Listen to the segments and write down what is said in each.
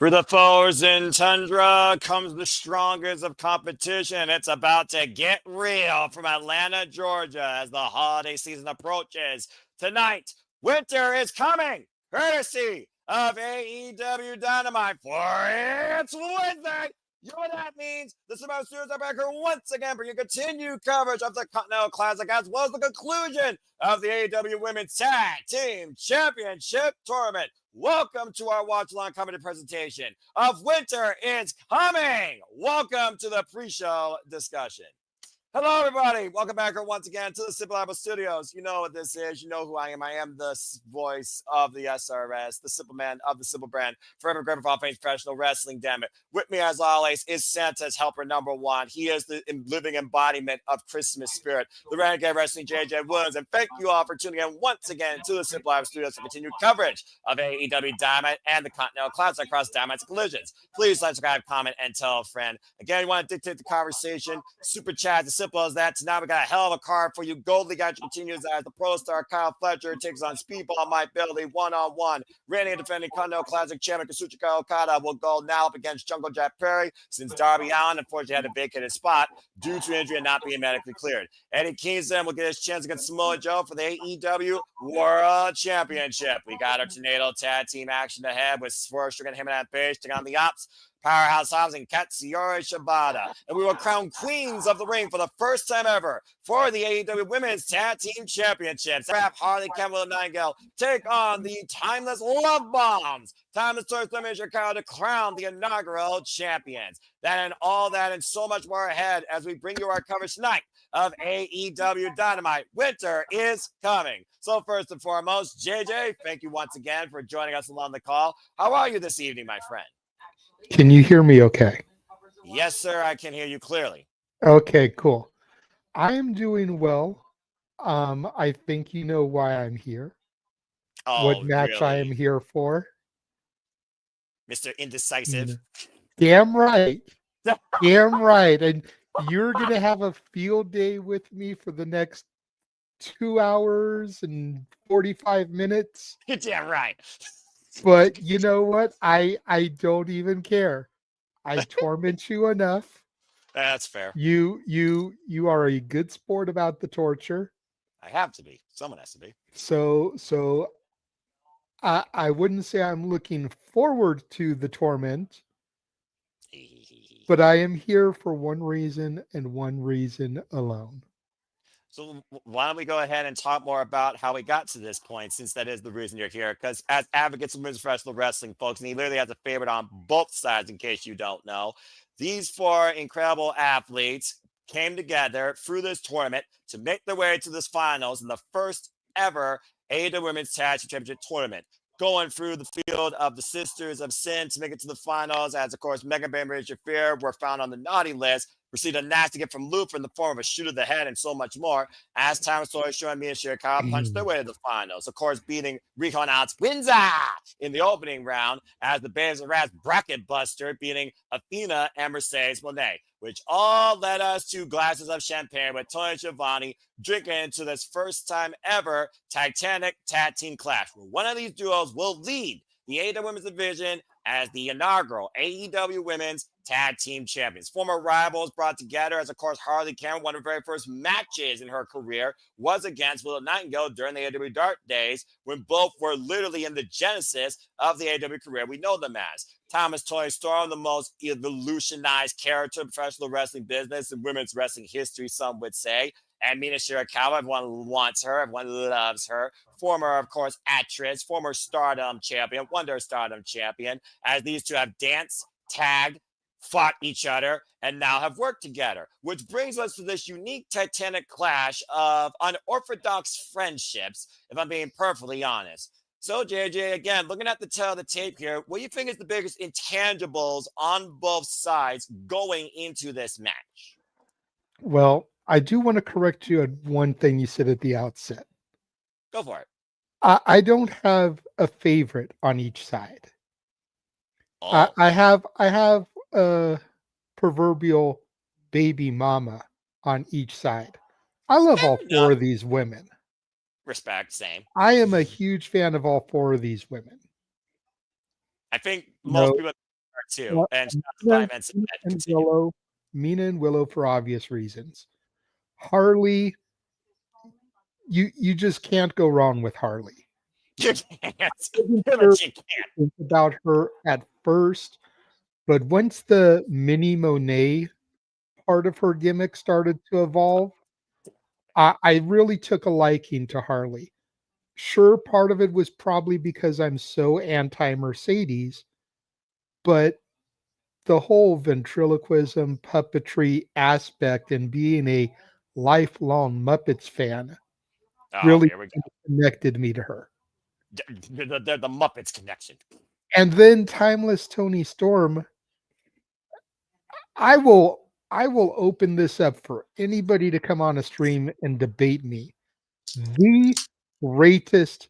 For the frozen tundra comes the strongest of competition. It's about to get real from Atlanta, Georgia as the holiday season approaches. Tonight, winter is coming, courtesy of AEW Dynamite for it's Wednesday. You know what that means? The Samoa Studios are back here once again for your continued coverage of the Continental Classic as well as the conclusion of the AEW Women's Tag Team Championship Tournament. Welcome to our watch-along comedy presentation of Winter is Coming. Welcome to the pre-show discussion. Hello, everybody. Welcome back once again to the Pappelallee Studios. You know what this is. You know who I am. I am the voice of the SRS, the simple man of the simple brand, forever grateful for all things professional wrestling, damn it. With me, as always, is Santa's helper number one. He is the living embodiment of Christmas spirit, the Renegade Wrestling JJ Woods. And thank you all for tuning in once again to the Pappelallee Studios for continued coverage of AEW Dynamite and the Continental Classic across Dynamite's collisions. Please like, subscribe, comment, and tell a friend. Again, you want to dictate the conversation, super chat, simple as that. Tonight we got a hell of a card for you. Gold League action continues as the Pro Star Kyle Fletcher takes on Speedball Mike Bailey one-on-one. Reigning and defending Continental Classic champion Katsuyori Okada will go now up against Jungle Jack Perry since Darby Allin unfortunately had to vacate his spot due to injury and not being medically cleared. Eddie Kingston will get his chance against Samoa Joe for the AEW World Championship. We got our tornado tag team action ahead with Swerve, Strickland, Hangman, and Page taking on the Ops, Powerhouse, Hobbs, and Katsuyori, Shibata. And we will crown queens of the ring for the first time ever for the AEW Women's Tag Team Championships. Harley, Canva, and Nightingale take on the Timeless Love Bombs. Timeless Toys Women Shirakawa to crown the inaugural champions. That and all that and so much more ahead as we bring you our coverage tonight of AEW Dynamite. Winter is coming. So first and foremost, JJ, thank you once again for joining us along the call. How are you this evening, my friend? Can you hear me okay? Yes, sir. I can hear you clearly. Okay, cool. I am doing well. I think you know why I'm here. Oh, what match really? I am here for. Mr. Indecisive. Damn right. Damn right. And you're going to have a field day with me for the next 2 hours and 45 minutes. Damn right. But you know what? I don't even care. I torment you enough. That's fair. You are a good sport about the torture. I have to be. Someone has to be. So I wouldn't say I'm looking forward to the torment, but I am here for one reason and one reason alone. So why don't we go ahead and talk more about how we got to this point, since that is the reason you're here. Because as advocates of women's professional wrestling, folks, and he literally has a favorite on both sides, in case you don't know, these four incredible athletes came together through this tournament to make their way to this finals in the first ever AEW Women's Tag Team Championship Tournament. Going through the field of the Sisters of Sin to make it to the finals, as of course Megan Bain and Rachel Fear were found on the naughty list, received a nasty gift from Luther in the form of a shoot to the head and so much more, as time story showing Mina and Shirakawa punched their way to the finals, of course beating Rico and Alex Windsor in the opening round, as the Babes and Rats bracket buster beating Athena and Mercedes Monet, which all led us to glasses of champagne with Toni and Schiavone drinking into this first time ever Titanic Tag Team Clash, where one of these duos will lead the AEW Women's Division as the inaugural AEW Women's Tag Team Champions. Former rivals brought together, as of course Harley, one of her very first matches in her career was against Willow Nightingale during the AEW Dark days, when both were literally in the genesis of the AEW career we know them as. Thomas Toy Storm, the most evolutionized character in professional wrestling business and women's wrestling history, some would say. And Mina Shirakawa, everyone wants her, everyone loves her. Former, of course, actress, former Stardom champion, Wonder Stardom champion, as these two have danced, tagged, fought each other, and now have worked together. Which brings us to this unique Titanic clash of unorthodox friendships, if I'm being perfectly honest. So, JJ, again, looking at the tail of the tape here, what do you think is the biggest intangibles on both sides going into this match? Well, I do want to correct you on one thing you said at the outset. Go for it. I don't have a favorite on each side. Oh. I have a proverbial baby mama on each side. I love all four of these women. Respect, same. I am a huge fan of all four of these women. I think most people two, and Mina, Violence. Mina and Continue. Willow, Mina and Willow for obvious reasons. Harley, you just can't go wrong with Harley. You can't. Wasn't sure But you can't. think about her at first, but once the mini Monet part of her gimmick started to evolve, I really took a liking to Harley. Sure, part of it was probably because I'm so anti Mercedes, but the whole ventriloquism puppetry aspect and being a lifelong Muppets fan Oh, really here we go. connected me to her. The Muppets connection. And then Timeless Tony Storm, I will open this up for anybody to come on a stream and debate me. The greatest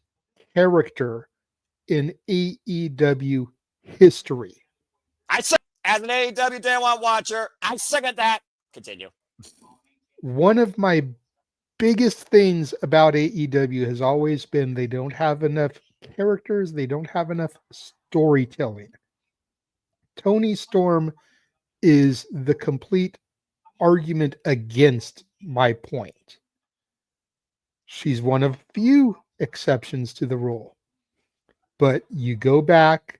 character in AEW history. As an AEW Day One watcher, I second that. Continue. One of my biggest things about AEW has always been they don't have enough characters, they don't have enough storytelling. Toni Storm is the complete argument against my point. She's one of few exceptions to the rule. But you go back,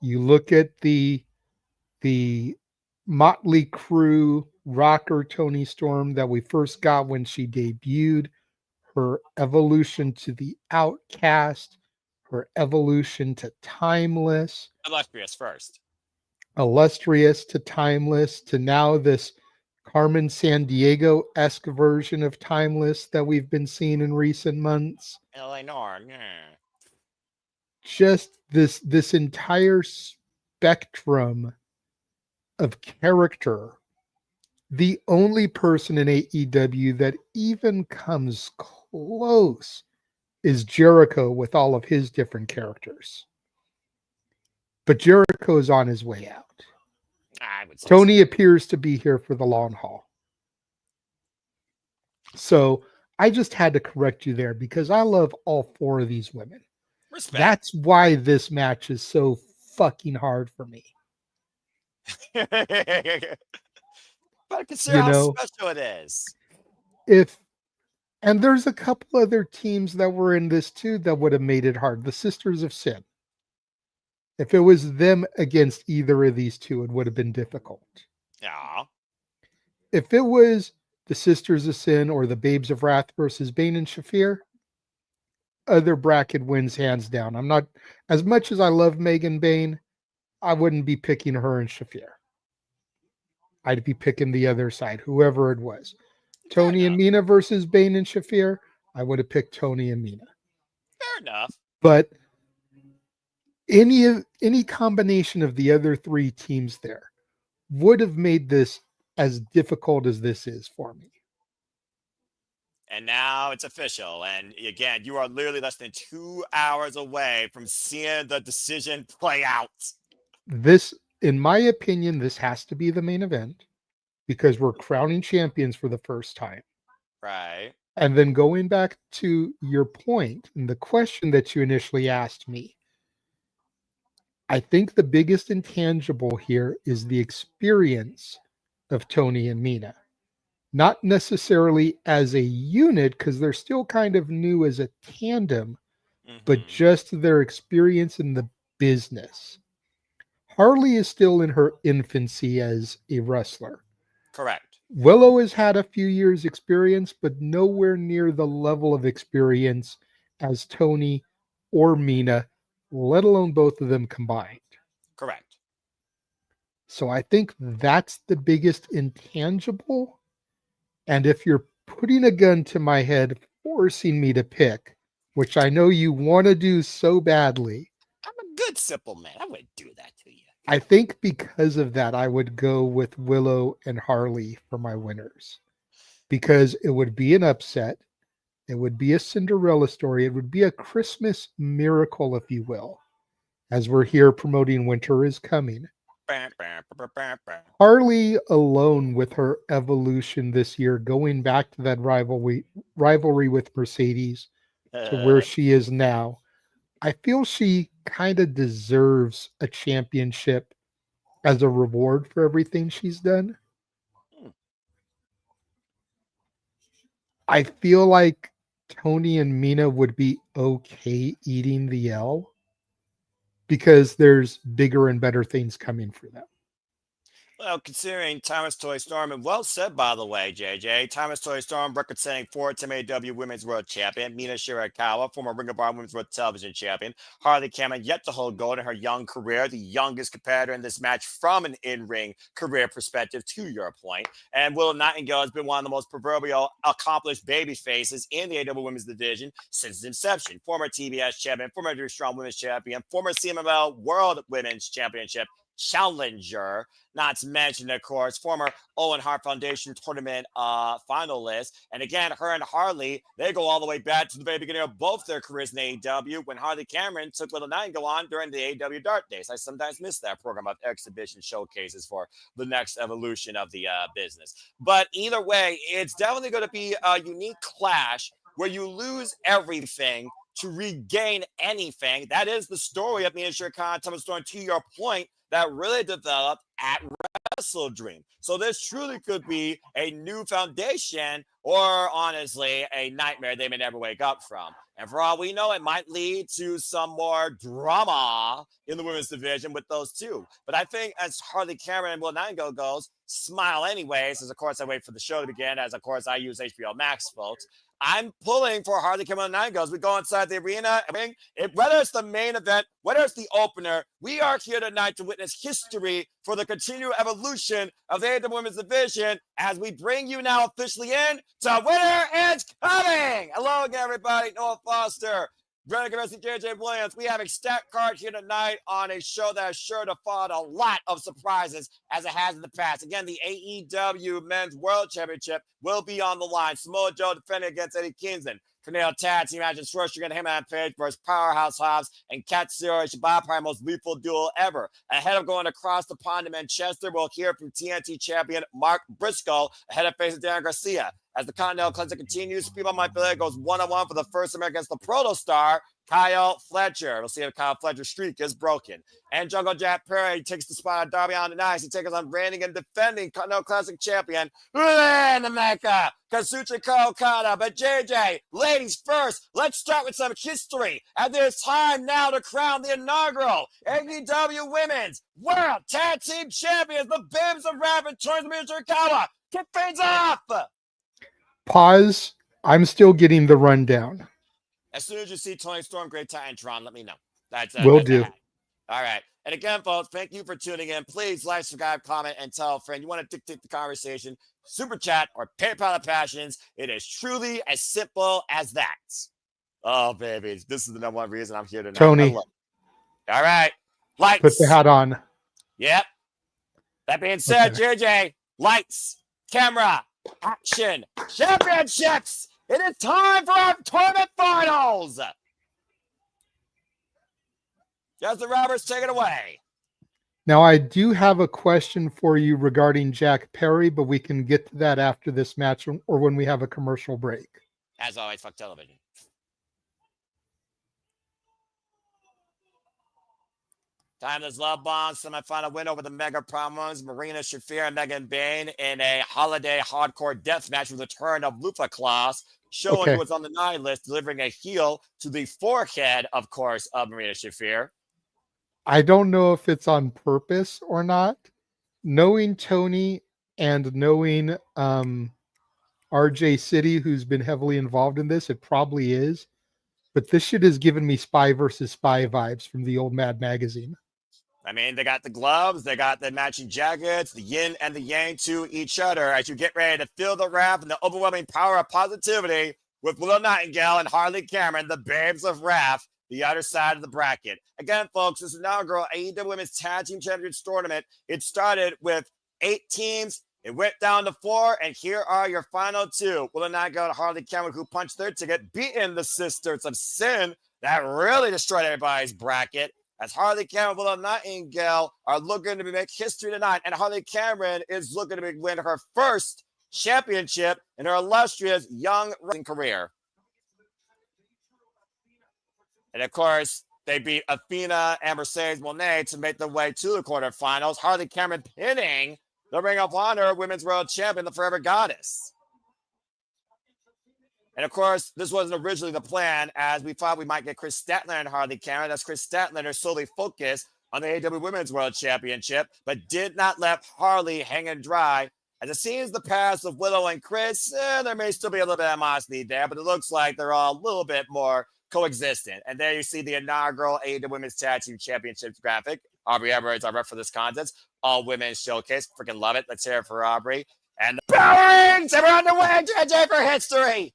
you look at the Motley Crue rocker Toni Storm that we first got when she debuted, her evolution to the outcast, her evolution to timeless, Illustrious first. illustrious to timeless, to now this Carmen Sandiego-esque version of timeless that we've been seeing in recent months. Eleanor. Just this entire spectrum of character. The only person in AEW that even comes close is Jericho with all of his different characters. But Jericho is on his way out. I would say Tony appears to be here for the long haul. So I just had to correct you there because I love all four of these women. Respect. That's why this match is so fucking hard for me. But consider how special it is. And there's a couple other teams that were in this too that would have made it hard. The Sisters of Sin. If it was them against either of these two, it would have been difficult. Yeah. If it was the Sisters of Sin or the Babes of Wrath versus Bane and Shafir, other bracket wins hands down. I'm not, as much as I love Megan Bane, I wouldn't be picking her and Shafir. I'd be picking the other side, whoever it was. Toni and Mina versus Bane and Shafir, I would have picked Toni and Mina. Fair enough. But any combination of the other three teams there would have made this as difficult as this is for me. And now it's official. And again, you are literally less than 2 hours away from seeing the decision play out. This, in my opinion, this has to be the main event because we're crowning champions for the first time. Right. And then going back to your point and the question that you initially asked me, I think the biggest intangible here is the experience of Toni and Mina. Not necessarily as a unit, because they're still kind of new as a tandem, but just their experience in the business. Harley is still in her infancy as a wrestler. Correct. Willow has had a few years experience, but nowhere near the level of experience as Toni or Mina, let alone both of them combined. Correct. So I think that's the biggest intangible. And if you're putting a gun to my head, forcing me to pick, which I know you want to do so badly. I'm a good simple man. I wouldn't do that to you. I think because of that, I would go with Willow and Harley for my winners. Because it would be an upset. It would be a Cinderella story. It would be a Christmas miracle, if you will, as we're here promoting Winter is Coming. Harley alone with her evolution this year, going back to that rivalry with Mercedes to where she is now, I feel she kind of deserves a championship as a reward for everything she's done. I feel like Toni and Mina would be okay eating the L because there's bigger and better things coming for them. Well, considering Thomas Toy Storm, and well said, by the way, JJ. Thomas Toy Storm, record setting 4-time AEW Women's World Champion. Mina Shirakawa, former Ring of Honor Women's World Television Champion. Harley Cameron, yet to hold gold in her young career, the youngest competitor in this match from an in ring career perspective, to your point. And Willow Nightingale has been one of the most proverbial accomplished baby faces in the AEW Women's Division since its inception. Former TBS champion, former Drew Strong Women's Champion, former CMLL World Women's Championship challenger, not to mention, of course, former Owen Hart Foundation tournament finalist. And again, her and Harley, they go all the way back to the very beginning of both their careers in AEW when Harley Cameron took Willow Nightingale on during the AEW Dark Days. I sometimes miss that program of exhibition showcases for the next evolution of the business. But either way, it's definitely going to be a unique clash where you lose everything to regain anything. That is the story of Mina Shirakawa and Thomas Storm, to your point, that really developed at Wrestle Dream. So this truly could be a new foundation, or honestly, a nightmare they may never wake up from. And for all we know, it might lead to some more drama in the women's division with those two. But I think as Harley Cameron and Will Nightingale goes, smile anyways, as of course I wait for the show to begin, as of course I use HBO Max, folks. I'm pulling for Harley Cameron and Nightingale as we go inside the arena. Whether it's the main event, whether it's the opener, we are here tonight to witness history for the continued evolution of the AEW Women's Division as we bring you now officially in to Winter is Coming. Hello again, everybody. Noah Foster, Renegade Wrestling, JJ Williams. We have a stat card here tonight on a show that is sure to follow a lot of surprises as it has in the past. Again, the AEW Men's World Championship will be on the line. Samoa Joe defending against Eddie Kingston. Tornado Tag Team match, Swerve, Hangman Page versus Powerhouse Hobbs and Katsuyori Shibata, probably most lethal duel ever. Ahead of going across the pond to Manchester, we'll hear from TNT champion Mark Briscoe ahead of facing Darren Garcia. As the Continental Classic continues, People Might Believe goes one-on-one for the first American against the Proto Star, Kyle Fletcher. We'll see if Kyle Fletcher's streak is broken. And Jungle Jack Perry takes the spot of Darby on the Nice. He takes on reigning and defending Continental Classic champion, in America, Kazuchika Okada. But JJ, ladies first, let's start with some history. And it's time now to crown the inaugural AEW Women's World Tag Team Champions, the Babes of Rap and Tournament Shirakawa. Kick things off. Pause. I'm still getting the rundown. As soon as you see Toni Storm, Great Titantron, let me know. Will do. All right. And again, folks, thank you for tuning in. Please like, subscribe, comment, and tell a friend. You want to dictate the conversation, super chat, or PayPal of Passions. It is truly as simple as that. Oh, baby. This is the number one reason I'm here tonight. Toni. All right. Lights. Put the hat on. Yep. That being said, okay. JJ, lights, camera, action, championships. It is time for our tournament finals. Justin Roberts, take it away. Now, I do have a question for you regarding Jack Perry, but we can get to that after this match or when we have a commercial break. As always, fuck television. Timeless Love Bomb semifinal win over the Mega Promos, Marina Shafir and Megan Bain in a holiday hardcore death match with the return of Lufa Claus, showing who was on the 9 list, delivering a heel to the forehead, of course, of Marina Shafir. I don't know if it's on purpose or not. Knowing Toni and knowing RJ City, who's been heavily involved in this, it probably is. But this shit has given me Spy versus Spy vibes from the old Mad magazine. I mean, they got the gloves, they got the matching jackets, the yin and the yang to each other as you get ready to feel the wrath and the overwhelming power of positivity with Willow Nightingale and Harley Cameron, the Babes of Wrath, the other side of the bracket. Again, folks, this inaugural AEW Women's Tag Team Championships Tournament. It started with 8 teams. It went down to 4, and here are your final 2. Willow Nightingale and Harley Cameron, who punched their ticket, beating the Sisters of Sin. That really destroyed everybody's bracket. As Harley Cameron and Willow Nightingale are looking to make history tonight, and Harley Cameron is looking to win her first championship in her illustrious young wrestling career. And of course, They beat Athena and Mercedes Monet to make their way to the quarterfinals. Harley Cameron pinning the Ring of Honor Women's World Champion, the Forever Goddess. And of course, this wasn't originally the plan, as we thought we might get Chris Statlander and Harley Cameron, as Chris Statlander solely focused on the AEW Women's World Championship, but did not let Harley hang and dry. As it seems the past of Willow and Chris, there may still be a little bit of animosity there, but it looks like they're all a little bit more coexistent. And there you see the inaugural AEW Women's Tag Team Championships graphic. Aubrey Edwards, our rep for this contest. All women's showcase. Freaking love it. Let's hear it for Aubrey. And the Power Rings! We're on the way, JJ, for history!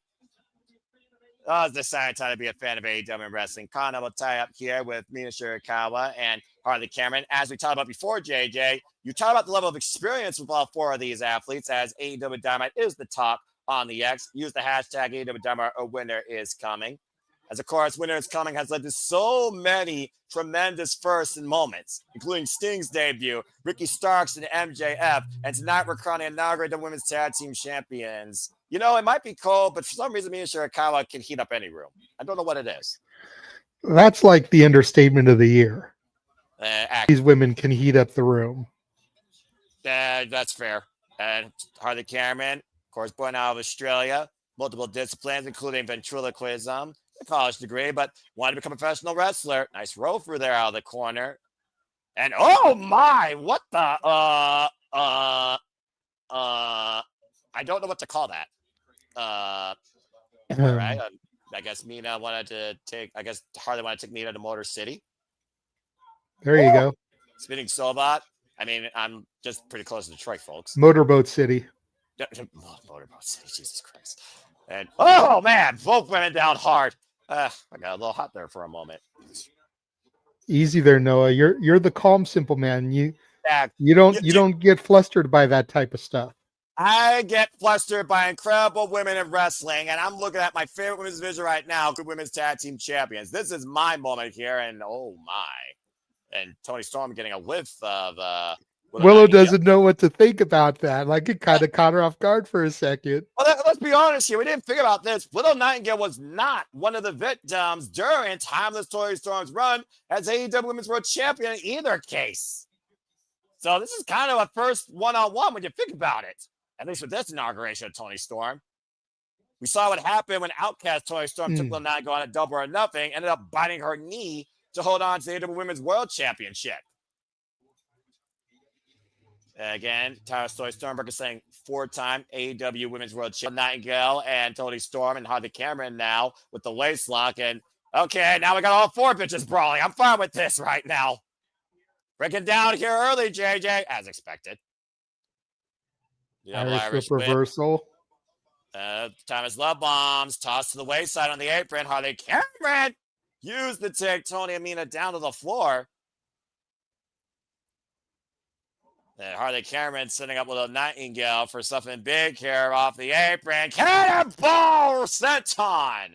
I was deciding to be a fan of AEW wrestling. Kana will tie up here with Mina Shirakawa and Harley Cameron. As we talked about before, JJ, you talk about the level of experience with all four of these athletes, as AEW Dynamite is the top on the X. Use the hashtag AEW Dynamite, or winner is coming. As of course, winner is coming has led to so many tremendous firsts and moments, including Sting's debut, Ricky Starks and MJF, and tonight we're crowning inaugural Women's Tag Team Champions. You know, it might be cold, but for some reason, Mina Shirakawa can heat up any room. I don't know what it is. That's like the understatement of the year. These women can heat up the room. That's fair. And Harley Cameron, of course, born out of Australia, multiple disciplines, including ventriloquism, a college degree, but wanted to become a professional wrestler. Nice roll through there out of the corner. And oh my, what the, I don't know what to call that. All right. I guess Mina wanted to take, Harley wanted to take Mina to Motor City. There you go. Spinning Sobot. I mean, I'm just pretty close to Detroit, folks. Motorboat City. Motorboat City, Jesus Christ. And oh man, both went down hard. I got a little hot there for a moment. Easy there, Noah. You're the calm, simple man. You don't get flustered by that type of stuff. I get flustered by incredible women in wrestling, and I'm looking at my favorite women's division right now, good women's tag team champions. This is my moment here, and oh my. And Toni Storm getting a whiff of Willow doesn't know what to think about that. Like, it kind of caught her off guard for a second. Well, let's be honest here. We didn't think about this. Willow Nightingale was not one of the victims during Timeless Toni Storm's run as AEW Women's World Champion in either case. So this is kind of a first one-on-one when you think about it. At least with this inauguration of Toni Storm. We saw what happened when Outcast Toni Storm took Willow Nightingale on a double or nothing, ended up biting her knee to hold on to the AEW Women's World Championship. Again, Toni Stormberg is saying four-time AEW Women's World Champion Nightingale and Toni Storm and Harley Cameron now with the waist lock. And okay, now we got all four bitches brawling. I'm fine with this right now. Breaking down here early, JJ, as expected. Irish reversal. Thomas Love Bombs tossed to the wayside on the apron. Harley Cameron used to take Toni and Mina down to the floor. Harley Cameron setting up with a Nightingale for something big here off the apron. Cannonball senton.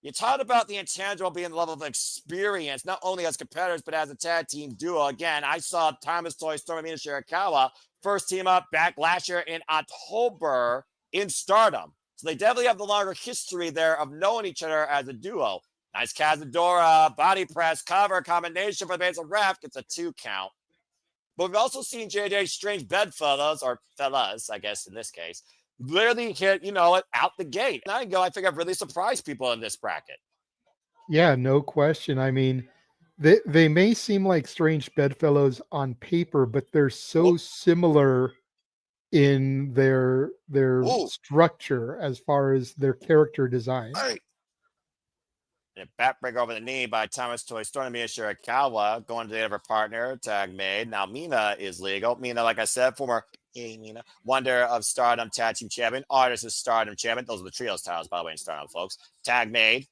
You talked about the intangible being the level of experience, not only as competitors, but as a tag team duo. Again, I saw Thomas Toni Storm and Mina Shirakawa first team up back last year in October in Stardom. So they definitely have the longer history there of knowing each other as a duo. Nice Cazadora, body press, cover, combination for the base of ref, gets a 2 count. But we've also seen JJ strange bedfellows, or fellas, I guess in this case, literally hit, out the gate. And I think I've really surprised people in this bracket. Yeah, no question. I mean, they may seem like strange bedfellows on paper, but they're so similar in their structure as far as their character design. Right. And a backbreaker over the knee by Thomas Toni Storm and Mina Shirakawa going to the other partner, tag made. Now Mina is legal. Mina, like I said, former Mina, Wonder of Stardom Tag Team Champion, Artist of Stardom Champion. Those are the trios titles, by the way, in Stardom, folks. Tag made.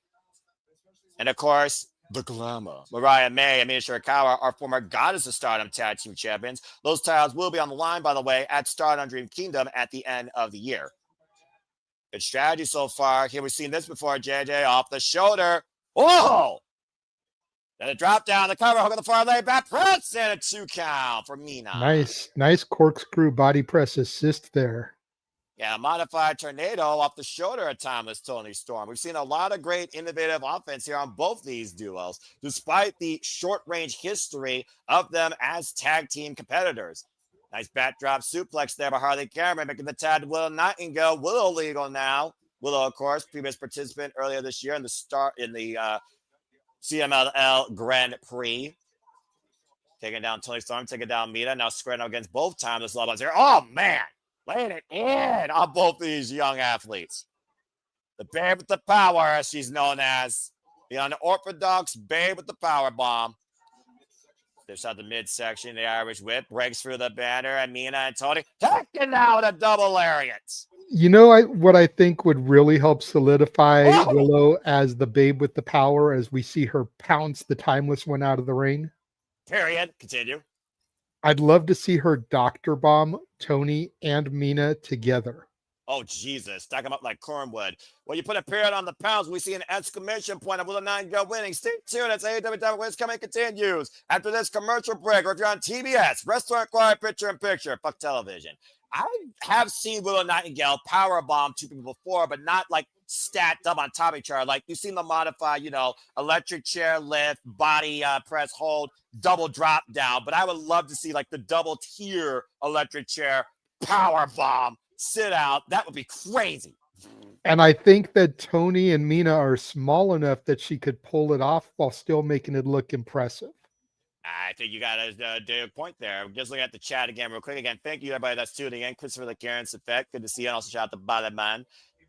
And of course, the Glamour. Mariah May and Mina Shirakawa are former Goddess of Stardom Tag Team Champions. Those titles will be on the line, by the way, at Stardom Dream Kingdom at the end of the year. Good strategy so far. Here we've seen this before, JJ, off the shoulder. Oh! Then a drop down, the cover, hook on the far leg, back press, and a 2 count for Mina. Nice corkscrew body press assist there. Yeah, modified tornado off the shoulder of Timeless Tony Storm. We've seen a lot of great innovative offense here on both these duos, despite the short range history of them as tag team competitors. Nice backdrop suplex there by Harley Cameron, making the tag to Willow Nightingale. Willow legal now. Willow, of course, previous participant earlier this year in the CMLL Grand Prix. Taking down Toni Storm, taking down Mina. Now squaring up against both Timeless Lovers here. Oh, man. Laying it in on both these young athletes. The Babe with the Power, as she's known as. The unorthodox Babe with the Power Bomb. Dish out the midsection. The Irish Whip breaks through the banner. And Mina and Toni taking out a double lariat. You know what I think would really help solidify Willow as the Babe with the Power as we see her pounce the Timeless one out of the ring? Period. Continue. I'd love to see her Dr. Bomb Toni and Mina together. Oh, Jesus. Stack them up like cornwood. Well, you put a period on the pounds. We see an exclamation point of Willow Nightingale winning. Stay tuned. It's AEW Dynamite. What's coming continues after this commercial break. Or if you're on TBS, Restaurant Quiet Picture in Picture, fuck television. I have seen Willow Nightingale powerbomb two people before, but not like stacked up on top of each other. Like you've seen them modify, electric chair lift, body press hold, double drop down. But I would love to see like the double tier electric chair power bomb sit out. That would be crazy. And I think that Toni and Mina are small enough that she could pull it off while still making it look impressive. I think you got a good point there. Just looking at the chat again real quick. Again, thank you everybody that's tuning in. Christopher the Karen's Effect. Good to see you. And also shout out to Bottom Man.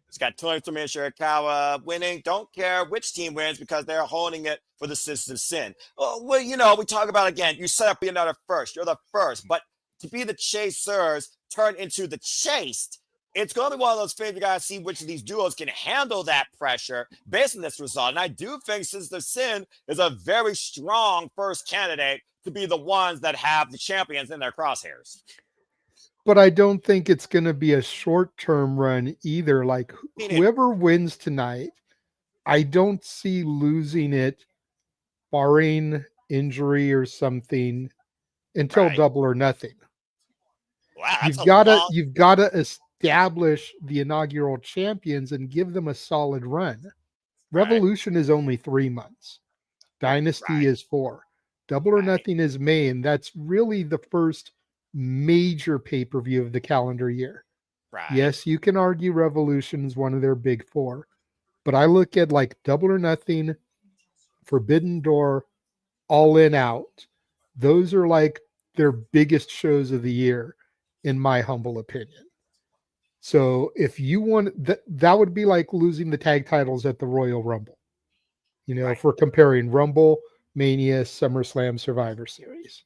It's got Toni Storm and Shirakawa winning. Don't care which team wins because they're holding it for the Sisters of Sin. Well, we talk about again, you set up being another first. You're the first. But to be the chasers turn into the chased, it's going to be one of those things you got to see which of these duos can handle that pressure based on this result. And I do think Sisters of Sin is a very strong first candidate to be the ones that have the champions in their crosshairs. But I don't think it's going to be a short-term run either. Like whoever wins tonight, I don't see losing it, barring injury or something, until Double or Nothing. Wow, you've got to establish the inaugural champions and give them a solid run. Revolution is only 3 months. Dynasty is 4. Double or Nothing is May, and that's really the first major pay-per-view of the calendar year. Yes, you can argue Revolution is one of their big 4, but I look at like Double or Nothing, Forbidden Door, All In Out. Those are like their biggest shows of the year, in my humble opinion. So if you want that would be like losing the tag titles at the Royal Rumble. If we're comparing Rumble, Mania, SummerSlam, Survivor Series.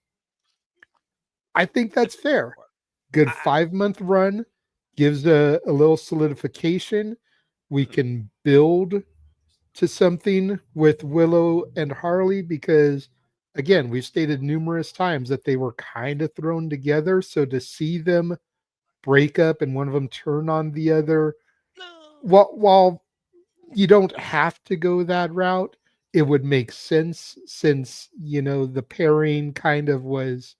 I think that's fair. Good 5-month run gives a little solidification. We can build to something with Willow and Harley because, again, we've stated numerous times that they were kind of thrown together. So to see them break up and one of them turn on the other, while you don't have to go that route, it would make sense since, the pairing kind of was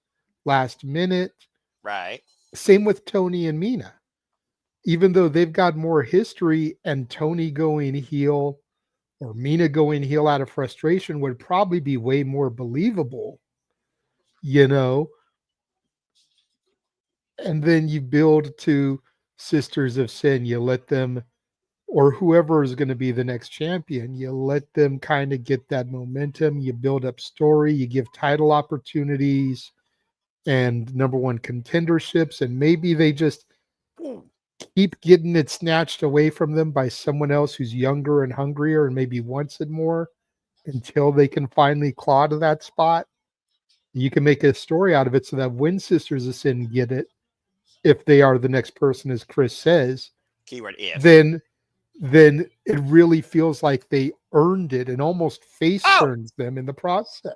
last minute. Right. Same with Toni and Mina. Even though they've got more history and Toni going heel or Mina going heel out of frustration would probably be way more believable, And then you build to Sisters of Sin. You let them, or whoever is going to be the next champion, you let them kind of get that momentum. You build up story. You give title opportunities and number one contenderships. And maybe they just keep getting it snatched away from them by someone else who's younger and hungrier and maybe wants it more until they can finally claw to that spot. You can make a story out of it so that when Sisters of Sin get it, if they are the next person, as Chris says, keyword if, then it really feels like they earned it and almost face turns them in the process.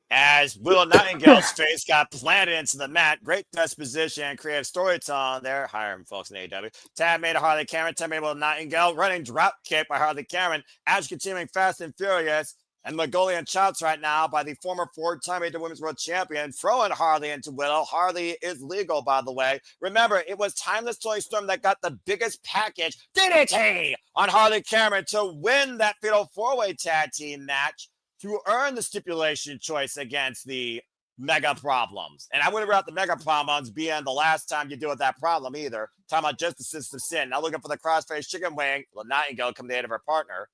As Willow Nightingale's face got planted into the mat, great disposition and creative storytelling there. Hiring folks in AEW. Tab made a Harley Cameron, tab made Willow Nightingale, running drop kick by Harley Cameron as continuing fast and furious and Mongolian chops right now by the former 4-time AEW Women's World Champion, throwing Harley into Willow. Harley is legal, by the way. Remember, it was Timeless Toni Storm that got the biggest package, DDT, on Harley Cameron to win that fatal 4-way tag team match to earn the stipulation choice against the Mega Problems. And I wouldn't rule out the Mega Problems being the last time you deal with that problem either. Talking about just the System of Sin. Now looking for the crossface chicken wing. Well, Nightingale come to the aid of her partner.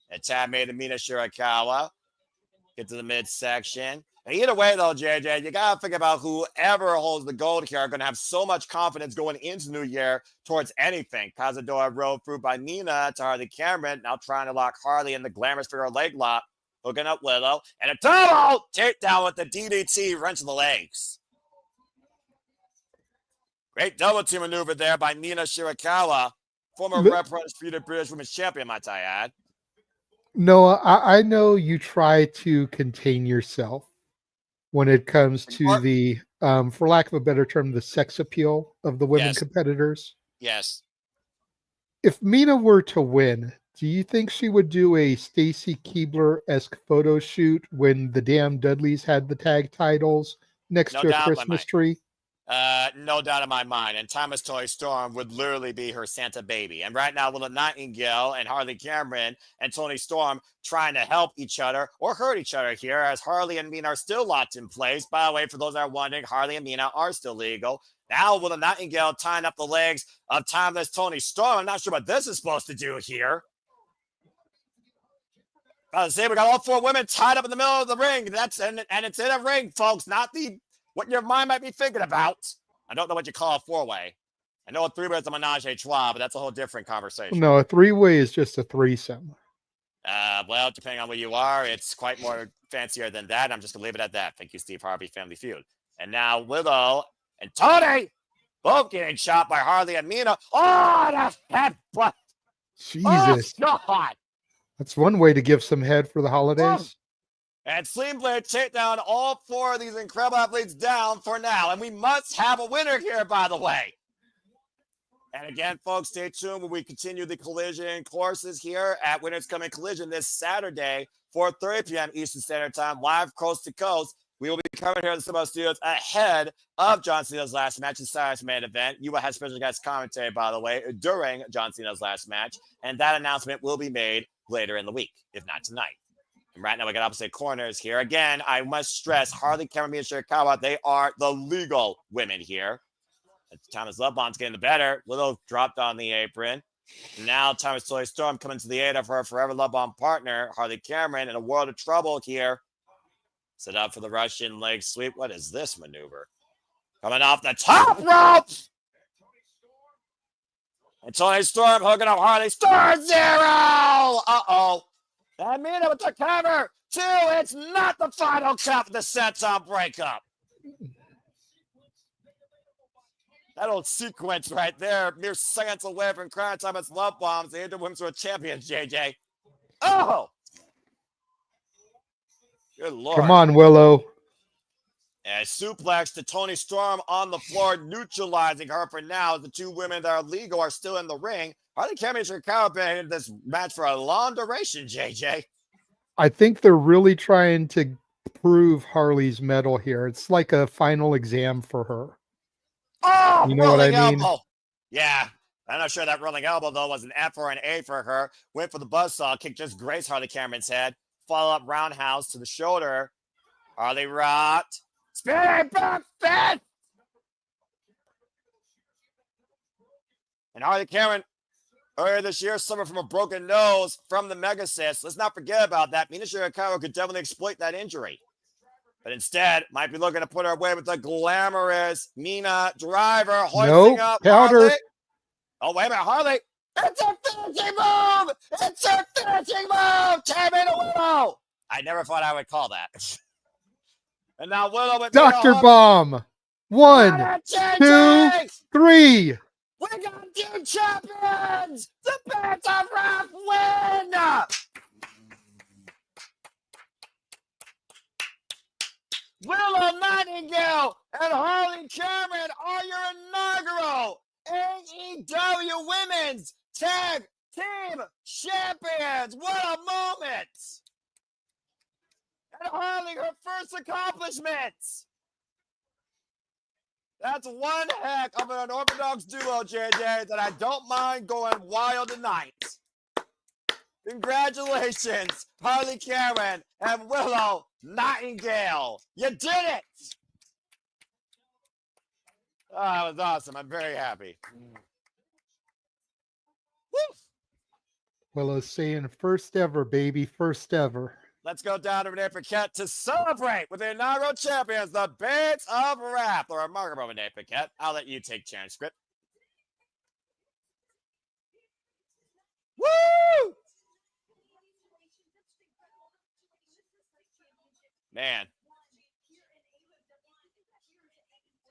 And Tab made the Mina Shirakawa. Get to the midsection. And either way, though, JJ, you got to think about whoever holds the gold here are going to have so much confidence going into New Year towards anything. Katsuyori rode through by Mina to Harley Cameron. Now trying to lock Harley in the glamorous figure leg lock. Hooking up Willow. And a double takedown with the DDT wrench of the legs. Great double team maneuver there by Mina Shirakawa. Former Undisputed British Women's Champion, might I add. Noah, I know you try to contain yourself when it comes to the, for lack of a better term, the sex appeal of the women competitors. Yes. If Mina were to win, do you think she would do a Stacy Keibler-esque photo shoot when the damn Dudleys had the tag titles next to a Christmas tree? No doubt in my mind. And Timeless Toni Storm would literally be her Santa baby. And right now, Willow Nightingale and Harley Cameron and Toni Storm trying to help each other or hurt each other here, as Harley and Mina are still locked in place. By the way, for those that are wondering, Harley and Mina are still legal. Now, Willow Nightingale tying up the legs of Timeless Toni Storm. I'm not sure what this is supposed to do here. I was saying, we got all 4 women tied up in the middle of the ring. And it's in a ring, folks, not what your mind might be thinking about. I don't know what you call a 4-way. I know a 3-way is a menage a trois, but that's a whole different conversation. No, a 3-way is just a threesome. Well, depending on where you are, it's quite more fancier than that. I'm just going to leave it at that. Thank you, Steve Harvey, Family Feud. And now Willow and Toni both getting shot by Harley and Mina. Oh, that's headbutt. Jesus. Oh, God. That's one way to give some head for the holidays. And Sling Blade take down all 4 of these incredible athletes down for now. And we must have a winner here, by the way. And again, folks, stay tuned when we continue the collision courses here at Winners Coming Collision this Saturday, 4:30 p.m. Eastern Standard Time, live coast to coast. We will be coming here at the Samoa Studios ahead of John Cena's last match, the Saturday's main event. You will have special guest commentary, by the way, during John Cena's last match. And that announcement will be made later in the week, if not tonight. And right now, we got opposite corners here. Again, I must stress, Harley, Cameron, and Shirakawa, they are the legal women here. Thomas Lovebond's getting the better. Willow dropped on the apron. Now Timeless Toni Storm coming to the aid of her forever Lovebond partner, Harley Cameron, in a world of trouble here. Set up for the Russian leg sweep. What is this maneuver? Coming off the top rope! And Toni Storm hooking up Harley. Star Zero! Uh-oh. And Mina with the cover. 2. It's not the final cup. The set-top breakup. That old sequence right there, mere seconds away from crying time. It's love bombs. The AEW Women's World Champions, JJ. Oh! Good Lord. Come on, Willow. And suplex to Toni Storm on the floor, neutralizing her for now. The 2 women that are legal are still in the ring. Harley Cameron and Shirakawa been in this match for a long duration, JJ. I think they're really trying to prove Harley's mettle here. It's like a final exam for her. Oh, you know what I mean? Elbow. Yeah. I'm not sure that rolling elbow, though, was an F or an A for her. Went for the buzzsaw kick, just grazed Harley Cameron's head. Follow-up roundhouse to the shoulder. Harley rocked. Spinning back fist! And Harley Cameron, earlier this year, suffered from a broken nose from the Megacyst. Let's not forget about that. Mina Shirakawa could definitely exploit that injury. But instead, might be looking to put her away with the glamorous Mina driver hoisting up Harley. Oh, wait a minute, Harley. It's a finishing move! It's a finishing move! Tap in a Willow! I never thought I would call that. And now Willow with Dr. Bomb. 1, 2, 3. We got 2 champions! The Best of Wrath win! Willow Nightingale and Harley Cameron are your inaugural AEW Women's Tag Team Champions. What a moment! Harley her first accomplishment. That's one heck of an unorthodox duo, JJ, that I don't mind going wild tonight. Congratulations, Harley Cameron and Willow Nightingale. You did it! Oh, that was awesome. I'm very happy. Woo! Willow's saying first ever, baby, first ever. Let's go down to Renee Paquette to celebrate with the inaugural champions, the Babes of Wrath. Or remarkable Renee Paquette. I'll let you take transcript. Woo! Man.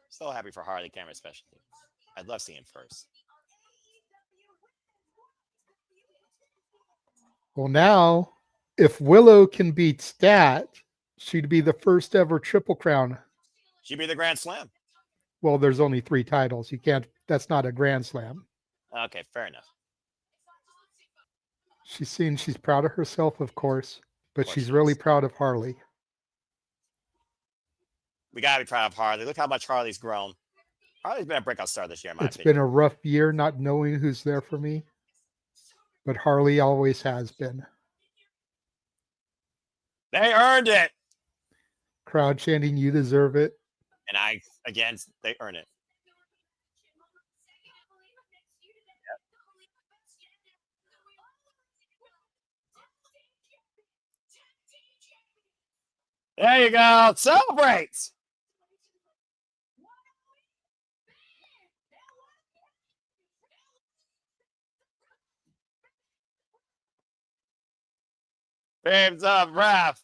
So happy for Harley Cameron, especially. I'd love seeing him first. Well, now, if Willow can beat Stat, she'd be the first ever Triple Crown. She'd be the Grand Slam. Well, there's only 3 titles. You can't, that's not a Grand Slam. Okay, fair enough. She's saying she's proud of herself, of course, but she's really proud of Harley. We got to be proud of Harley. Look how much Harley's grown. Harley's been a breakout star this year, in my opinion. It's been a rough year not knowing who's there for me, but Harley always has been. They earned it. Crowd chanting, "You deserve it." And again, they earn it. Yep. There you go. Celebrate. Babes of Wrath.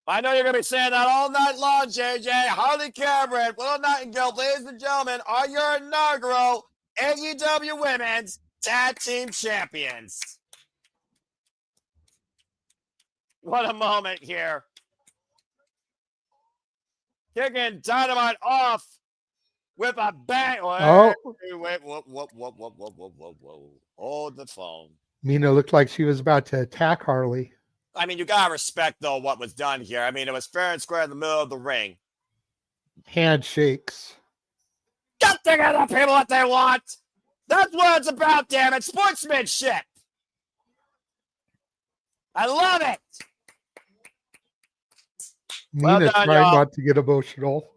I know you're going to be saying that all night long, JJ. Harley Cameron, Willow Nightingale, ladies and gentlemen, are your inaugural AEW Women's Tag Team Champions. What a moment here. Kicking Dynamite off with a bang. Oh. Wait, whoa. Hold the phone. Mina looked like she was about to attack Harley. I mean, you got to respect, though, what was done here. I mean, it was fair and square in the middle of the ring. Handshakes. Get to give the people what they want. That's what it's about, damn it. Sportsmanship. I love it. Mina trying not to get emotional.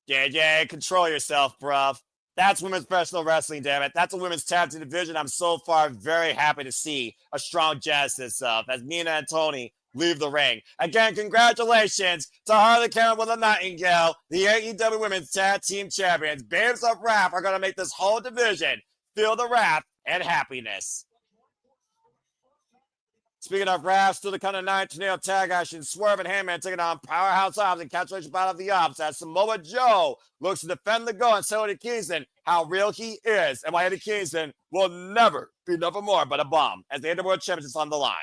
JJ, control yourself, bruv. That's women's professional wrestling, damn it. That's a women's tag team division I'm so far very happy to see a strong genesis of as Mina and Toni leave the ring. Again, congratulations to Harley Cameron with a Nightingale, the AEW Women's Tag Team Champions. Babes of Wrath are going to make this whole division feel the wrath and happiness. Speaking of Wrath, still to come tonight, tornado tag action. Swerve and Hangman taking on Powerhouse Hobbs and Katsuyori Shibata of the Hobbs as Samoa Joe looks to defend the goal and show to Kingston how real he is and why Eddie Kingston will never be nothing more but a bomb as the AEW World Championship on the line.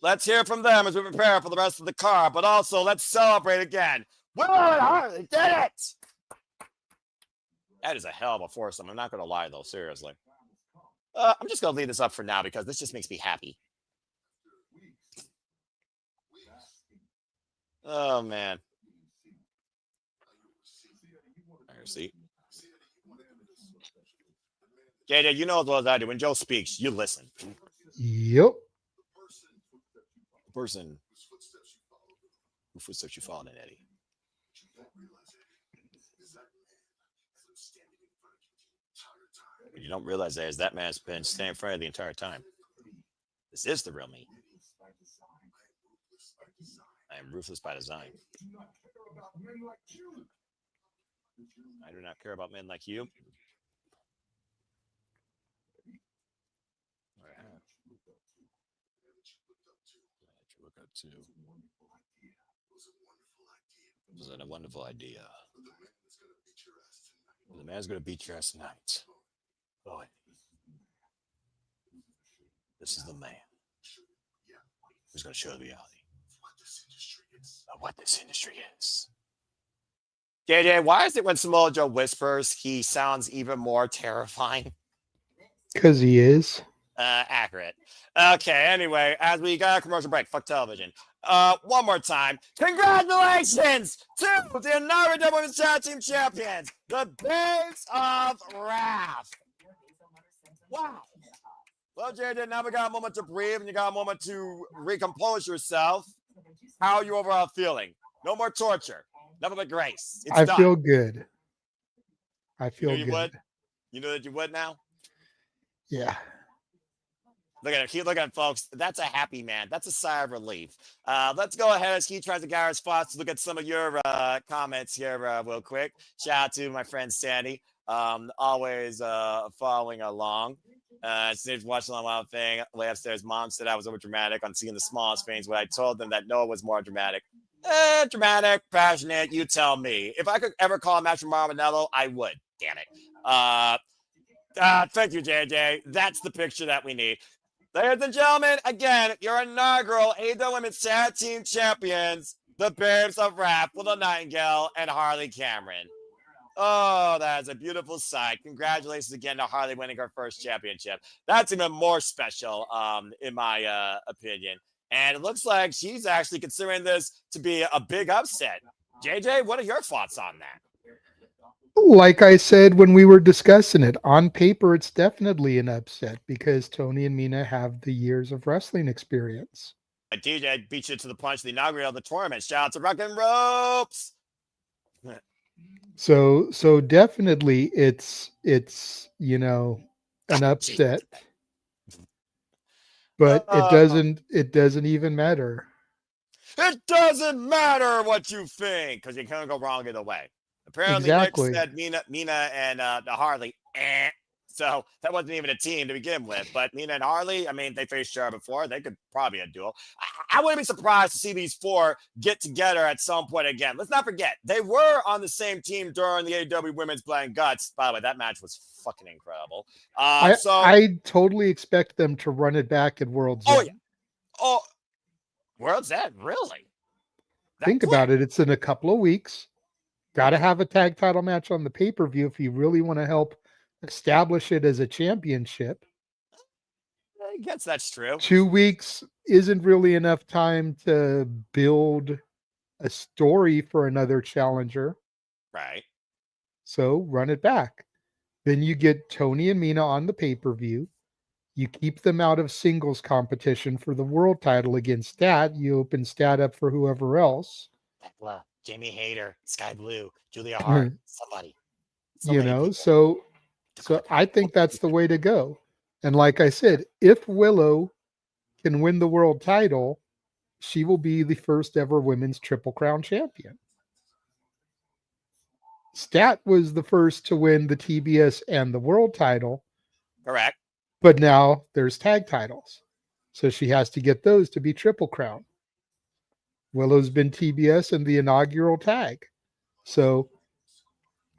Let's hear from them as we prepare for the rest of the card, but also let's celebrate again. Willow and Harley did it! That is a hell of a foursome. I'm not going to lie, though, seriously. I'm just going to leave this up for now because this just makes me happy. Oh, man. See. JJ, you know as well as I do. When Joe speaks, you listen. Yep. The person whose footsteps you followed in, Eddie. What you don't realize is that man's been standing in front of the entire time. This is the real me. I am ruthless by design. I do not care about men like you. Look up to. Was that a wonderful idea? The man's going to beat your ass tonight. Oh, this is the man who's going to show the reality of what this industry is. JJ, why is it when Samoa Joe whispers, he sounds even more terrifying? Because he is. Accurate. Okay, anyway, as we got a commercial break, fuck television. One more time. Congratulations to the inaugural Women's Tag Team Champions, the Babes of Wrath. Wow. Well, JJ, now we got a moment to breathe and you got a moment to recompose yourself. How are you overall feeling? No more torture. Nothing but grace. It's I done. feel good. I feel you good. Would? You know that you would now? Yeah. Look at him. Keep looking, folks. That's a happy man. That's a sigh of relief. Let's go ahead as he tries to get our response to look at some of your comments here real quick. Shout out to my friend Sandy. Always following along. Since watching the Wild thing, way upstairs, mom said I was over dramatic on seeing the smallest things, but I told them that Noah was more dramatic. Dramatic, passionate, you tell me. If I could ever call a match from Marmanello, I would. Damn it. Thank you, JJ. That's the picture that we need. Ladies and gentlemen, again, your inaugural AEW Women's Tag Team Champions, the Babes of Wrath, Willow Nightingale and Harley Cameron. Oh, that is a beautiful sight. Congratulations again to Harley winning her first championship. That's even more special, in my opinion. And it looks like she's actually considering this to be a big upset. JJ, what are your thoughts on that? Like I said when we were discussing it, on paper, it's definitely an upset because Toni and Mina have the years of wrestling experience. DJ beat you to the punch, the inaugural of the tournament. Shout out to Rock and Ropes. So definitely it's an upset. But it doesn't even matter. It doesn't matter what you think because you can't go wrong either way. Apparently, exactly. Nick said Mina and the Harley. So that wasn't even a team to begin with. But Mina and Harley, I mean, they faced each other before. They could probably be a duel. I wouldn't be surprised to see these four get together at some point again. Let's not forget, they were on the same team during the AEW Women's Blood and Guts. By the way, that match was fucking incredible. I totally expect them to run it back at World's End. Oh, yeah. Oh, World's End? Really? Think about it. It's in a couple of weeks. Got to have a tag title match on the pay-per-view if you really want to help establish it as a championship. I guess that's true. 2 weeks isn't really enough time to build a story for another challenger. Right. So run it back. Then you get Toni and Mina on the pay-per-view. You keep them out of singles competition for the world title against Stat. You open Stat up for whoever else. Jamie Hayter, Sky Blue, Julia Hart, somebody. So I think that's the way to go. And like I said, if Willow can win the world title, she will be the first ever women's Triple Crown champion. Stat was the first to win the TBS and the world title. Correct. But now there's tag titles. So she has to get those to be Triple Crown. Willow's been TBS and the inaugural tag. So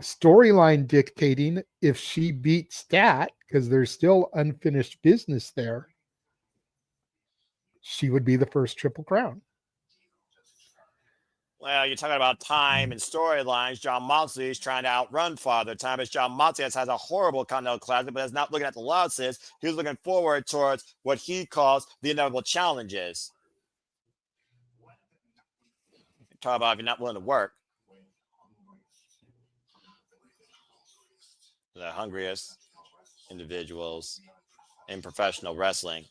storyline dictating, if she beats Stat, because there's still unfinished business there, she would be the first Triple Crown. Well, you're talking about time and storylines. John Moxley is trying to outrun Father Time as John Moxley has a horrible Continental Classic, but is not looking at the losses. He's looking forward towards what he calls the inevitable challenges. Talk about if you're not willing to work. The hungriest individuals in professional wrestling.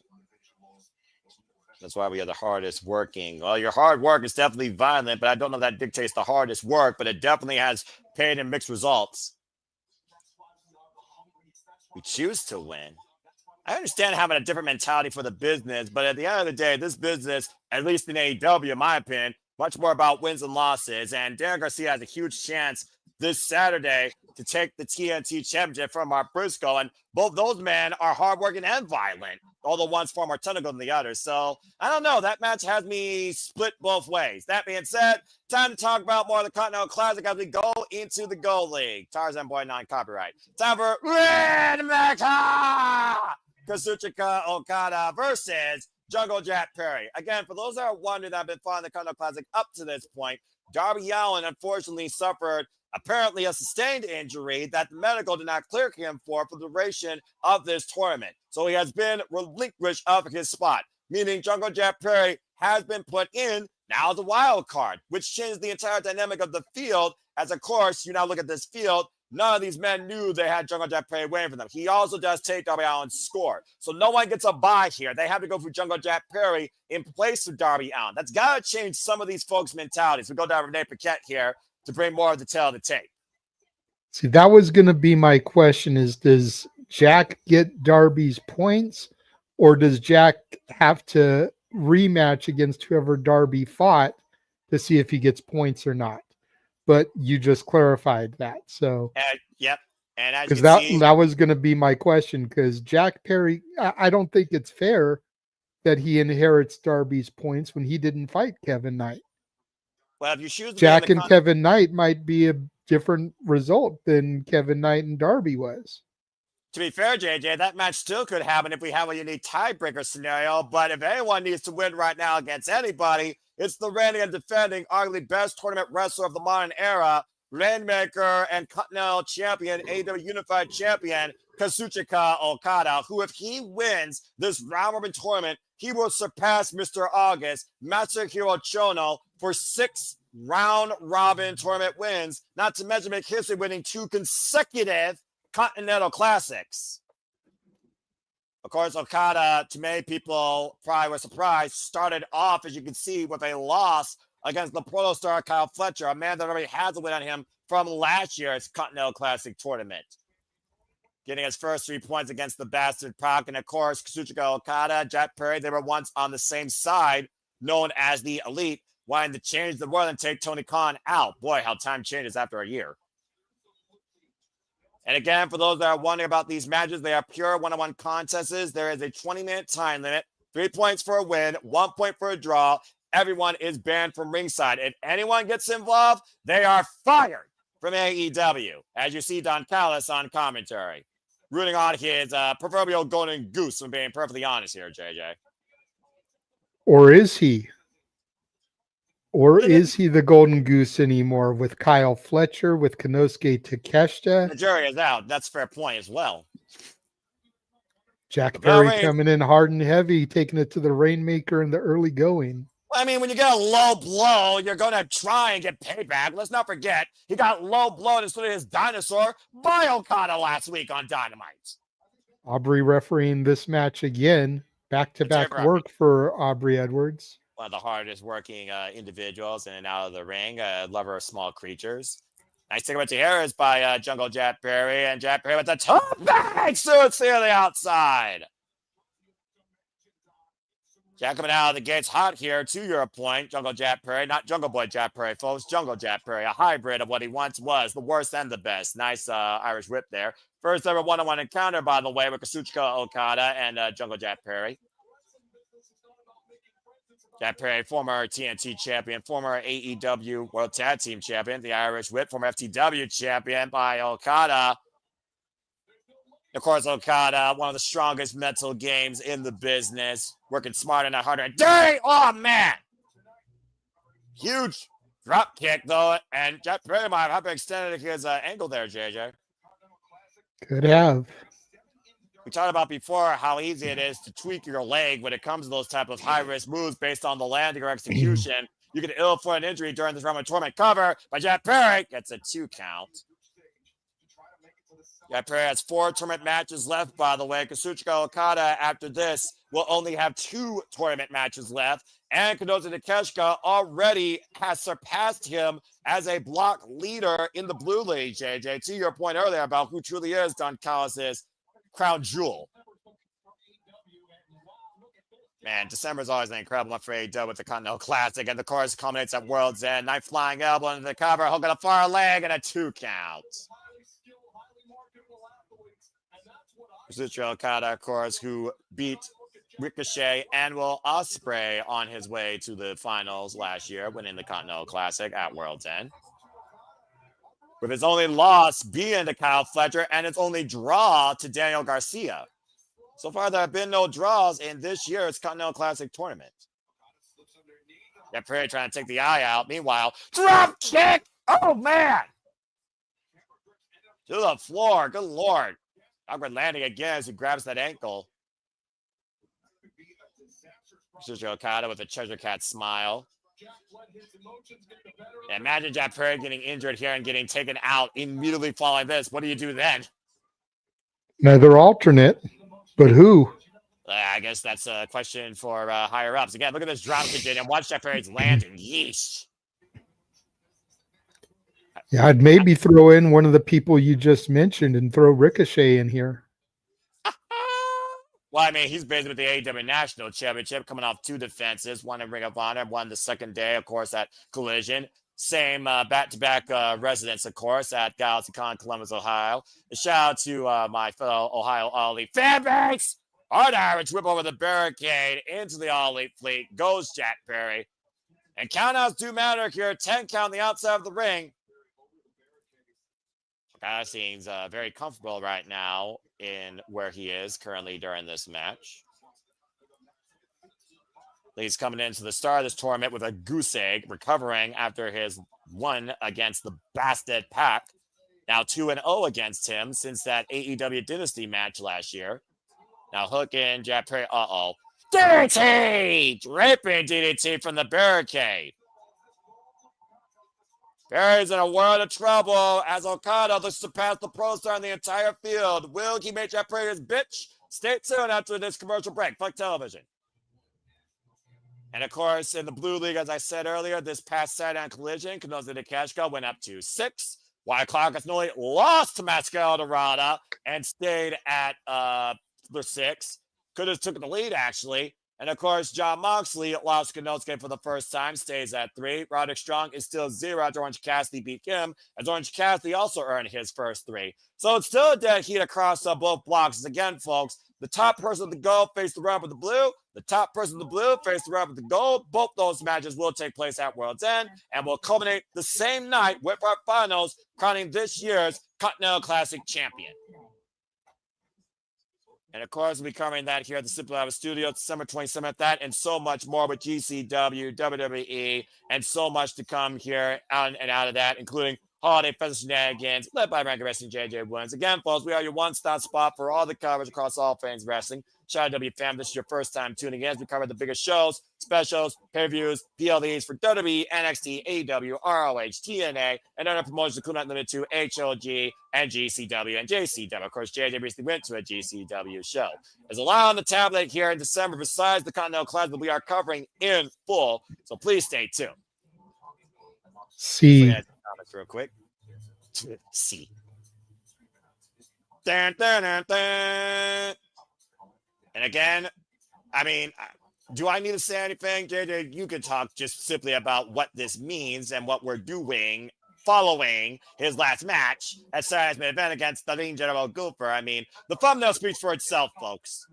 That's why we are the hardest working. Well, your hard work is definitely violent, but I don't know if that dictates the hardest work, but it definitely has paid and mixed results. We choose to win. I understand having a different mentality for the business, but at the end of the day, this business, at least in AEW, in my opinion, much more about wins and losses. And Darren Garcia has a huge chance this Saturday to take the TNT championship from Mark Briscoe. And both those men are hardworking and violent, although one's far more technical than the other. So I don't know. That match has me split both ways. That being said, time to talk about more of the Continental Classic as we go into the Gold League. Tarzan Boy 9 copyright. Time for Red Mecha! Kazuchika Okada versus Jungle Jack Perry. Again, for those that are wondering that have been following the Continental Classic up to this point, Darby Allin unfortunately suffered apparently a sustained injury that the medical did not clear him for the duration of this tournament. So he has been relinquished of his spot, meaning Jungle Jack Perry has been put in now the wild card, which changed the entire dynamic of the field. As of course, you now look at this field, none of these men knew they had Jungle Jack Perry waiting for them. He also does take Darby Allin's score. So no one gets a bye here. They have to go for Jungle Jack Perry in place of Darby Allin. That's got to change some of these folks' mentalities. We go down to Renee Paquette here to bring more of the tail of the tape. See, that was going to be my question is, does Jack get Darby's points, or does Jack have to rematch against whoever Darby fought to see if he gets points or not? But you just clarified that. So, yep. And as because that was going to be my question, because Jack Perry, I don't think it's fair that he inherits Darby's points when he didn't fight Kevin Knight. Well, if you choose Jack and Kevin Knight might be a different result than Kevin Knight and Darby was. To be fair, JJ, that match still could happen if we have a unique tiebreaker scenario. But if anyone needs to win right now against anybody, it's the reigning and defending, arguably best tournament wrestler of the modern era, Rainmaker and Continental Champion, AEW Unified Champion, Kazuchika Okada, who, if he wins this round robin tournament, he will surpass Mr. August, Masahiro Chono, for 6 round robin tournament wins, not to mention make history winning 2 consecutive Continental Classics. Of course, Okada, to many people probably were surprised, started off, as you can see, with a loss against the Proto Star Kyle Fletcher, a man that already has a win on him from last year's Continental Classic tournament. Getting his first 3 points against the Bastard Pac, and of course, Kazuchika Okada, Jack Perry, they were once on the same side, known as the Elite, wanting to change the world and take Tony Khan out. Boy, how time changes after a year. And again, for those that are wondering about these matches, they are pure one-on-one contests. There is a 20-minute time limit, 3 points for a win, 1 point for a draw. Everyone is banned from ringside. If anyone gets involved, they are fired from AEW. As you see Don Callis on commentary, rooting on his proverbial golden goose, from being perfectly honest here, JJ. Or is he? Or is he the golden goose anymore with Kyle Fletcher, with Konosuke Takeshita? The jury is out. That's a fair point as well. Jack Perry coming in hard and heavy, taking it to the Rainmaker in the early going. I mean, when you get a low blow, you're going to try and get payback. Let's not forget, he got low blown instead of his dinosaur by Okada last week on Dynamite. Aubrey refereeing this match again. Back-to-back work for Aubrey Edwards. One of the hardest working individuals in and out of the ring, lover of small creatures. Nice cigarette to here is by Jungle Jack Perry, and Jack Perry with the top bag suits here on the outside. Jack coming out of the gates hot here, to your point. Jungle Jack Perry, not Jungle Boy Jack Perry, folks. Jungle Jack Perry, a hybrid of what he once was, the worst and the best. Nice Irish whip there. First ever one-on-one encounter, by the way, with Kazuchika Okada and Jungle Jack Perry. Jack Perry, former TNT champion, former AEW World Tag Team champion, the Irish Whip, former FTW champion by Okada. Of course, Okada, one of the strongest mental games in the business, working smarter and not harder. Dang! Oh, man! Huge drop kick, though, and Jack Perry might have extended his ankle there, JJ. Could have. We talked about before how easy it is to tweak your leg when it comes to those type of high-risk moves based on the landing or execution. You can ill for an injury during this Roman tournament cover, but Jack Perry gets a 2 count. Jack Perry has 4 tournament matches left, by the way. Kazuchika Okada, after this, will only have 2 tournament matches left. And Konosuke Takeshita already has surpassed him as a block leader in the Blue League, JJ. To your point earlier about who truly is Don Callis' crown jewel. Man, December is always an incredible one for AEW with the Continental Classic, and the course culminates at World's End. Night flying elbow into the cover, hook on the far leg, and a 2 count. Kazuchika Okada, of course, who beat Ricochet and Will Ospreay on his way to the finals last year, winning the Continental Classic at World's End. With his only loss being to Kyle Fletcher and its only draw to Daniel Garcia. So far, there have been no draws in this year's Continental Classic tournament. Jack Perry trying to take the eye out. Meanwhile, drop kick! Oh, man! To the floor. Good Lord. Awkward landing again as he grabs that ankle. Shuji Okada with a treasure cat smile. Yeah, imagine Jack Perry getting injured here and getting taken out immediately following this. What do you do then? Another alternate, but who? I guess that's a question for higher ups. Again, look at this drop kick and watch Jack Perry's landing. Yeesh. Yeah, I'd maybe throw in one of the people you just mentioned and throw Ricochet in here. Well, I mean, he's busy with the AEW National Championship, coming off 2 defenses, one in Ring of Honor, one the second day, of course, at Collision. Same back-to-back residents, of course, at GalaxyCon, Columbus, Ohio. A shout out to my fellow Ohio All Elite fan base. Hard Irish whip over the barricade into the All Elite fleet. Goes Jack Perry. And countouts do matter here. 10 count on the outside of the ring. Okada seems very comfortable right now in where he is currently during this match. He's coming into the start of this tournament with a goose egg, recovering after his win against the Bastard Pack. Now 2-0 against him since that AEW Dynasty match last year. Now Hook in, Jack Perry, DDT! Draping DDT from the barricade. Perry's in a world of trouble as Okada looks to pass the Pro Star in the entire field. Will he make Jack Perry his bitch? Stay tuned after this commercial break. Fuck television. And of course, in the Blue League, as I said earlier, this past Saturday on Collision, Kenosi Takeshita went up to 6. Wyatt Clark has only lost to Mascara Dorada and stayed at the 6. Could have took the lead, actually. And of course, Jon Moxley lost to Kenosuke for the first time, stays at 3. Roderick Strong is still 0 after Orange Cassidy beat him, as Orange Cassidy also earned his first 3. So it's still a dead heat across both blocks. Again, folks, the top person with the gold faced the rub with the blue. The top person with the blue faced the rub with the gold. Both those matches will take place at World's End and will culminate the same night with our finals, crowning this year's Continental Classic champion. And of course, we'll be covering that here at the Simple Lava Studio, December 27th, that and so much more with GCW, WWE, and so much to come here out and out of that, including holiday festival shenanigans, led by Ranker Wrestling JJ Williams. Again, folks, we are your one-stop spot for all the coverage across all things wrestling. Shout out to W Fam, this is your first time tuning in as we cover the biggest shows, specials, pay-per-views, PLEs for WWE, NXT, AEW, ROH, TNA, and other promotions including not limited to HOG and GCW and JCW. Of course, JJ recently went to a GCW show. There's a lot on the tablet here in December besides the Continental Classic that we are covering in full, so please stay tuned. See. Comments real quick. See. Dun, dun, dun, dun. And again, I mean, do I need to say anything? JJ, you could talk just simply about what this means and what we're doing following his last match at Saturday's main event against the Lean General Goofer. I mean, the thumbnail speaks for itself, folks.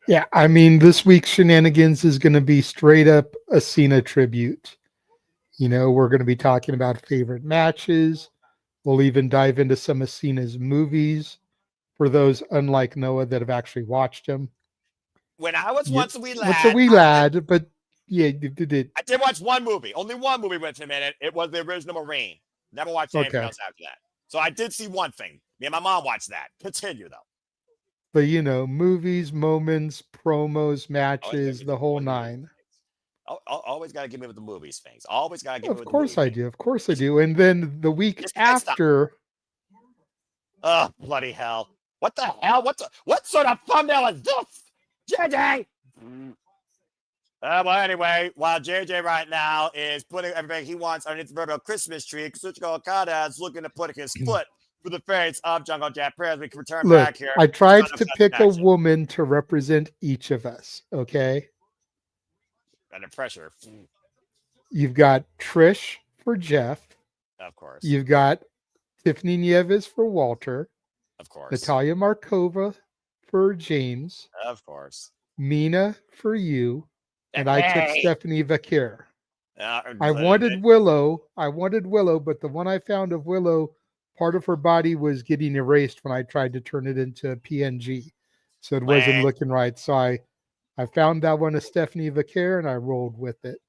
Yeah, I mean, this week's shenanigans is going to be straight up a Cena tribute. You know, we're going to be talking about favorite matches. We'll even dive into some of Cena's movies for those, unlike Noah, that have actually watched him. When I was once a wee lad. Once a wee lad, but yeah, you did. I did watch one movie. Only one movie with him in it. It was the original Marine. Never watched anything else after that. So I did see one thing. Me and my mom watched that. Continue, though. But, you know, movies, moments, promos, matches, the whole 9. Always got to give me with the movies things. Always got to give me with the movies. Of course I do. Of course I do. And then the week after. Oh, bloody hell. What the hell? What sort of thumbnail is this? JJ! Well, anyway, while JJ right now is putting everything he wants underneath the proverbial Christmas tree, Kazuchika Okada is looking to put his foot through the face of Jungle Jack Perry as we can return back here. I tried to pick a woman to represent each of us, okay? Under pressure. You've got Trish for Jeff. Of course. You've got Tiffany Nieves for Walter. Of course. Natalia Markova for James. Of course. Mina for you. And I took Stephanie Vaquer. I wanted Willow, but the one I found of Willow, part of her body was getting erased when I tried to turn it into a PNG. So it wasn't looking right. So I found that one of Stephanie Vaquer and I rolled with it.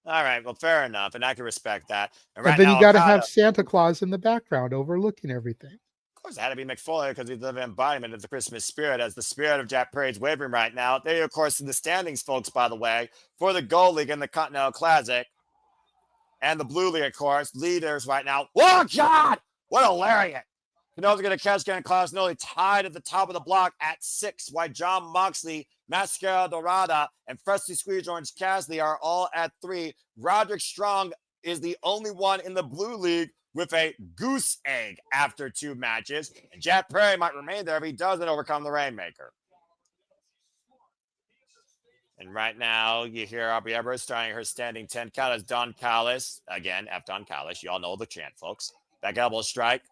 All right. Well, fair enough. And I can respect that. And then you got to have Santa Claus in the background overlooking everything. course, it had to be McFoley because he's the embodiment of the Christmas spirit, as the spirit of Jack Perry's wavering right now. They, of course, in the standings, folks, by the way, for the Gold League and the Continental Classic. And the Blue League, of course, leaders right now. Oh, God! What a lariat! Cano's going to catch Gan Klaus Noli tied at the top of the block at 6, while John Moxley, Mascara Dorada, and Freshly Squeezed Orange Cassidy are all at 3. Roderick Strong is the only one in the Blue League with a goose egg after 2 matches. And Jack Perry might remain there if he doesn't overcome the Rainmaker. And right now, you hear Aubrey Everett starting her standing 10 count as Don Callis. Again, F Don Callis. You all know the chant, folks. Back elbow strike.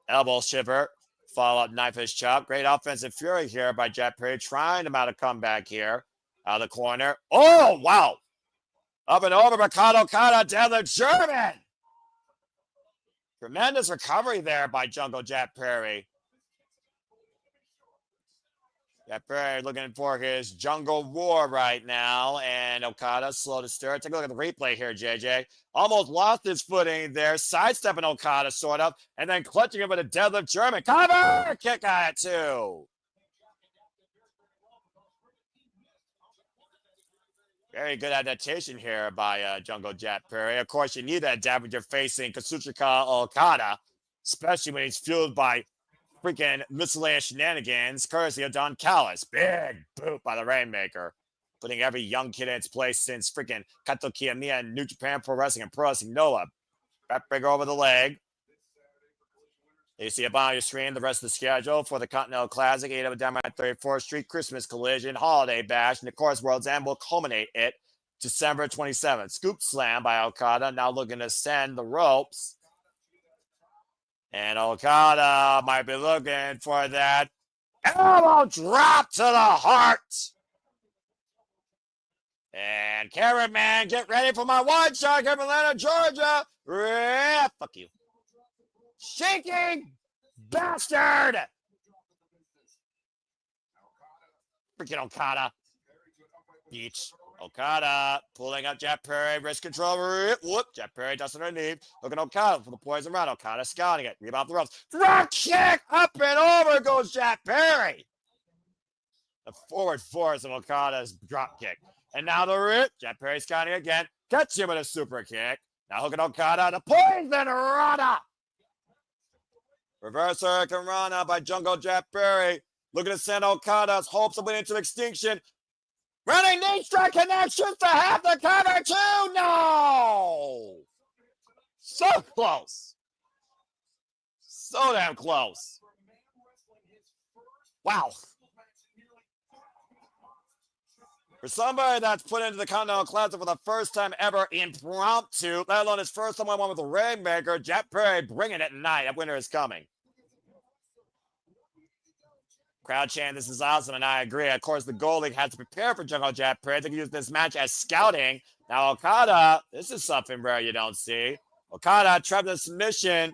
Elbow shiver. Follow up knife edge chop. Great offensive fury here by Jack Perry, trying to mount a comeback here. Out of the corner. Oh, wow. Up and over. Mikado Kata down the German. Tremendous recovery there by Jungle Jack Perry. Jack Perry looking for his jungle war right now. And Okada slow to stir. Take a look at the replay here, JJ. Almost lost his footing there. Sidestepping Okada, sort of. And then clutching him with a deadlift German. Cover! Kick out at 2. Very good adaptation here by Jungle Jack Perry. Of course, you need that adapt when you're facing Kazuchika Okada, especially when he's fueled by freaking miscellaneous shenanigans, courtesy of Don Callis. Big boot by the Rainmaker, putting every young kid in its place since freaking Kato Kiyomiya and New Japan Pro Wrestling and Pro Wrestling Noah. Backbreaker over the leg. You see up on your screen the rest of the schedule for the Continental Classic, AEW Dynamite 34th Street, Christmas Collision, Holiday Bash, and of course World's End will culminate it December 27th. Scoop Slam by Okada, now looking to send the ropes. And Okada might be looking for that elbow drop to the heart. And Cameraman, get ready for my one shot, Atlanta, Georgia. Fuck you. Shaking bastard! Freaking Okada. Beach. Okada pulling up Jack Perry, wrist control. Whoop, Jack Perry dusting underneath. Looking at Okada for the poison run. Okada scouting it. Rebound the ropes. Drop kick up and over goes Jack Perry. The forward force of Okada's drop kick. And now the rip. Jack Perry scouting again. Gets him with a super kick. Now hooking Okada. The poison rana. Reverse Hurricane Rana by Jungle Jack Perry. Looking to send Okada's hopes of winning to extinction. Running knee strike connections to have the cover too. No! So close. So damn close. Wow. For somebody that's put into the Continental Classic for the first time ever impromptu, let alone his first time one with the Rainmaker, Jack Perry bringing it tonight. That winner is coming. Crowd chant, this is awesome, and I agree. Of course, the Gold League has to prepare for Jungle Jack Perry. They can use this match as scouting. Now, Okada, this is something rare you don't see. Okada trapped in submission.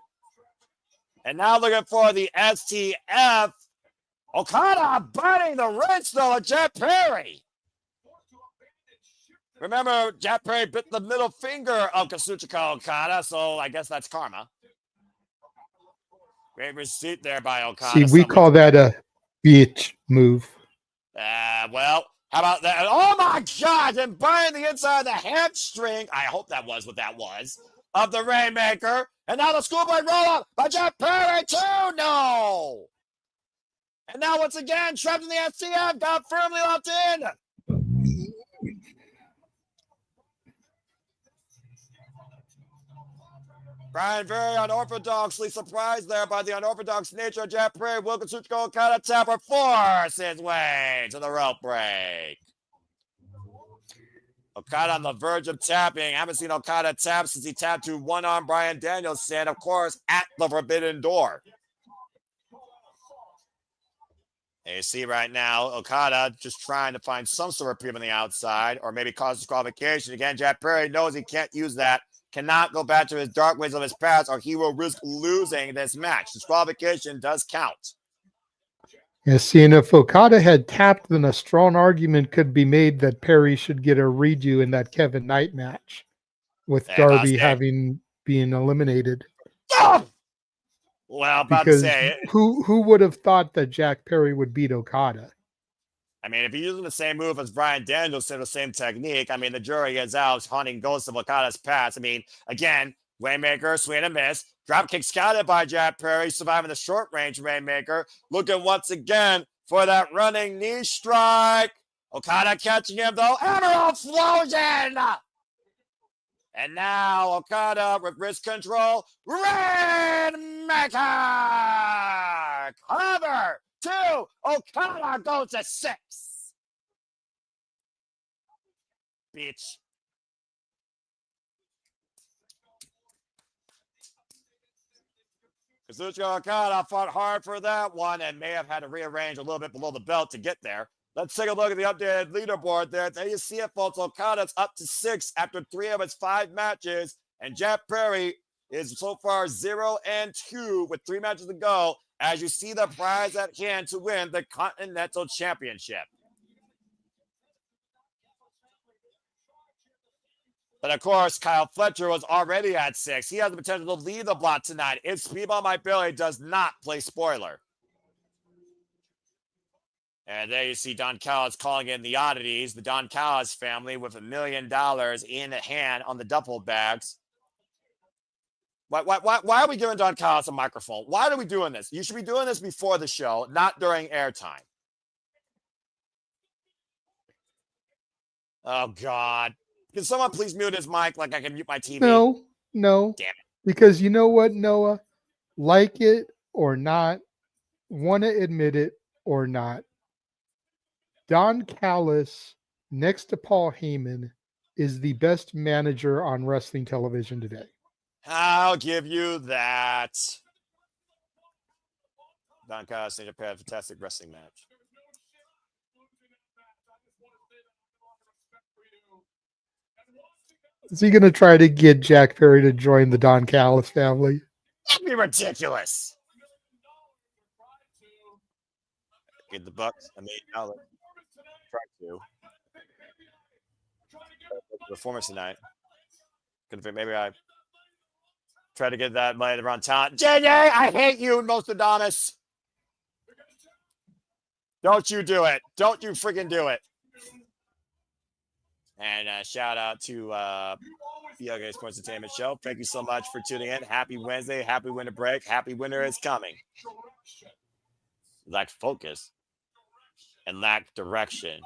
And now looking for the STF. Okada biting the wrist, though, of Jack Perry. Remember, Jack Perry bit the middle finger of Kazuchika Okada, so I guess that's karma. Great receipt there by Okada. See, we call that a bitch move. Well, how about that? Oh my God! And biting the inside of the hamstring. I hope that was what that was. Of the Rainmaker. And now the schoolboy roll up by Jack Perry too. No. And now once again, trapped in the SCF, got firmly locked in. Brian very unorthodoxly surprised there by the unorthodox nature of Jack Perry. Will Kazuchika Okada tapper force his way to the rope break. Okada on the verge of tapping. I haven't seen Okada tap since he tapped to one-arm Bryan Danielson, of course, at the Forbidden Door. And you see right now, Okada just trying to find some sort of reprieve on the outside or maybe cause disqualification. Again, Jack Perry knows he can't use that. Cannot go back to his dark ways of his past or he will risk losing this match. Disqualification does count. Yeah, see, and if Okada had tapped, then a strong argument could be made that Perry should get a redo in that Kevin Knight match with Darby having been eliminated. Oh! Well, about to Because say, who would have thought that Jack Perry would beat Okada? I mean, if you're using the same move as Brian Danielson, the same technique, I mean, the jury is out haunting ghosts of Okada's past. I mean, again, Rainmaker, swing and miss. Dropkick scouted by Jack Perry, surviving the short range Rainmaker. Looking once again for that running knee strike. Okada catching him, though. Emerald explosion! And now Okada with wrist control. Rainmaker! Cover! 2. Okada goes to 6. Bitch. Kazuchika Okada fought hard for that one and may have had to rearrange a little bit below the belt to get there. Let's take a look at the updated leaderboard there. There you see it, folks. Okada's up to 6 after 3 of his 5 matches. And Jack Perry is so far 0-2 with 3 matches to go, as you see the prize at hand to win the Continental Championship. But of course, Kyle Fletcher was already at 6. He has the potential to lead the block tonight if Speedball My Billy does not play spoiler. And there you see Don Callis calling in the oddities, the Don Callis family with $1 million in hand on the duffel bags. Why are we giving Don Callis a microphone? Why are we doing this? You should be doing this before the show, not during airtime. Oh, God. Can someone please mute his mic like I can mute my TV? No. Damn it. Because you know what, Noah? Like it or not, want to admit it or not, Don Callis, next to Paul Heyman, is the best manager on wrestling television today. I'll give you that. Don Callis and Japan, fantastic wrestling match. Is he going to try to get Jack Perry to join the Don Callis family? That'd be ridiculous. Get the Bucks $1 million. Try to. Performance tonight. Maybe I try to get that money around town. JJ, I hate you, Nostradamus. Don't you do it. Don't you freaking do it. And shout out to the Ugly Sports Entertainment Show. Thank you so much for tuning in. Happy Wednesday. Happy winter break. Happy winter is coming. Lack focus and lack direction.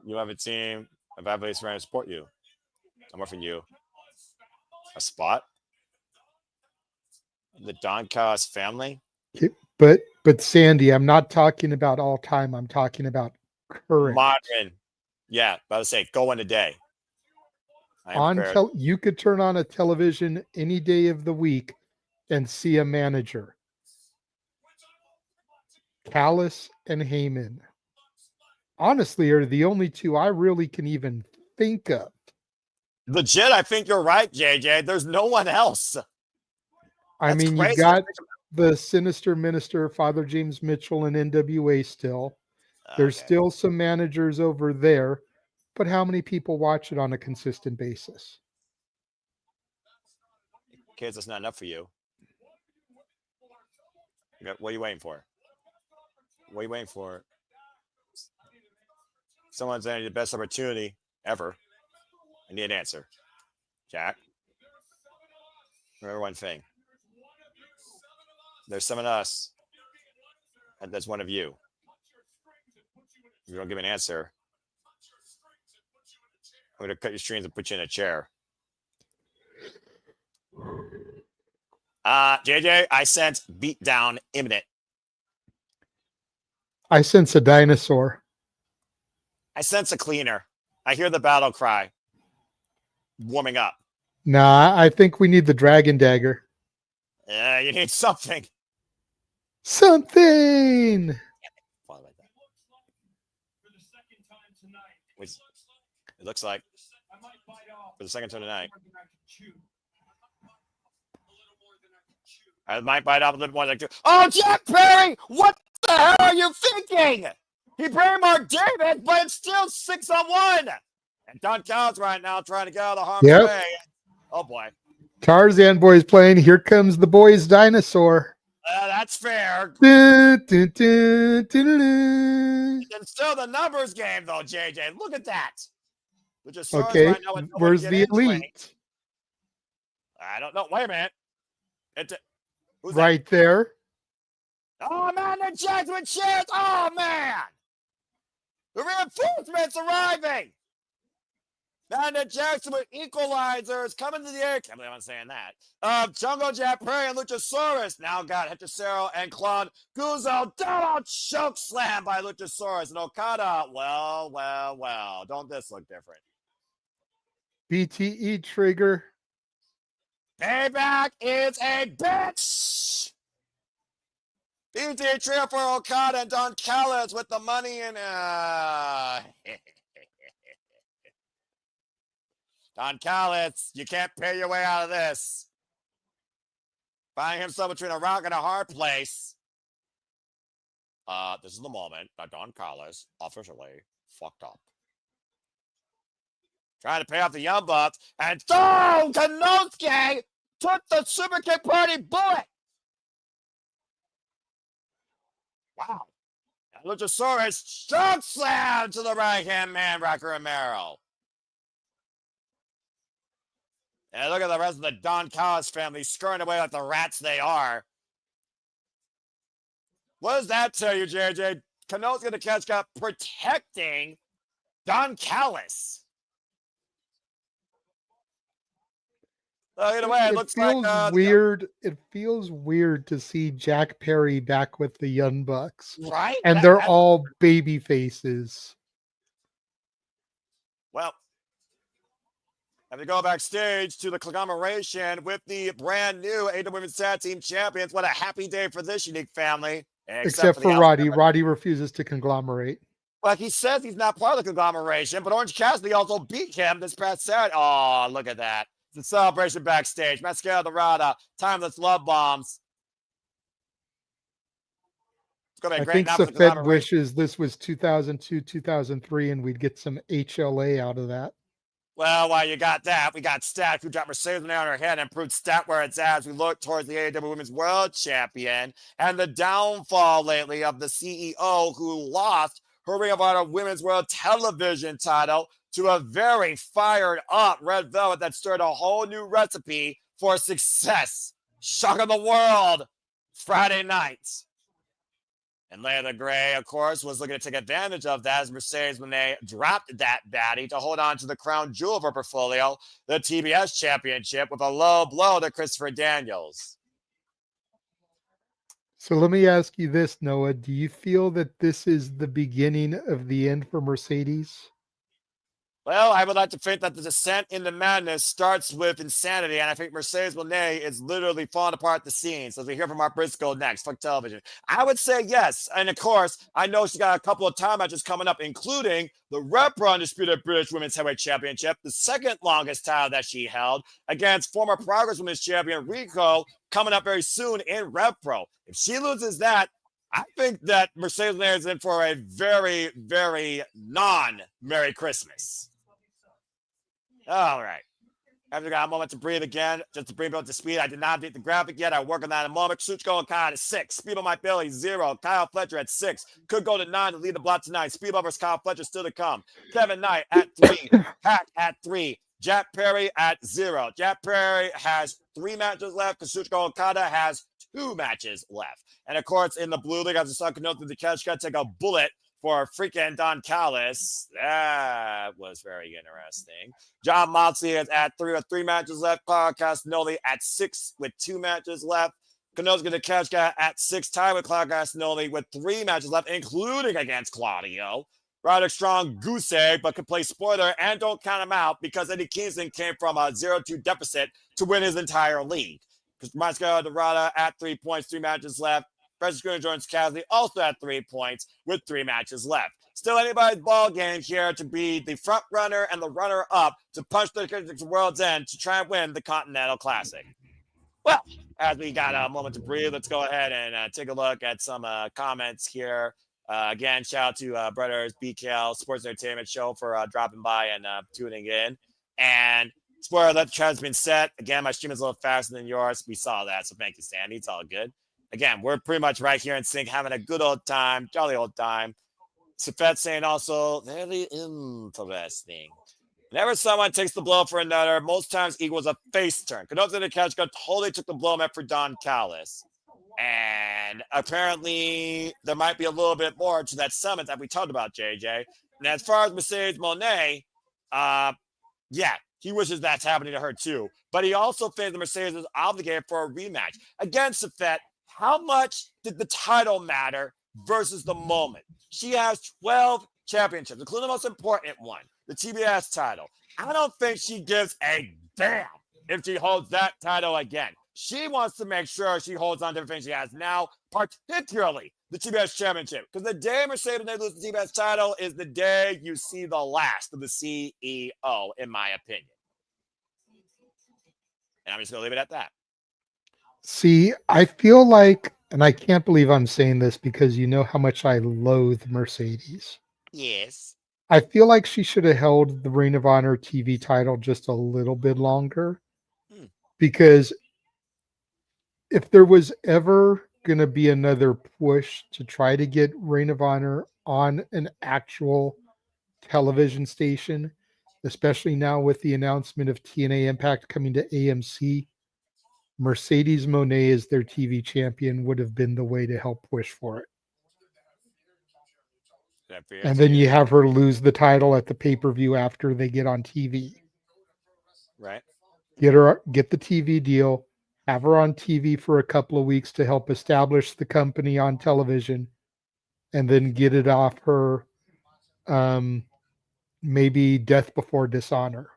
You have a team of athletes trying to support you. I'm offering you a spot. The Don Callis family. But Sandy, I'm not talking about all time. I'm talking about current. Modern. Yeah, about to say, go in a day. You could turn on a television any day of the week and see a manager. Callis and Heyman, honestly, are the only two I really can even think of. Legit, I think you're right, JJ. There's no one else. I mean, you got the Sinister Minister, Father James Mitchell, and NWA still. There's still some managers over there, but how many people watch it on a consistent basis? Kids, that's not enough for you. What are you waiting for? What are you waiting for? Someone's saying the best opportunity ever. I need an answer. Jack, remember one thing. There's some of us, and there's one of you. If you don't give an answer, I'm going to cut your strings and put you in a chair. JJ, I sense beatdown imminent. I sense a dinosaur. I sense a cleaner. I hear the battle cry warming up. Nah, I think we need the dragon dagger. Yeah, you need something. Something. It looks like for the second time tonight. I might bite off a little more than 2. Oh, Jack Perry! What the hell are you thinking? He brainmarked David, but it's still 6-on-1. And Don Callis right now trying to get out of harm's way. Oh, boy. Tarzan boys playing. Here comes the boys dinosaur. That's fair. Dun, dun, dun, dun, dun, dun. And still the numbers game, though, JJ. Look at that. Okay, right now where's the elite? I don't know. Wait a minute. Who's right there. Oh, man, the Jets with chairs. Oh, man. The reinforcements arriving. Man, the Jackson with equalizers coming to the air. Can't believe I'm saying that. Jungle Jack Perry and Luchasaurus now got Hechicero and Claude Guzzo. Double choke slam by Luchasaurus. And Okada, well. Don't this look different? BTE trigger. Payback is a bitch. BTE trigger for Okada and Don Callis with the money in. Don Callis, you can't pay your way out of this. Finding himself between a rock and a hard place. This is the moment that Don Callis officially fucked up. Trying to pay off the Young Bucks, and Kanosuke took the Super Kick Party bullet. Wow. And Luchasaurus choke slam to the right-hand man, Rocky Romero. And look at the rest of the Don Callis family scurrying away like the rats they are. What does that tell you, JJ? Kanosuke the Catch got protecting Don Callis. Either way, it looks like weird. It feels weird to see Jack Perry back with the Young Bucks, right? And they're all baby faces. Well, and we go backstage to the conglomeration with the brand new AEW Women's Tag Team Champions. What a happy day for this unique family. Except for Roddy. Roddy refuses to conglomerate. Well, he says he's not part of the conglomeration, but Orange Cassidy also beat him this past Saturday. Oh, look at that. It's a celebration backstage. Mascara Dorada, timeless love bombs. It's going to be a great night for the Fed wishes this was 2002, 2003, and we'd get some HLA out of that. Well, while you got that, we got Stat, who dropped Mercedes on her head and proved Stat where it's at as we look towards the AEW Women's World Champion and the downfall lately of the CEO who lost her Ring of Honor Women's World Television title to a very fired up Red Velvet that stirred a whole new recipe for success. Shock of the world Friday night. And Layla Gray, of course, was looking to take advantage of that as Mercedes when they dropped that baddie to hold on to the crown jewel of her portfolio, the TBS Championship, with a low blow to Christopher Daniels. So let me ask you this, Noah. Do you feel that this is the beginning of the end for Mercedes? Well, I would like to think that the descent into madness starts with insanity, and I think Mercedes Moné is literally falling apart at the seams, as we hear from Mark Briscoe next. Fuck television. I would say yes, and of course, I know she's got a couple of time matches coming up, including the Repro Undisputed British Women's Heavyweight Championship, the second longest title that she held, against former Progress Women's Champion Rico, coming up very soon in Repro. If she loses that, I think that Mercedes Moné is in for a very, very non-Merry Christmas. All right. After got a moment to breathe again, just to bring me up to speed. I did not beat the graphic yet. I work on that in a moment. Suchko and Kyle at 6. Speed on my belly, 0. Kyle Fletcher at 6. Could go to 9 to lead the block tonight. Speed versus Kyle Fletcher still to come. Kevin Knight at 3. Hack at 3. Jack Perry at 0. Jack Perry has 3 matches left. Kazuchika Okada has 2 matches left. And of course, in the blue league, as I can note that the catch got to take a bullet for freaking Don Callis. That was very interesting. John Moxley is at 3 with 3 matches left. Claudio Castagnoli at 6 with 2 matches left. Kanosuke Takeshita at 6, tied with Claudio Castagnoli with 3 matches left, including against Claudio. Roderick Strong, goose egg, but could play spoiler, and don't count him out because Eddie Kingston came from a 0-2 deficit to win his entire league. Because Mascara Dorada at 3 points, 3 matches left. Precious Jordan Cassidy also at 3 points with 3 matches left. Still anybody's ball game here to be the front runner and the runner up to punch the world's end to try and win the Continental Classic. Well, as we got a moment to breathe, let's go ahead and take a look at some comments here. Again, shout out to Brothers BKL Sports Entertainment Show for dropping by and tuning in. And spoiler alert, the trend's been set. Again, my stream is a little faster than yours. We saw that, so thank you, Sandy. It's all good. Again, we're pretty much right here in sync, having a good old time, jolly old time. Safet saying also, very interesting. Whenever someone takes the blow for another, most times equals a face turn. Canucks in the catch gun totally took the blow meant for Don Callis. And apparently, there might be a little bit more to that summit that we talked about, JJ. And as far as Mercedes Monet, yeah, he wishes that's happening to her too. But he also thinks the Mercedes is obligated for a rematch. Again, Safet, how much did the title matter versus the moment? She has 12 championships, including the most important one, the TBS title. I don't think she gives a damn if she holds that title again. She wants to make sure she holds on to everything she has now, particularly the TBS championship. Because the day Mercedes loses the TBS title is the day you see the last of the CEO, in my opinion. And I'm just going to leave it at that. See, I feel like, and I can't believe I'm saying this because you know how much I loathe Mercedes. Yes. I feel like she should have held the Ring of Honor TV title just a little bit longer. Because if there was ever going to be another push to try to get Ring of Honor on an actual television station, especially now with the announcement of TNA Impact coming to AMC, Mercedes Moné as their TV champion would have been the way to help push for it. And then you have her lose the title at the pay-per-view after they get on TV. Right. Get the TV deal, have her on TV for a couple of weeks to help establish the company on television, and then get it off her maybe Death Before Dishonor.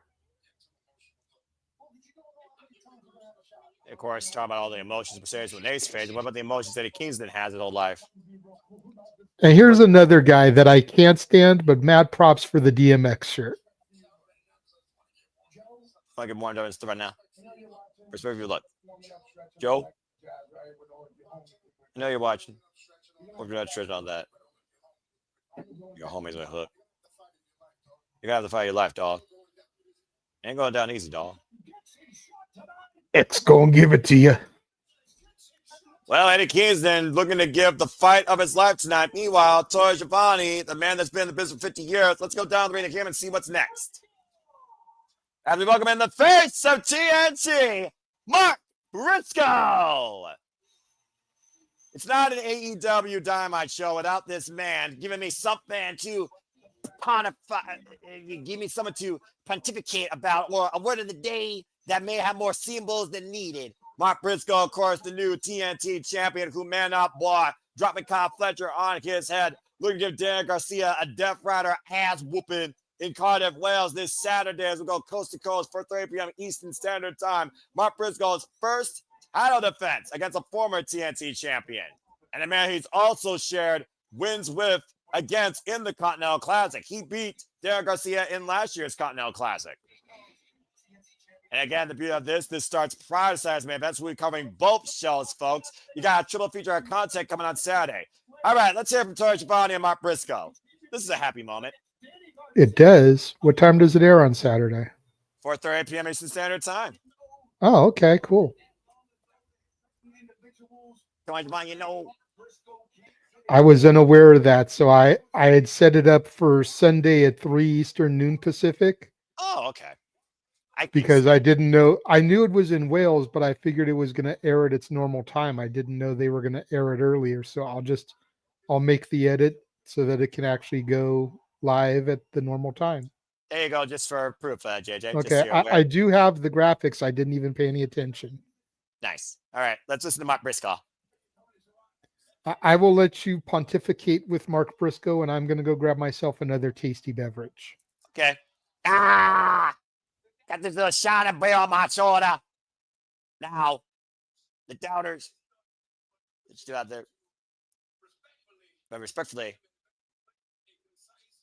Of course, talking about all the emotions Mercedes Moné's face. What about the emotions that Kingston has his whole life? And here's another guy that I can't stand, but mad props for the DMX shirt. I get more into it right now. Perspective, you look. Joe, I know you're watching. Hope you're not tripping on that. Your homie's gonna hook. You're gonna have to fight your life, dog. Ain't going down easy, dog. It's gonna give it to you. Well, Eddie Kingston looking to give the fight of his life tonight. Meanwhile, Toy Schiavone, the man that's been in the business for 50 years, let's go down the ring again and see what's next. As we welcome in the face of TNT, Mark Briscoe. It's not an AEW Dynamite show without this man giving me something to give me something to pontificate about, or a word of the day that may have more symbols than needed. Mark Briscoe, of course, the new TNT champion who man up, boy, dropping Kyle Fletcher on his head, looking to give Dan Garcia a Death Rider ass whooping in Cardiff, Wales this Saturday as we go coast to coast for 3 p.m. Eastern Standard Time. Mark Briscoe's first title defense against a former TNT champion. And a man he's also shared wins with against in the Continental Classic. He beat Dan Garcia in last year's Continental Classic. And again, the beauty of this starts prior to Saturday's main event. So we're covering both shows, folks. You got a triple feature of content coming on Saturday. All right, let's hear from Toy Schiavone and Mark Briscoe. This is a happy moment. It does. What time does it air on Saturday? 4:30 p.m. Eastern Standard Time. Oh, okay, cool. Toy Schiavone, you know. I was unaware of that, so I had set it up for Sunday at 3 Eastern, noon Pacific. Oh, okay. Because I didn't know. I knew it was in Wales, but I figured it was going to air at its normal time. I didn't know they were going to air it earlier, so I'll make the edit so that it can actually go live at the normal time. There you go, just for proof, JJ. Okay, I do have the graphics. I didn't even pay any attention. Nice. All right, let's listen to Mark Briscoe. I will let you pontificate with Mark Briscoe, and I'm going to go grab myself another tasty beverage. Okay. Got this little shot of beer on my shoulder. Now, the doubters, let's do out there. But respectfully,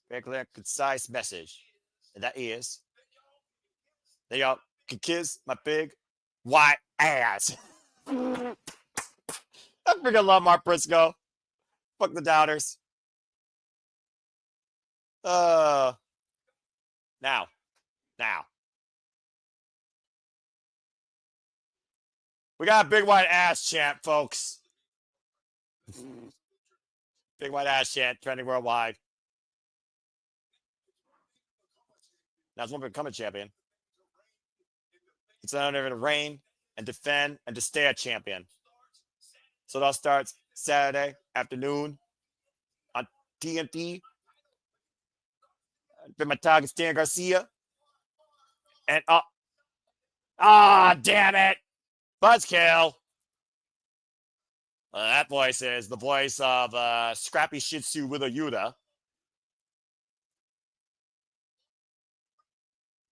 very clear, concise message. And that is, there y'all can kiss my big white ass. I freaking love Mark Briscoe. Fuck the doubters. Now. We got a big white ass chant, folks. Big white ass chant trending worldwide. Now it's one to become a champion. It's an honor to reign and defend and to stay a champion. So that starts Saturday afternoon on TNT. Been my target, Stan Garcia. And damn it. Buzzkill. That voice is the voice of Scrappy Shih Tzu Willow Yuta.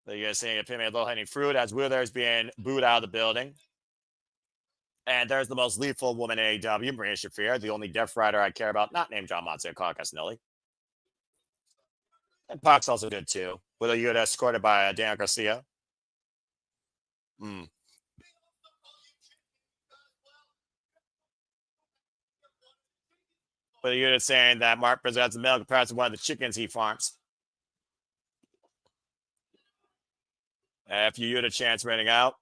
You're seeing a pin low-hanging fruit as Willow is being booed out of the building. And there's the most lethal woman in AEW, Marina Shafir, the only Death Rider I care about, not named John Moxley or Carl Castanelli. And Pac's also good too. Willow Yuta escorted by Dan Garcia. Willow Yuta saying that Mark presents a male compared to one of the chickens he farms. If you Yuta chance running out.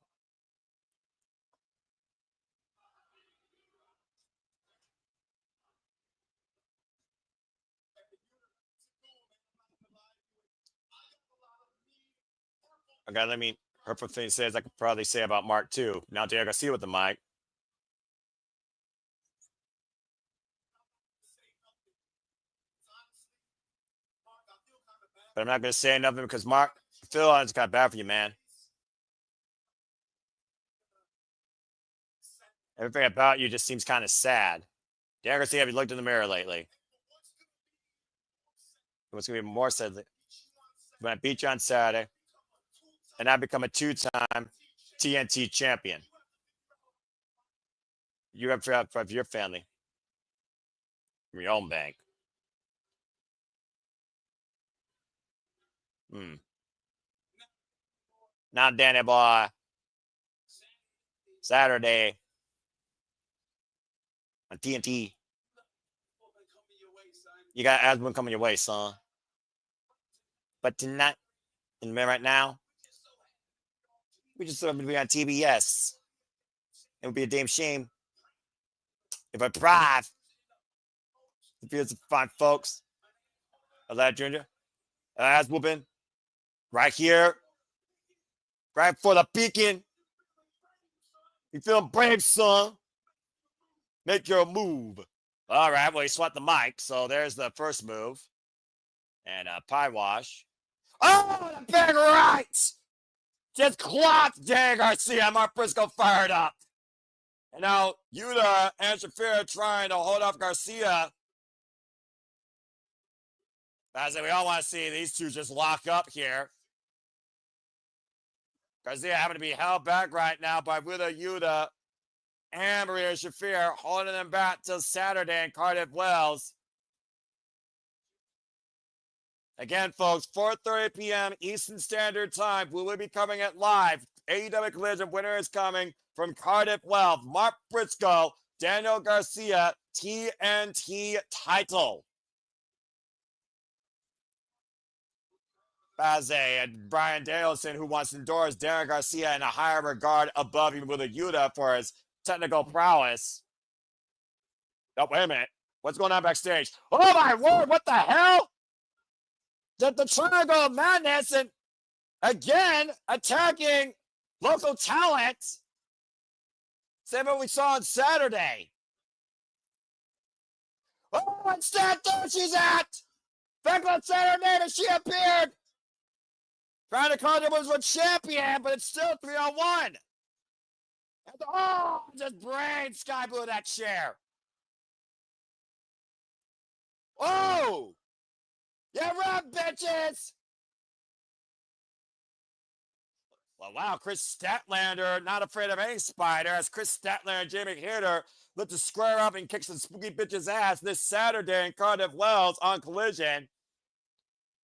Okay, let me hurtful thing says I could probably say about Mark too. Now Dan Garcia with the mic. But I'm not gonna say nothing because Mark, Phil, it's kind of bad for you, man. Everything about you just seems kind of sad. Dan Garcia, have you looked in the mirror lately? What's going to be more sad? When I beat you on Saturday, and I become a 2-time TNT champion. You have for your family, from your own bank. Now, Danny boy, Saturday on TNT. You got Aspen coming your way, son. But tonight, and right now, we just thought it would be on TBS. It would be a damn shame if I thrive. If you're fine folks, Alad Jr., ass whooping, right here, right for the beacon. You feeling brave, son? Make your move. All right, well, he swapped the mic, so there's the first move. And Pie Wash. Oh, the big right! Just clocked Jay Garcia. Mark Briscoe fired up. And now Yuta and Shafir trying to hold off Garcia. As we all want to see these two just lock up here. Garcia having to be held back right now by Willow Yuta and Maria Shafir, holding them back till Saturday in Cardiff Wells. Again, folks, 4:30 p.m. Eastern Standard Time. We will be covering it live. AEW Collision winner is coming from Cardiff Wells. Mark Briscoe, Daniel Garcia, TNT title. And Brian Danielson, who wants to endorse Darren Garcia in a higher regard above even with a Yuta for his technical prowess. Oh, wait a minute. What's going on backstage? Oh, my word. What the hell? The Triangle of Madness and again attacking local talent. Same what we saw on Saturday. Oh, and there she's at. Back on Saturday, she appeared. Trying to call it was a champion, but it's still 3-on-1. And just brain sky blue that chair. Oh! Yeah, right, bitches! Well, wow, Chris Statlander, not afraid of any spider, as Chris Statlander and Jamie Hitter look to square up and kick some spooky bitches' ass this Saturday in Cardiff Wells on Collision.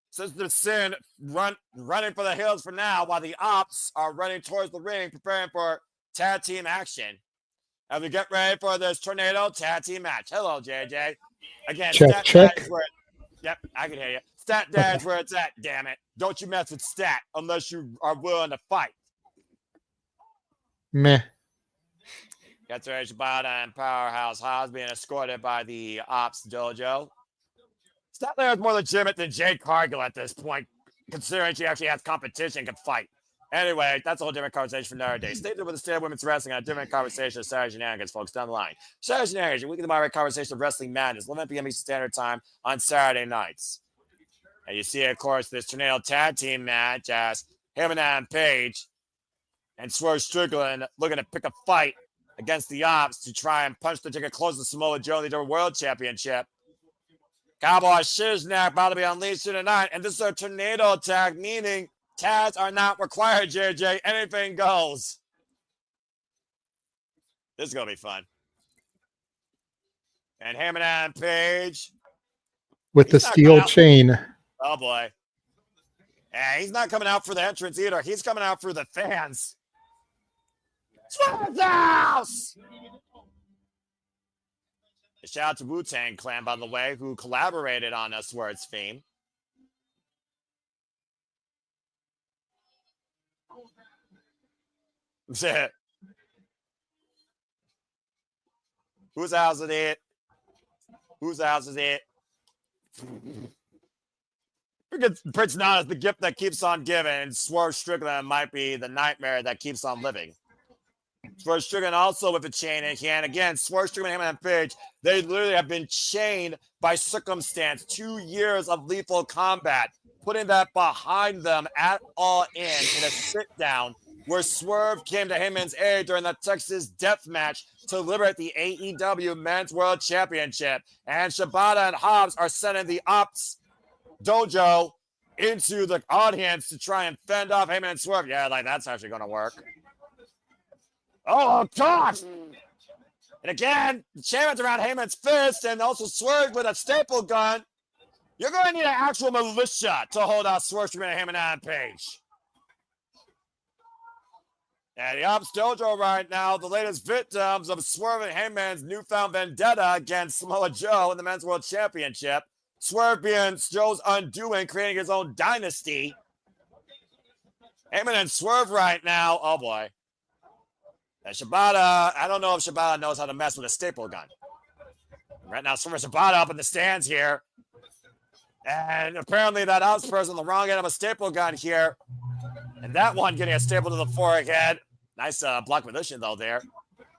Sister Sin running for the hills for now, while the Ops are running towards the ring, preparing for tag team action. As we get ready for this Tornado tag team match. Hello, JJ. Again, check. Yep, I can hear you. Stat dad's where it's at, damn it. Don't you mess with stat unless you are willing to fight. Meh. Katsuyori, Shibata, and Powerhouse Hobbs being escorted by the Ops Dojo. Statler is more legitimate than Jade Cargill at this point, considering she actually has competition and can fight. Anyway, that's a whole different conversation for another day. Stay tuned with the state of women's wrestling on a different conversation of Saturday Shenanigans, folks, down the line. Saturday Shenanigans, your weekly moderate conversation of wrestling madness, 11 p.m. Eastern Standard Time on Saturday nights. And you see, of course, this tornado tag team match as Hangman and Page and Swerve Strickland looking to pick a fight against the Ops to try and punch the ticket close to Samoa Joe in the World Championship. Cowboy Shiznak about to be unleashed tonight, and this is a tornado attack, meaning tags are not required, JJ. Anything goes. This is going to be fun. And Hangman and Page. With the steel chain. Oh, boy. And he's not coming out for the entrance either. He's coming out for the fans. Swerve's house! A shout out to Wu-Tang Clan, by the way, who collaborated on Swerve's theme. Whose house is it? Whose house is it? Prince Nana is the gift that keeps on giving, and Swerve Strickland might be the nightmare that keeps on living. Swerve Strickland also with a chain in hand. Again, Swerve Strickland, Hangman, and Page, they literally have been chained by circumstance. 2 years of lethal combat, putting that behind them at All In a sit-down where Swerve came to Heyman's aid during the Texas Death Match to liberate the AEW Men's World Championship. And Shibata and Hobbs are sending the Ops Dojo into the audience to try and fend off Heyman and Swerve. Yeah, like that's actually going to work. Oh, gosh! And again, the chairman's around Heyman's fist and also Swerve with a staple gun. You're going to need an actual militia to hold out Swerve from Heyman and Page. And the Ops Dojo right now, the latest victims of Swerve and Heyman's newfound vendetta against Samoa Joe in the Men's World Championship. Swerve being Joe's undoing, creating his own dynasty. Heyman and Swerve right now, oh boy. And Shibata, I don't know if Shibata knows how to mess with a staple gun. Right now, Swerve Shibata up in the stands here. And apparently that Ops person on the wrong end of a staple gun here. And that one getting a staple to the forehead. Nice block position, though, there.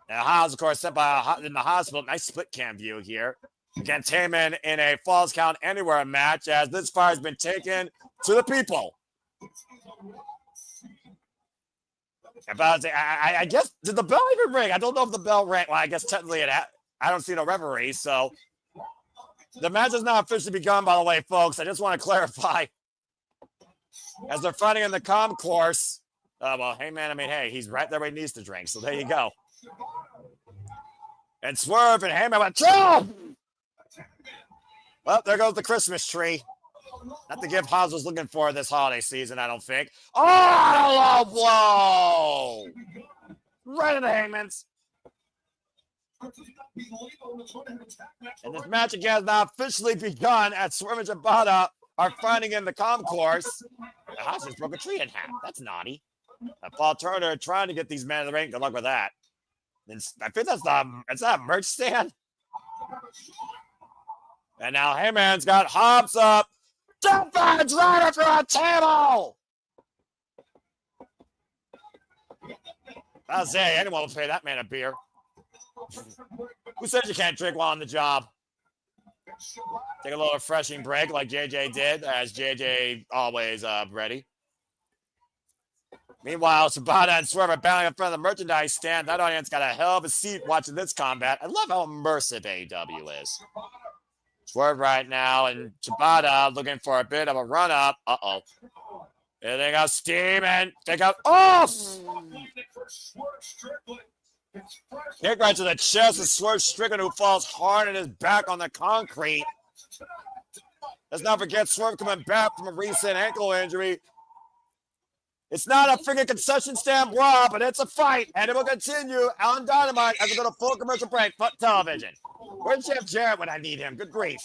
And Hobbs, of course, sent by in the hospital. Nice split cam view here. Against Heyman in a Falls Count Anywhere match, as this fire has been taken to the people. I guess, did the bell even ring? I don't know if the bell rang. Well, I guess technically I don't see no referee, so the match has not officially begun, by the way, folks. I just want to clarify. As they're fighting in the concourse, well, hey, man, I mean, hey, he's right there where he needs to drink, so there you go. And Swerve and Heyman went, oh! Well, there goes the Christmas tree. Not the gift Hobbs was looking for this holiday season, I don't think. Oh, blow! Right in the Hangman's. And this match again has now officially begun as Swerve and Shibata are fighting in the concourse. The Hobbs just broke a tree in half. That's naughty. Paul Turner trying to get these men in the ring. Good luck with that. I think that's that merch stand. And now Heyman's got Hobbs up. Deathmatch right for a table. I'll say anyone will pay that man a beer. Who says you can't drink while on the job? Take a little refreshing break like JJ did, as JJ always ready. Meanwhile, Shibata and Swerve are battling in front of the merchandise stand. That audience got a hell of a seat watching this combat. I love how immersive AEW is. Swerve right now, and Shibata looking for a bit of a run-up. Uh-oh. And they got steam, and they got off! Kick right to the chest of Swerve Strickland, who falls hard on his back on the concrete. Let's not forget Swerve coming back from a recent ankle injury. It's not a freaking concession stand brawl, but it's a fight, and it will continue on Dynamite as we go to full commercial break for television. Where's Jeff Jarrett when I need him? Good grief.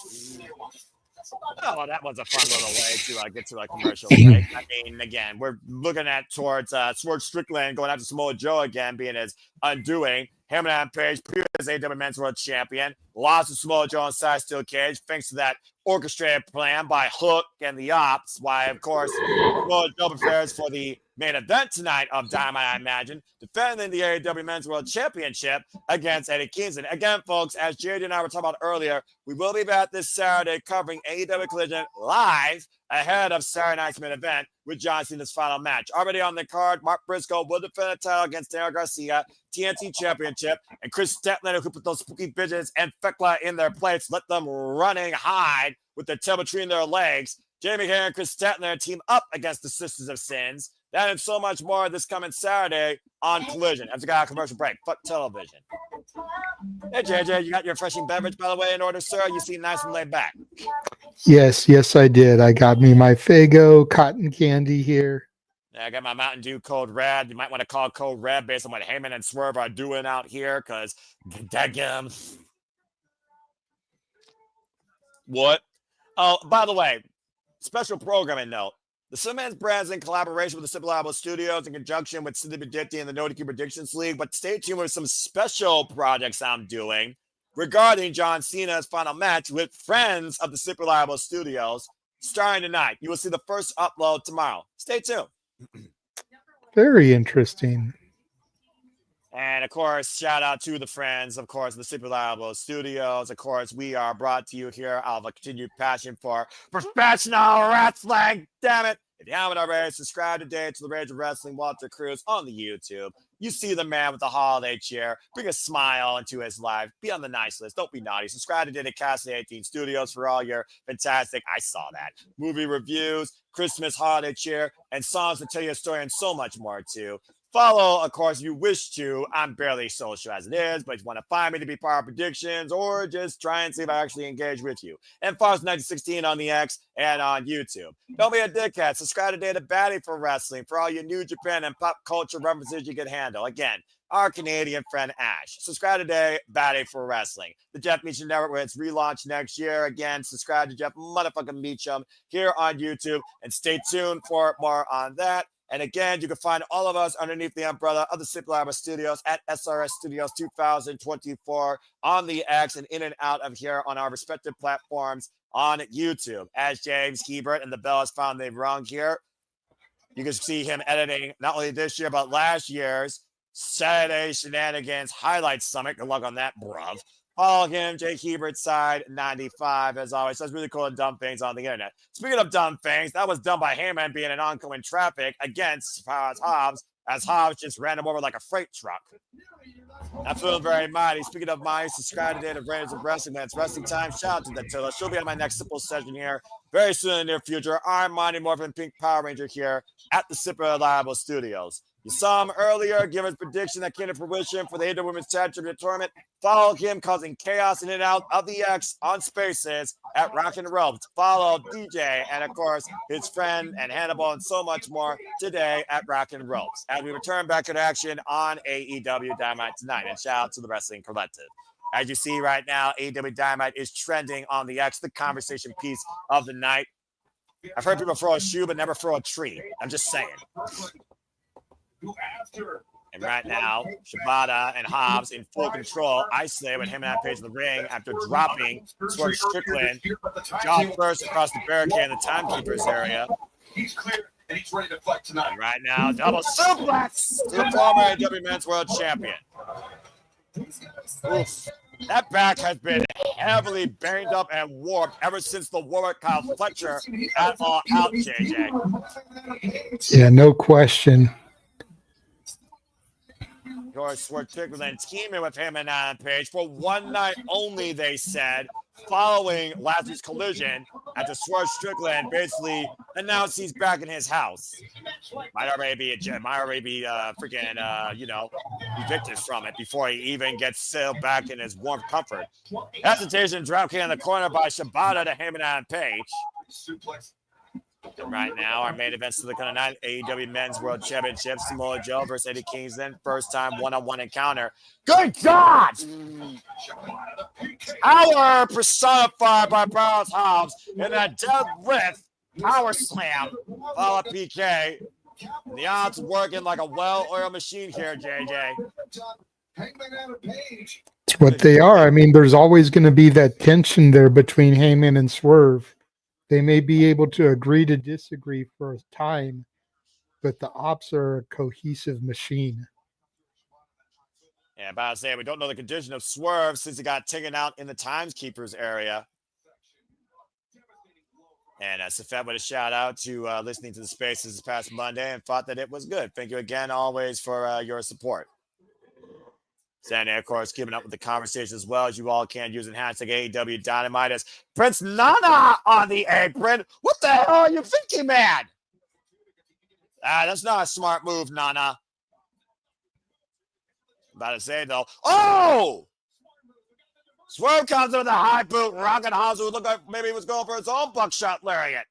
Oh, well, that was a fun little way to get to a commercial break. I mean, again, we're looking at towards Strickland going after Samoa Joe again, being his undoing. Hangman Page, previous AEW Men's World Champion, lost to Samoa Joe inside steel cage, thanks to that orchestrated plan by Hook and the Ops. Why, of course, Samoa Joe prepares for the main event tonight of Dynamite, I imagine, defending the AEW Men's World Championship against Eddie Kingston. Again, folks, as JD and I were talking about earlier, we will be back this Saturday covering AEW Collision live ahead of Saturday night's main event with John Cena's final match. Already on the card, Mark Briscoe will defend the title against Daniel Garcia, TNT Championship, and Chris Statlander, who put those spooky bitches and Fekla in their plates, let them running hide with their tail between their legs. Jamie Hare and Chris Statlander team up against the Sisters of Sins. That and so much more this coming Saturday on Collision. After got a commercial break. Fuck television. Hey, JJ, you got your refreshing beverage, by the way, in order, sir? You seem nice and laid back. Yes, I did. I got me my Faygo cotton candy here. Yeah, I got my Mountain Dew Code Red. You might want to call Code Red based on what Heyman and Swerve are doing out here, because daggum. What? Oh, by the way, special programming note. The Simmons brands in collaboration with the Simple Album Studios in conjunction with Cindy Benedicti and the No DQ Predictions League, but stay tuned with some special projects I'm doing regarding John Cena's final match with friends of the Simple Album Studios starting tonight. You will see the first upload tomorrow. Stay tuned. Very interesting. And, of course, shout out to the friends, of course, the Super Liable Studios. Of course, we are brought to you here out of a continued passion for professional wrestling. Damn it. If you haven't already, subscribe today to the Rage of Wrestling Walter Cruz on the YouTube. You see the man with the holiday cheer. Bring a smile into his life. Be on the nice list. Don't be naughty. Subscribe today to Castle 18 Studios for all your fantastic, I saw that, movie reviews, Christmas holiday cheer, and songs to tell you a story and so much more, too. Follow, of course, if you wish to. I'm barely social as it is, but if you want to find me to be part of predictions or just try and see if I actually engage with you. And Fox 1916 on the X and on YouTube. Don't be a dickhead. Subscribe today to Batty for Wrestling for all your New Japan and pop culture references you can handle. Again, our Canadian friend Ash. Subscribe today, Batty for Wrestling. The Jeff Meacham Network, when it's relaunched next year. Again, subscribe to Jeff motherfucking Meacham here on YouTube and stay tuned for more on that. And again, you can find all of us underneath the umbrella of the Simple Album Studios at SRS Studios 2024 on the X and in and out of here on our respective platforms on YouTube. As James Hebert and the Bellas found they've wrong here, you can see him editing not only this year, but last year's Saturday Shenanigans Highlights Summit. Good luck on that, bruv. Follow him, Jake Hebert's side 95, as always. That's really cool and dumb things on the internet. Speaking of dumb things, that was done by Hangman being in oncoming traffic against Hobbs, as Hobbs just ran him over like a freight truck. I'm feeling very mighty. Speaking of mighty, subscribe today to Raiders of Wrestling. That's Wrestling Time. Shout out to Datilla. She'll be on my next Simple session here very soon in the near future. I'm Mighty Morphin Pink Power Ranger here at the Super Reliable Studios. You saw him earlier, give his prediction that came to fruition for the AEW Women's Tag Championship Tournament. Follow him, causing chaos in and out of the X on Spaces at Rock and Ropes. Follow DJ and, of course, his friend and Hannibal and so much more today at Rock and Ropes. As we return back to action on AEW Dynamite tonight. And shout out to the Wrestling Collective. As you see right now, AEW Dynamite is trending on the X, the conversation piece of the night. I've heard people throw a shoe but never throw a tree. I'm just saying. And right now, Shibata and Hobbs in full control, isolated with him and Page in the ring after dropping Swerve Strickland. Jaw first across the barricade in the timekeeper's area. He's clear and he's ready to fight tonight. And right now, double suplex to the former AEW Men's World Champion. Oof. That back has been heavily banged up and warped ever since the Warwick Kyle Fletcher at All Out, JJ. Yeah, no question. Of course, Swerve Strickland teaming with him and Page for one night only, they said, following last week's collision after Swerve Strickland basically announced he's back in his house. Might already be evicted from it before he even gets sailed back in his warm comfort. Hesitation dropkick in the corner by Shibata to Hangman and Page. And right now, our main events to the night: AEW Men's World Championship, Samoa Joe versus Eddie Kingston. First time one-on-one encounter. Good God! Power personified by Powerhouse Hobbs in that deadlift power slam. Follow PK. And the odds working like a well-oiled machine here, JJ. It's what they are. I mean, there's always going to be that tension there between Hangman and Swerve. They may be able to agree to disagree for a time, but the ops are a cohesive machine. Yeah, about to say, we don't know the condition of Swerve since he got taken out in the Timekeepers area. And Safet with a shout out to listening to the Spaces this past Monday and thought that it was good. Thank you again, always, for your support. Sandy, of course, keeping up with the conversation as well as you all can using hashtag AEW Dynamite as Prince Nana on the apron. What the hell are you thinking, man? That's not a smart move, Nana. About to say, though. Oh! Swerve comes in with a high boot. Rocket Hobbs, who looked like maybe he was going for his own buckshot lariat.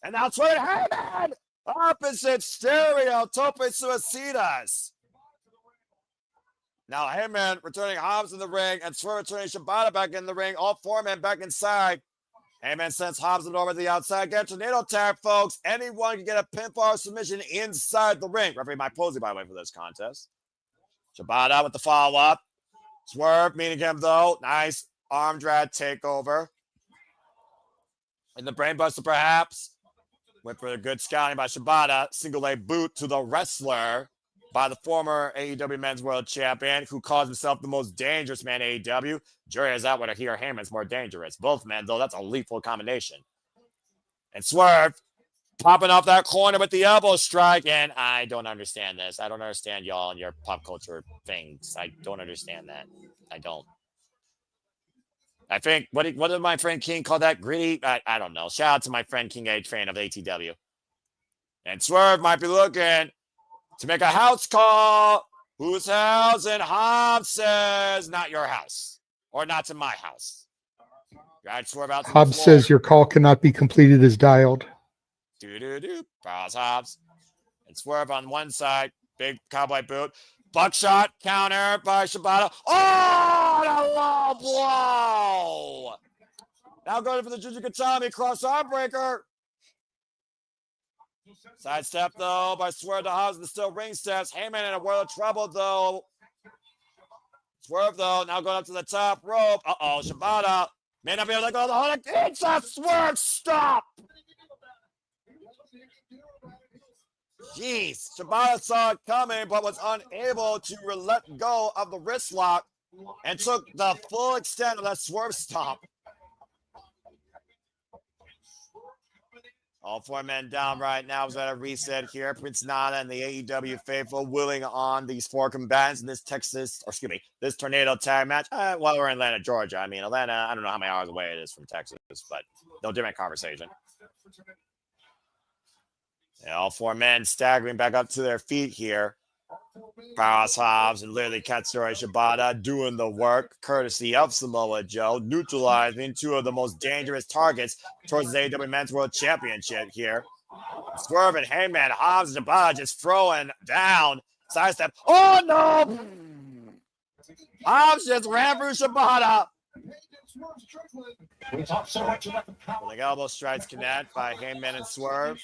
And now Swerve, hey, man! Opposite stereo, tope suicidas. Now Hangman returning Hobbs in the ring and Swerve returning Shibata back in the ring. All four men back inside. Hangman sends Hobbs over to the outside. Get a tornado tag, folks. Anyone can get a pinfall submission inside the ring. Referee Mike Posey, by the way, for this contest. Shibata with the follow-up. Swerve meeting him, though. Nice arm drag takeover. And the brainbuster, perhaps. Went for a good scouting by Shibata. Single leg boot to the wrestler by the former AEW Men's World Champion, who calls himself the most dangerous man in AEW. Jury is out whether he or Heyman's more dangerous. Both men, though, that's a lethal combination. And Swerve popping off that corner with the elbow strike. And I don't understand this. I don't understand y'all and your pop culture things. I don't understand that. I don't. I think, what did my friend King call that? Gritty? I don't know. Shout out to my friend King H fan of ATW. And Swerve might be looking to make a house call. Whose house? And Hobbs says, not your house. Or not to my house. Right, Swerve out to Hobbs says your call cannot be completed as dialed. Do. Browse Hobbs. And Swerve on one side. Big cowboy boot. Buckshot counter by Shibata. Oh, the low blow. Now going for the Juju Katami cross arm breaker. Sidestep, though, by Swerve to Hobbs, and still ring steps. Hangman in a world of trouble, though. Swerve, though, now going up to the top rope. Uh-oh, Shibata may not be able to go the whole thing. It's a Swerve stop. Jeez, Shibata saw it coming, but was unable to let go of the wrist lock and took the full extent of that Swerve stop. All four men down right now. Is at a reset here. Prince Nana and the AEW faithful willing on these four combatants in this this tornado tag match. Well, we're in Atlanta, Georgia. I mean, Atlanta, I don't know how many hours away it is from Texas, but no different conversation. Yeah, all four men staggering back up to their feet here. Powerhouse Hobbs and literally Katsuyori Shibata doing the work, courtesy of Samoa Joe, neutralizing two of the most dangerous targets towards the AEW Men's World Championship here. Swerve and Hangman, Hobbs and Shibata just throwing down. Sidestep. Oh, no! Hobbs just ran through Shibata. The elbow strikes connect by Hangman and Swerve.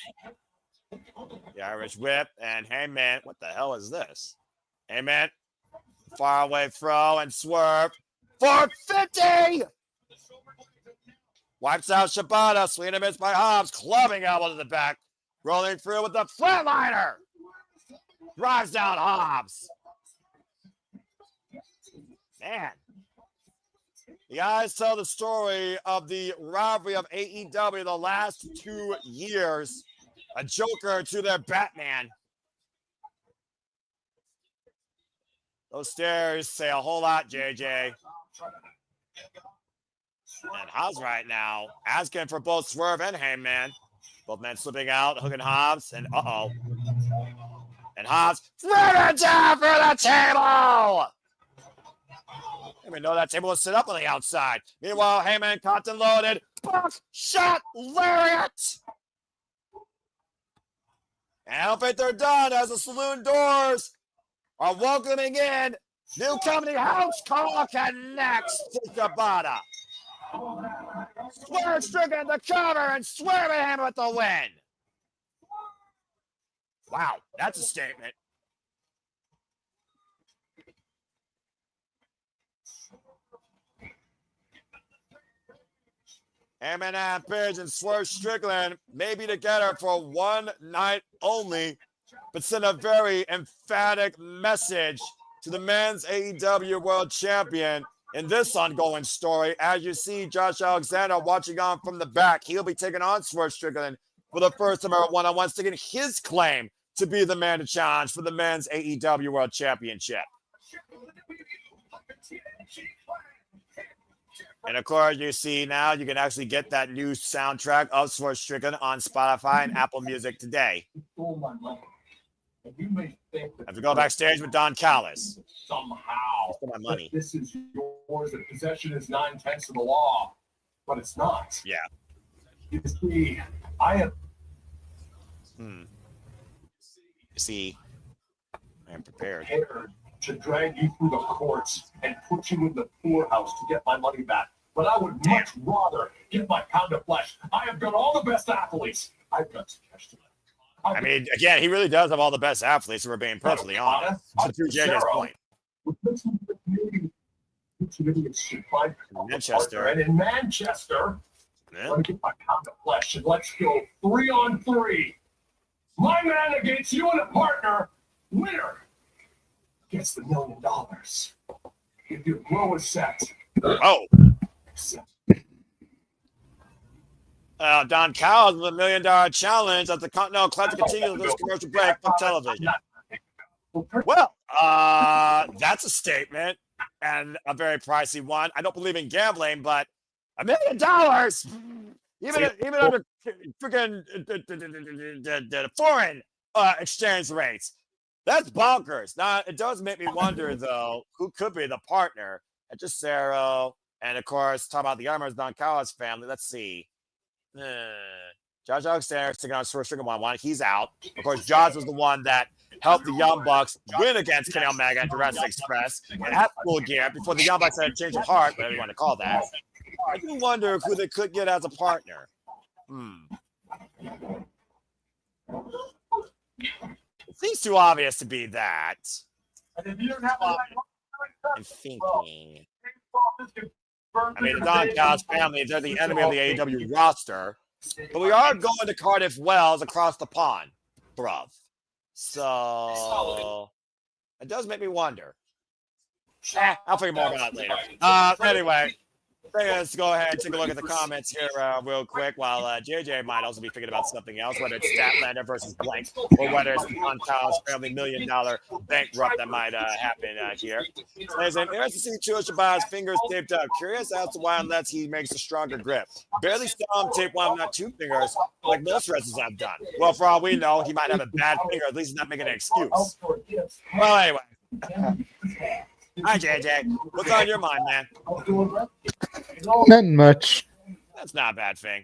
The Irish whip and Hangman. What the hell is this? Hangman. Far away throw and Swerve. 450! Wipes out Shibata. Swing and miss by Hobbs. Clubbing elbow to the back. Rolling through with the flatliner. Drives down Hobbs. Man. The guys tell the story of the rivalry of AEW the last 2 years. A Joker to their Batman. Those stairs say a whole lot, JJ. And Hobbs right now asking for both Swerve and Hangman. Both men slipping out, hooking Hobbs, and uh-oh. And Hobbs, throw it down for the table! I didn't even know that table was set up on the outside. Meanwhile, Hangman caught and loaded. Buckshot lariat! I don't think they're done as the saloon doors are welcoming in new company house call connects to Shibata. Swerve Strickland the cover and Swerve him with the win. Wow, that's a statement. Hangman and Page and Swerve Strickland may be together for one night only, but send a very emphatic message to the men's AEW World Champion in this ongoing story. As you see Josh Alexander watching on from the back, he'll be taking on Swerve Strickland for the first time ever one-on-one, sticking his claim to be the man to challenge for the men's AEW World Championship. And of course, you see now you can actually get that new soundtrack of Swerve Strickland on Spotify and Apple Music today. I have to go backstage with Don Callis. Somehow, my money. This is yours. The possession is 9/10 of the law, but it's not. Yeah. You see, I am. You see, I am prepared To drag you through the courts and put you in the poorhouse to get my money back. But I would much rather get my pound of flesh. I have got all the best athletes. I've got to catch them. I mean, again, he really does have all the best athletes, if we're being perfectly honest. To JJ's point. Manchester. And in Manchester, Yeah. let me get my pound of flesh and let's go 3-on-3. My man against you and a partner. Winner gets the $1 million. If your glow is set. Oh. Don Callis with $1 million challenge as the Continental Classic continues this commercial break for television. Well, that's a statement and a very pricey one. I don't believe in gambling, but $1 million, even under freaking the foreign exchange rates, that's bonkers. Now, it does make me wonder, though, who could be the partner at Cesaro, and of course, talk about the Armors Don Callis family. Let's see. Josh Alexander taking on Swerve Strickland 1-1. He's out. Of course, Josh was the one that helped the Young Bucks win against Kenny Omega and Jurassic Express at Full Gear before the Young Bucks had a change of heart, whatever you want to call that. I do wonder who they could get as a partner. It seems too obvious to be that. I'm thinking. I mean, the Don Callis family, they're the enemy of the AEW roster. But we are going to Cardiff Wells across the pond, bruv. So, it does make me wonder. I'll figure more about it later. Anyway, let's go ahead and take a look at the comments here real quick while JJ might also be thinking about something else, whether it's Statlander versus Blank or whether it's the Don Callis family $1 million bankrupt that might happen here. Says, I'm interested to see Chua Shibata's fingers taped up. Curious as to why unless he makes a stronger grip. Barely saw him tape one, not two fingers, like most wrestlers have done. Well, for all we know, he might have a bad finger. At least he's not making an excuse. Well, anyway. Hi, JJ. What's on your mind, man? Nothing much. That's not a bad thing.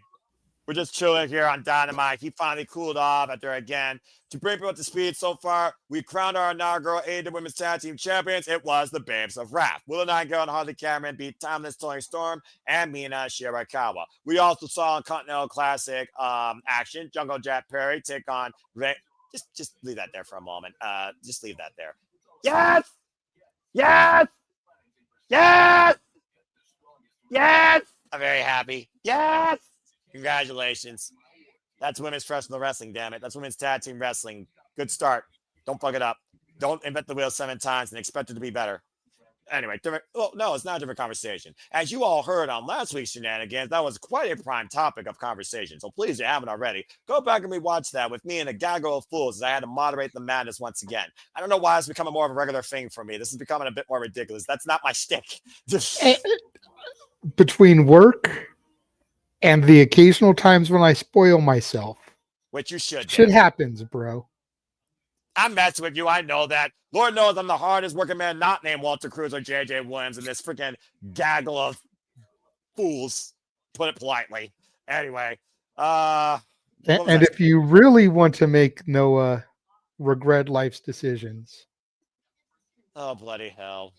We're just chilling here on Dynamite. He finally cooled off after, again, to bring people up to speed so far, we crowned our inaugural AEW Women's Tag Team Champions. It was the Babes of Wrath. Willow, Nightingale, and Harley Cameron beat Timeless, Toni Storm, and Mina Shirakawa. We also saw in Continental Classic action, Jungle Jack Perry take on Ray. Just leave that there for a moment. Just leave that there. Yes! Yes! Yes! Yes! I'm very happy. Yes! Congratulations. That's women's professional wrestling, damn it. That's women's tag team wrestling. Good start. Don't fuck it up. Don't invent the wheel 7 times and expect it to be better. Anyway, no, it's not a different conversation. As you all heard on last week's shenanigans, that was quite a prime topic of conversation. So please, if you haven't already, go back and rewatch that with me and a gaggle of fools as I had to moderate the madness once again. I don't know why it's becoming more of a regular thing for me. This is becoming a bit more ridiculous. That's not my shtick. Between work and the occasional times when I spoil myself. Which you should. Shit happens, bro. I'm messing with you. I know that. Lord knows I'm the hardest working man not named Walter Cruz or JJ Williams in this freaking gaggle of fools, put it politely. Anyway, And if you really want to make Noah regret life's decisions. Oh, bloody hell.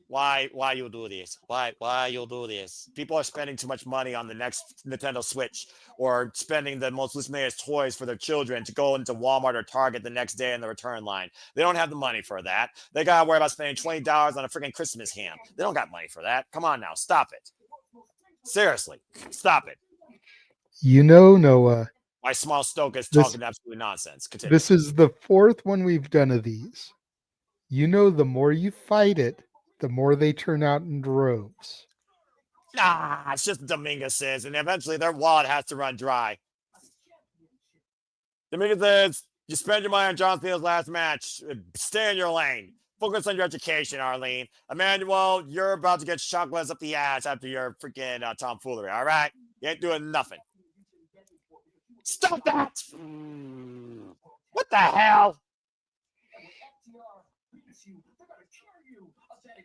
Why you do this? Why you do this? People are spending too much money on the next Nintendo Switch or spending the most luxurious toys for their children to go into Walmart or Target the next day in the return line. They don't have the money for that. They got to worry about spending $20 on a freaking Christmas ham. They don't got money for that. Come on now. Stop it. Seriously. Stop it. You know, Noah. Why Small Stoke is talking absolutely nonsense. Continue. This is the fourth one we've done of these. You know, the more you fight it, the more they turn out in droves. Nah, it's just Dominguez says, and eventually their wallet has to run dry. Dominguez says, you spend your money on John Cena's last match. Stay in your lane. Focus on your education, Arlene. Emmanuel, you're about to get chocolates up the ass after your freaking tomfoolery, all right? You ain't doing nothing. Stop that! What the hell?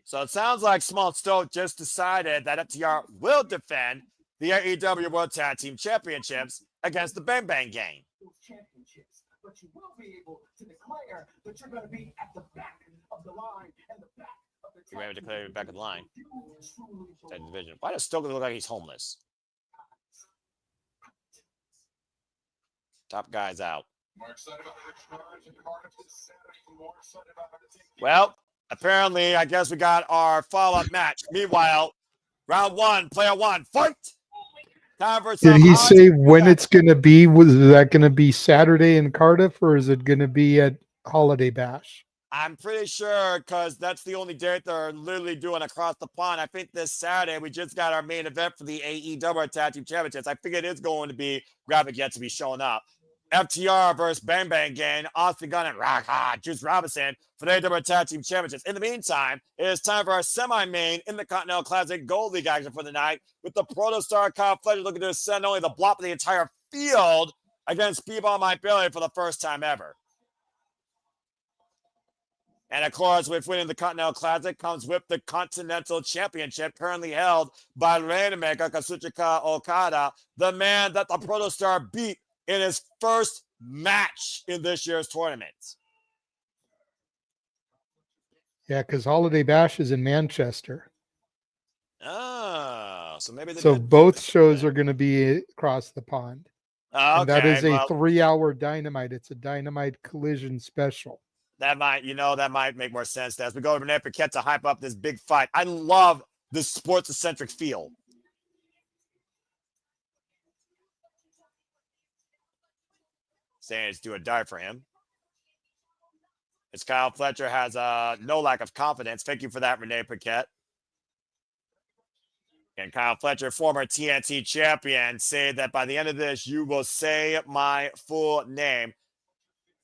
So it sounds like Small Stoke just decided that FTR will defend the AEW World Tag Team Championships against the Bang Bang Gang. But you will be able to declare that you're going to be at the back of the line and the back of the you're ready to declare back of the line. That division. Why does Stoke look like he's homeless? Top guy's out. Well, apparently, I guess we got our follow-up match. Meanwhile, round one, player one, fight! Time for some. Did he say when it's going to be? Was that going to be Saturday in Cardiff, or is it going to be at Holiday Bash? I'm pretty sure, because that's the only date they're literally doing across the pond. I think this Saturday, we just got our main event for the AEW Tag Team Championships. I think it is going to be, graphic yet to be showing up. FTR versus Bang Bang Gang, Austin Gunn and Juice Robinson for the AEW Tag Team Championships. In the meantime, it is time for our semi-main in the Continental Classic Gold League action for the night, with the Protostar Kyle Fletcher looking to send only the block of the entire field against Speedball Mike Bailey for the first time ever. And of course, with winning the Continental Classic comes with the Continental Championship, currently held by Rainmaker Kazuchika Okada, the man that the Protostar beat in his first match in this year's tournament. Yeah, because Holiday Bash is in Manchester. Oh, so maybe both shows are going to be across the pond. Okay, and that is a 3-hour Dynamite. It's a Dynamite Collision special. That might make more sense as we go to Renee Paquette to hype up this big fight. I love this sports-centric feel. Saying it's do or die for him. As Kyle Fletcher has no lack of confidence. Thank you for that, Renee Paquette. And Kyle Fletcher, former TNT champion, said that by the end of this, you will say my full name.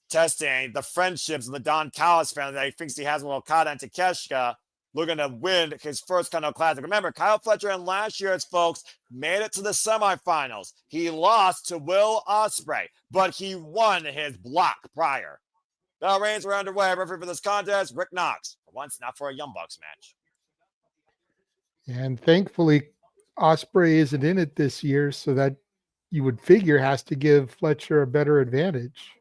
Testing the friendships of the Don Callis family that he thinks he has with Okada and Takeshita, looking to win his first Continental Classic. Remember, Kyle Fletcher in last year's, folks, made it to the semifinals. He lost to Will Ospreay, but he won his block prior. Bell reigns are underway. Referee for this contest, Rick Knox. For once, not for a Young Bucks match. And thankfully, Ospreay isn't in it this year, so that you would figure has to give Fletcher a better advantage.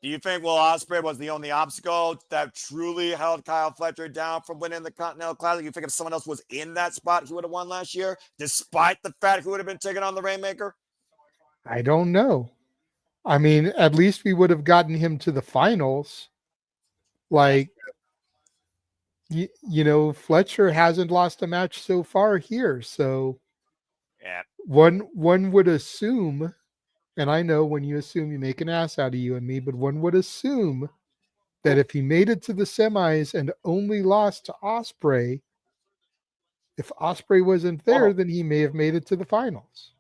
Do you think Will Ospreay was the only obstacle that truly held Kyle Fletcher down from winning the Continental Classic? You think if someone else was in that spot, he would have won last year, despite the fact he would have been taking on the Rainmaker? I don't know. I mean, at least we would have gotten him to the finals. Like, you know, Fletcher hasn't lost a match so far here. So yeah, one would assume, and I know when you assume you make an ass out of you and me, but one would assume that if he made it to the semis and only lost to Ospreay, if Ospreay wasn't there, then he may have made it to the finals.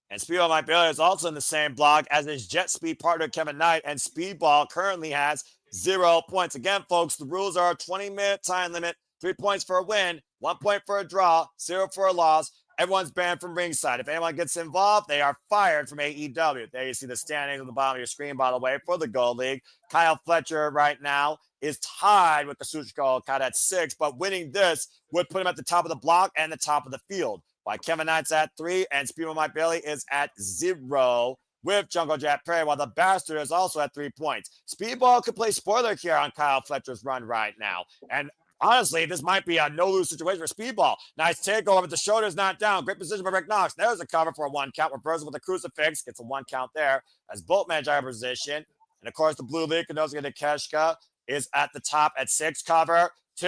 And Speedball Mike Bailey is also in the same block as his Jet Speed partner, Kevin Knight, and Speedball currently has 0 points. Again, folks, the rules are a 20-minute time limit, 3 points for a win, 1 point for a draw, 0 for a loss. Everyone's banned from ringside. If anyone gets involved, they are fired from AEW. There you see the standings on the bottom of your screen, by the way, for the Gold League. Kyle Fletcher right now is tied with Kazuchika Okada at 6, but winning this would put him at the top of the block and the top of the field. While Kevin Knight's at 3, and Speedball Mike Bailey is at 0 with Jungle Jack Perry, while the Bastard is also at 3 points. Speedball could play spoiler here on Kyle Fletcher's run right now. And honestly, this might be a no-lose situation for Speedball. Nice takeover, but the shoulder's not down. Great position by Rick Knox. There's a cover for a 1 count. Reversal with the crucifix. Gets a 1 count there as both men are in position. And, of course, the Blue League, Kenosuke Takeshita is at the top at 6. Cover 2.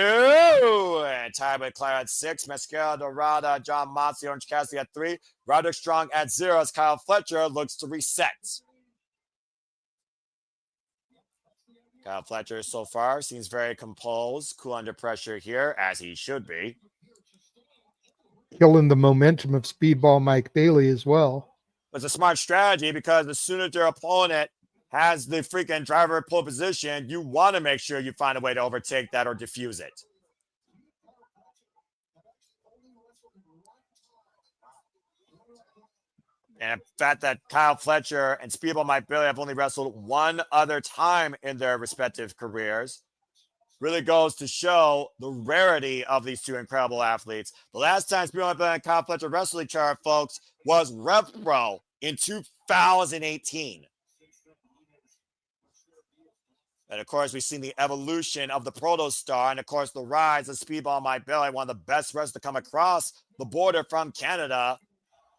And tied with Claire at 6. Mascara Dorada, John Moxley, Orange Cassidy at 3. Roderick Strong at 0 as Kyle Fletcher looks to reset. Kyle Fletcher so far seems very composed, cool under pressure here, as he should be. Killing the momentum of Speedball Mike Bailey as well. It's a smart strategy because as soon as your opponent has the freaking driver pole position, you want to make sure you find a way to overtake that or defuse it. And the fact that Kyle Fletcher and Speedball Mike Bailey have only wrestled 1 other time in their respective careers really goes to show the rarity of these 2 incredible athletes. The last time Speedball Mike Bailey and Kyle Fletcher wrestled each other, folks, was RevPro in 2018. And, of course, we've seen the evolution of the Protostar and, of course, the rise of Speedball Mike Bailey, one of the best wrestlers to come across the border from Canada,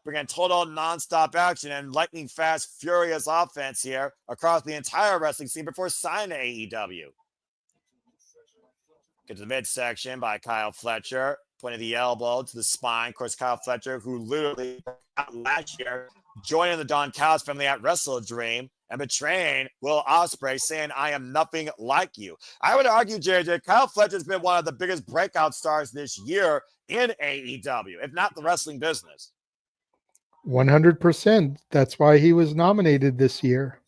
bringing total nonstop action and lightning fast, furious offense here across the entire wrestling scene before signing to AEW. Get to the midsection by Kyle Fletcher, pointing the elbow to the spine. Of course, Kyle Fletcher, who literally last year, joining the Don Callis family at Wrestle Dream and betraying Will Ospreay, saying, "I am nothing like you." I would argue, JJ, Kyle Fletcher's been one of the biggest breakout stars this year in AEW, if not the wrestling business. 100%. That's why he was nominated this year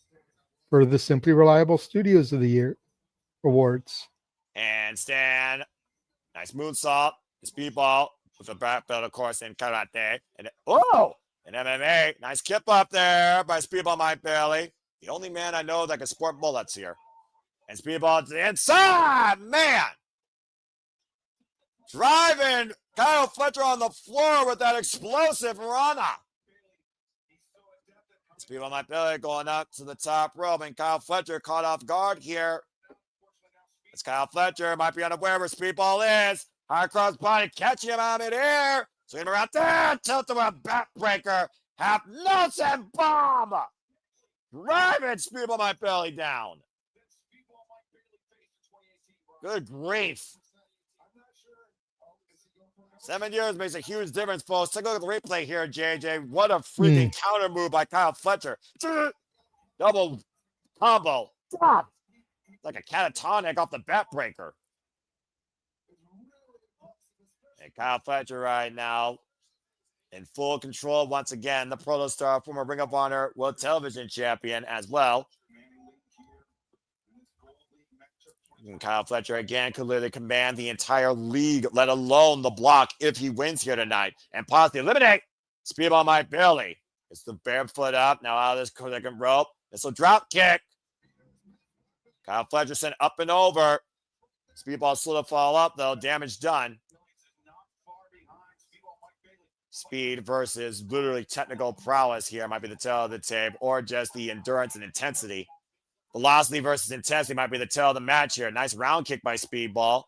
for the Simply Reliable Studios of the Year awards. And Stan, nice moonsault, Speedball with a black belt, of course, in karate. And in MMA, nice kip up there by Speedball Mike Bailey. The only man I know that can sport bullets here. And Speedball to the inside, man! Driving Kyle Fletcher on the floor with that explosive rana. Speedball Mike Bailey going up to the top rope, and Kyle Fletcher caught off guard here. As Kyle Fletcher might be unaware where Speedball is. High cross body catching him out in midair. Swing him around there. Tilt him a backbreaker. Half Nelson bomb. Driving Speedball Mike Bailey down. Good grief. 7 years makes a huge difference, folks. Take a look at the replay here, JJ. What a freaking counter move by Kyle Fletcher. Double combo. Like a catatonic off the backbreaker. And Kyle Fletcher right now in full control once again. The Protostar, former Ring of Honor World Television Champion as well. And Kyle Fletcher again could literally command the entire league, let alone the block, if he wins here tonight and possibly eliminate Speedball Mike Bailey. It's the barefoot up now out of this second rope. This will drop kick. Kyle Fletcher sent up and over. Speedball slid to fall up, though. Damage done. Speed versus literally technical prowess here might be the tail of the tape, or just the endurance and intensity. Velocity versus intensity might be the tail of the match here. Nice round kick by Speedball.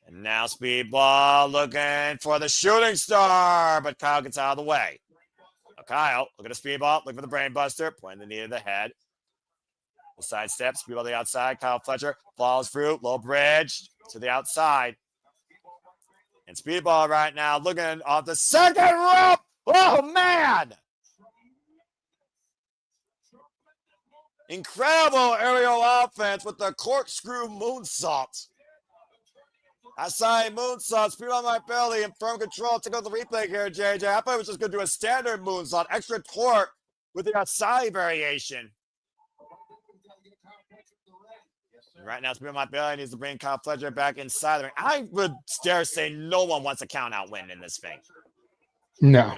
And now Speedball looking for the shooting star, but Kyle gets out of the way. Now Kyle, look at the Speedball, look for the brain buster, pointing the knee to the head. The side step, Speedball to the outside. Kyle Fletcher falls through, low bridge to the outside. And Speedball right now looking off the second rope. Oh, man! Incredible aerial offense with the corkscrew moonsault. Asai moonsault, Speedball Mike Bailey in firm control. Take out the replay here, JJ. I thought it was just going to do a standard moonsault, extra torque with the Asai variation. Right now, Speedball Mike Bailey needs to bring Kyle Fletcher back inside the ring. I would dare say no one wants a count out win in this thing. No.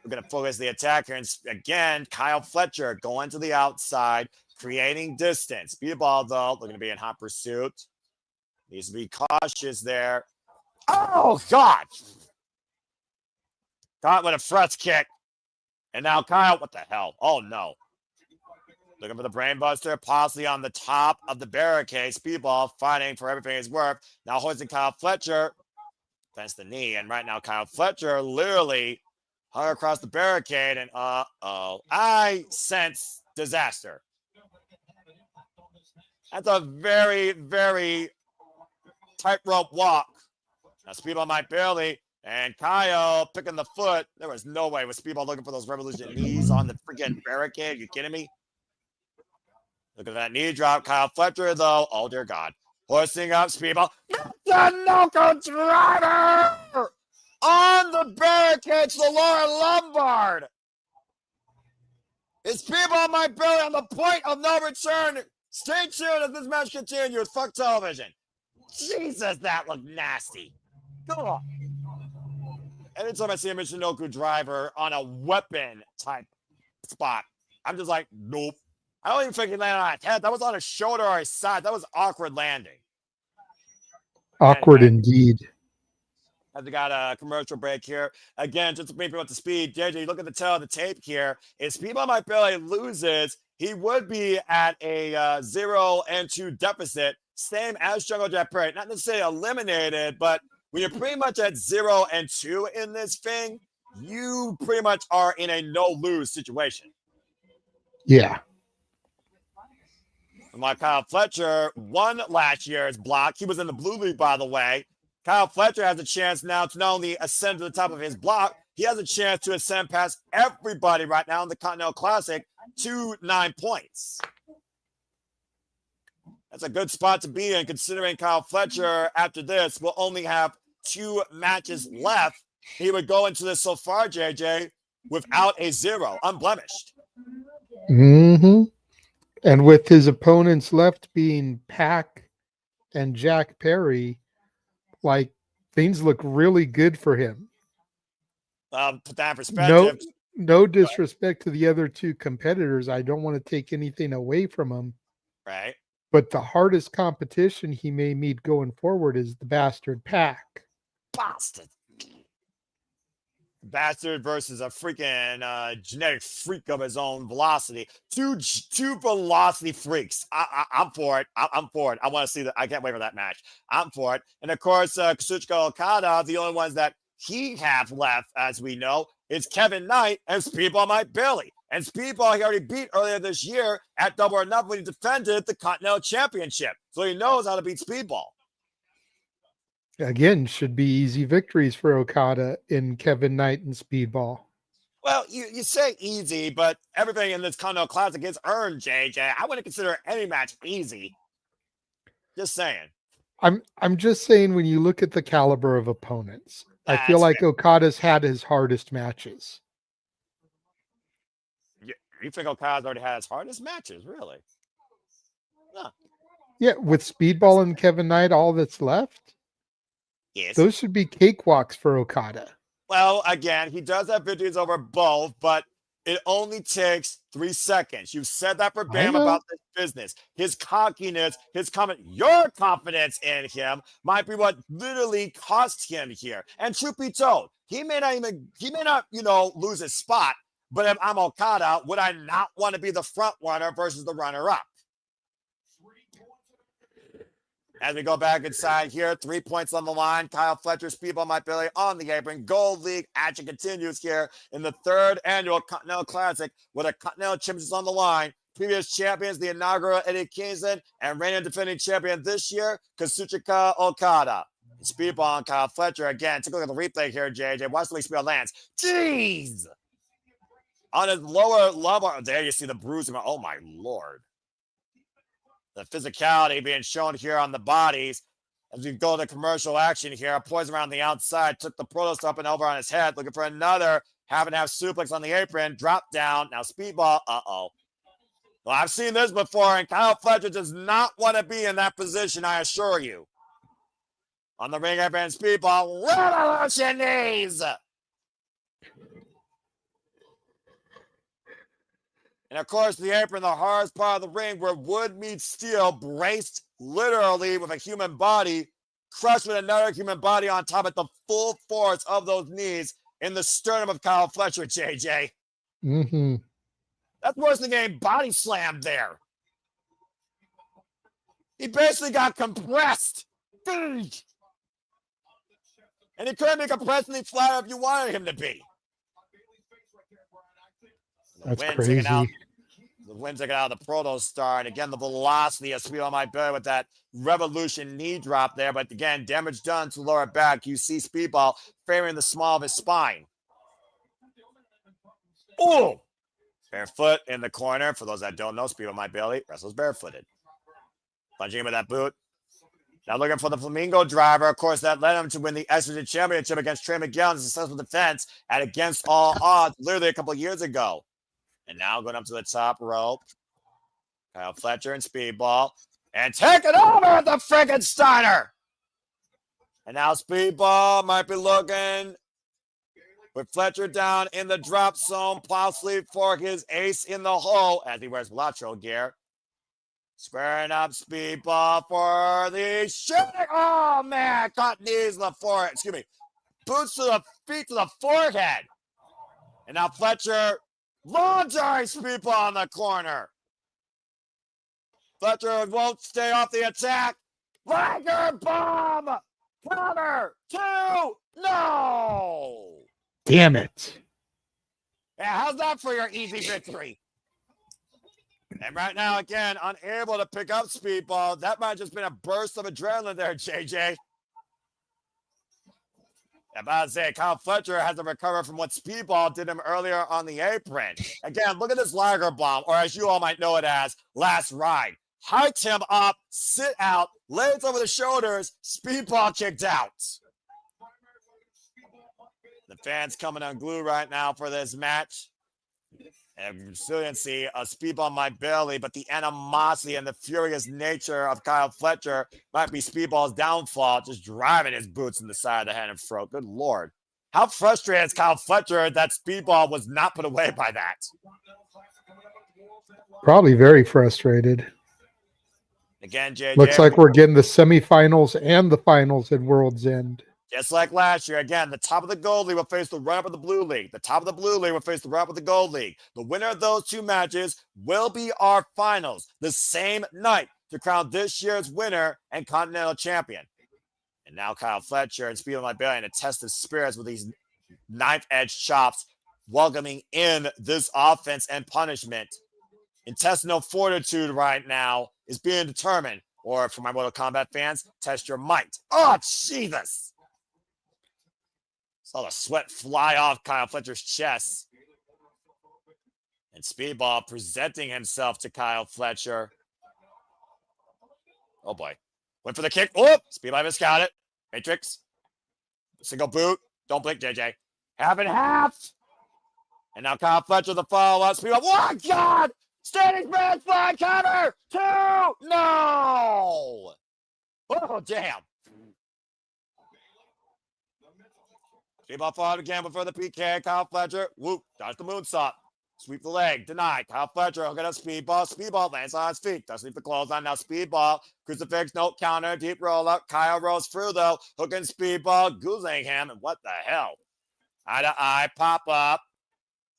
We're going to focus the attack here. And again, Kyle Fletcher going to the outside, creating distance. Speedball, though, looking to be in hot pursuit. Needs to be cautious there. Oh, God. Caught with a front kick. And now Kyle, what the hell? Oh, no. Looking for the brainbuster, possibly on the top of the barricade. Speedball fighting for everything he's worth. Now hoisting Kyle Fletcher. Fence the knee. And right now, Kyle Fletcher literally hung across the barricade. And I sense disaster. That's a very, very tightrope walk. Now Speedball might barely. And Kyle picking the foot. There was no way with Speedball looking for those Revolution knees on the freaking barricade. You kidding me? Look at that knee drop. Kyle Fletcher, though. Oh, dear God. Hoisting up Speedball. The knuckle driver on the barricade to the lower Lombard. Is Speedball might barely on the point of no return. Stay tuned as this match continues. Fuck television. Jesus, that looked nasty. Come on. Anytime I see a Michinoku driver on a weapon type spot, I'm just like, nope. I don't even think he landed on his head. That was on his shoulder or his side. That was awkward landing. Awkward indeed. As we got a commercial break here. Again, just to bring people up to speed, JJ, look at the tail of the tape here. If Speedball might barely loses, he would be at a 0-2 deficit, same as Jungle Jet Parade. Not necessarily eliminated, but when you're pretty much at 0-2 in this thing, you pretty much are in a no-lose situation. Yeah. And like Kyle Fletcher won last year's block. He was in the Blue League, by the way. Kyle Fletcher has a chance now to not only ascend to the top of his block, he has a chance to ascend past everybody right now in the Continental Classic to 9 points. That's a good spot to be in, considering Kyle Fletcher, after this, will only have 2 matches left. He would go into this so far, JJ, without a 0, unblemished. Mm-hmm. And with his opponents left being Pac and Jack Perry, like, things look really good for him. Put that in perspective. No disrespect to the other 2 competitors. I don't want to take anything away from them. Right. But the hardest competition he may meet going forward is the bastard Pac. Bastard versus a freaking genetic freak of his own velocity. Two velocity freaks. I'm for it. I'm for it. I want to see that. I can't wait for that match. I'm for it. And of course, Kazuchika Okada, the only ones that he have left, as we know, is Kevin Knight and Speedball Mike Bailey. And Speedball he already beat earlier this year at Double or Nothing when he defended the Continental Championship. So he knows how to beat Speedball. Again, should be easy victories for Okada in Kevin Knight and Speedball. Well, you say easy, but everything in this Continental Classic is earned, JJ. I wouldn't consider any match easy. Just saying. I'm just saying, when you look at the caliber of opponents, I feel like fair. Okada's had his hardest matches. You think Okada's already had his hardest matches, really? No. Yeah, with Speedball and Kevin Knight, all that's left? Yes. Those should be cakewalks for Okada. Well, again, he does have victories over both, but it only takes 3 seconds. You've said that for Bam about this business. His cockiness, your confidence in him might be what literally cost him here. And truth be told, he may not, lose his spot, but if I'm Okada, would I not want to be the front runner versus the runner-up? As we go back inside here, 3 points on the line. Kyle Fletcher, Speedball Mike Bailey on the apron. Gold League action continues here in the 3rd annual Continental Classic with a Continental Championship on the line. Previous champions, the inaugural Eddie Kingston, and reigning defending champion this year, Kazuchika Okada. Speedball and Kyle Fletcher again. Take a look at the replay here, JJ. Watch the way Speedball lands. Jeez! On his lower lumbar. There you see the bruising. Oh, my Lord. The physicality being shown here on the bodies. As we go to commercial action here, Poison around the outside, took the Protoss up and over on his head, looking for another half and half suplex on the apron, drop down. Now Speedball, Well, I've seen this before, and Kyle Fletcher does not want to be in that position, I assure you. On the ring apron, Speedball, Revolution knees! And of course, the apron, the hardest part of the ring where wood meets steel, braced literally with a human body, crushed with another human body on top of the full force of those knees in the sternum of Kyle Fletcher, JJ. Mm-hmm. That's worse than getting body slammed there. He basically got compressed. And he couldn't be compressed any flatter if you wanted him to be. That's crazy. The wind's taken out of the Proto Star. And again, the velocity of Speed on my belly with that Revolution knee drop there. But again, damage done to lower back. You see Speedball favoring the small of his spine. Oh! Barefoot in the corner. For those that don't know, Speed on my belly wrestles barefooted. Plunging him with that boot. Now looking for the Flamingo driver. Of course, that led him to win the Estrogen Championship against Trey Miguel in a successful defense at Against All Odds literally a couple years ago. And now going up to the top rope. Kyle Fletcher and Speedball. And taking over at the friggin' Steiner. And now Speedball might be looking with Fletcher down in the drop zone. Plow sleeve for his ace in the hole as he wears Velatro gear. Squaring up Speedball for the shooting. Oh, man. Caught knees to the forehead. Excuse me. Boots to the feet to the forehead. And now Fletcher laundry Speedball in the corner. Fletcher won't stay off the attack. Liger bomb. Cover. 2. No. Damn it. Yeah, how's that for your easy victory? And right now, again, unable to pick up Speedball. That might have just been a burst of adrenaline there, JJ. I'm about to say, Kyle Fletcher has to recover from what Speedball did him earlier on the apron. Again, look at this Liger bomb, or as you all might know it as, last ride. Hiked him up, sit out, legs over the shoulders, Speedball kicked out. The fans coming unglued right now for this match. And resiliency of Speedball in my belly, but the animosity and the furious nature of Kyle Fletcher might be Speedball's downfall, just driving his boots in the side of the head and throat. Good Lord. How frustrated is Kyle Fletcher that Speedball was not put away by that? Probably very frustrated. Again, JJ. Looks like we're getting the semifinals and the finals at World's End. Just like last year, again, the top of the Gold League will face the run-up of the Blue League. The top of the Blue League will face the run-up of the Gold League. The winner of those two matches will be our finals the same night to crown this year's winner and Continental Champion. And now Kyle Fletcher and Speed on my belly and a test of spirits with these knife-edge chops welcoming in this offense and punishment. Intestinal fortitude right now is being determined. Or for my Mortal Kombat fans, test your might. Oh, Jesus! Saw the sweat fly off Kyle Fletcher's chest. And Speedball presenting himself to Kyle Fletcher. Oh boy. Went for the kick. Oh! Speedball miscounted. Matrix. Single boot. Don't blink, JJ. Half and half. And now Kyle Fletcher the follow-up. Speedball. Oh, God! Standing man fly cover. 2. No! Oh, damn. Speedball fought again before the PK. Kyle Fletcher. Whoop. Dodge the moonsault. Sweep the leg. Denied. Kyle Fletcher hooking up Speedball. Speedball lands on his feet. Doesn't leave the clothesline. Now Speedball. Crucifix. No counter. Deep roll up. Kyle rolls through though. Hooking Speedball. Goozling him. And what the hell? Eye to eye. Pop up.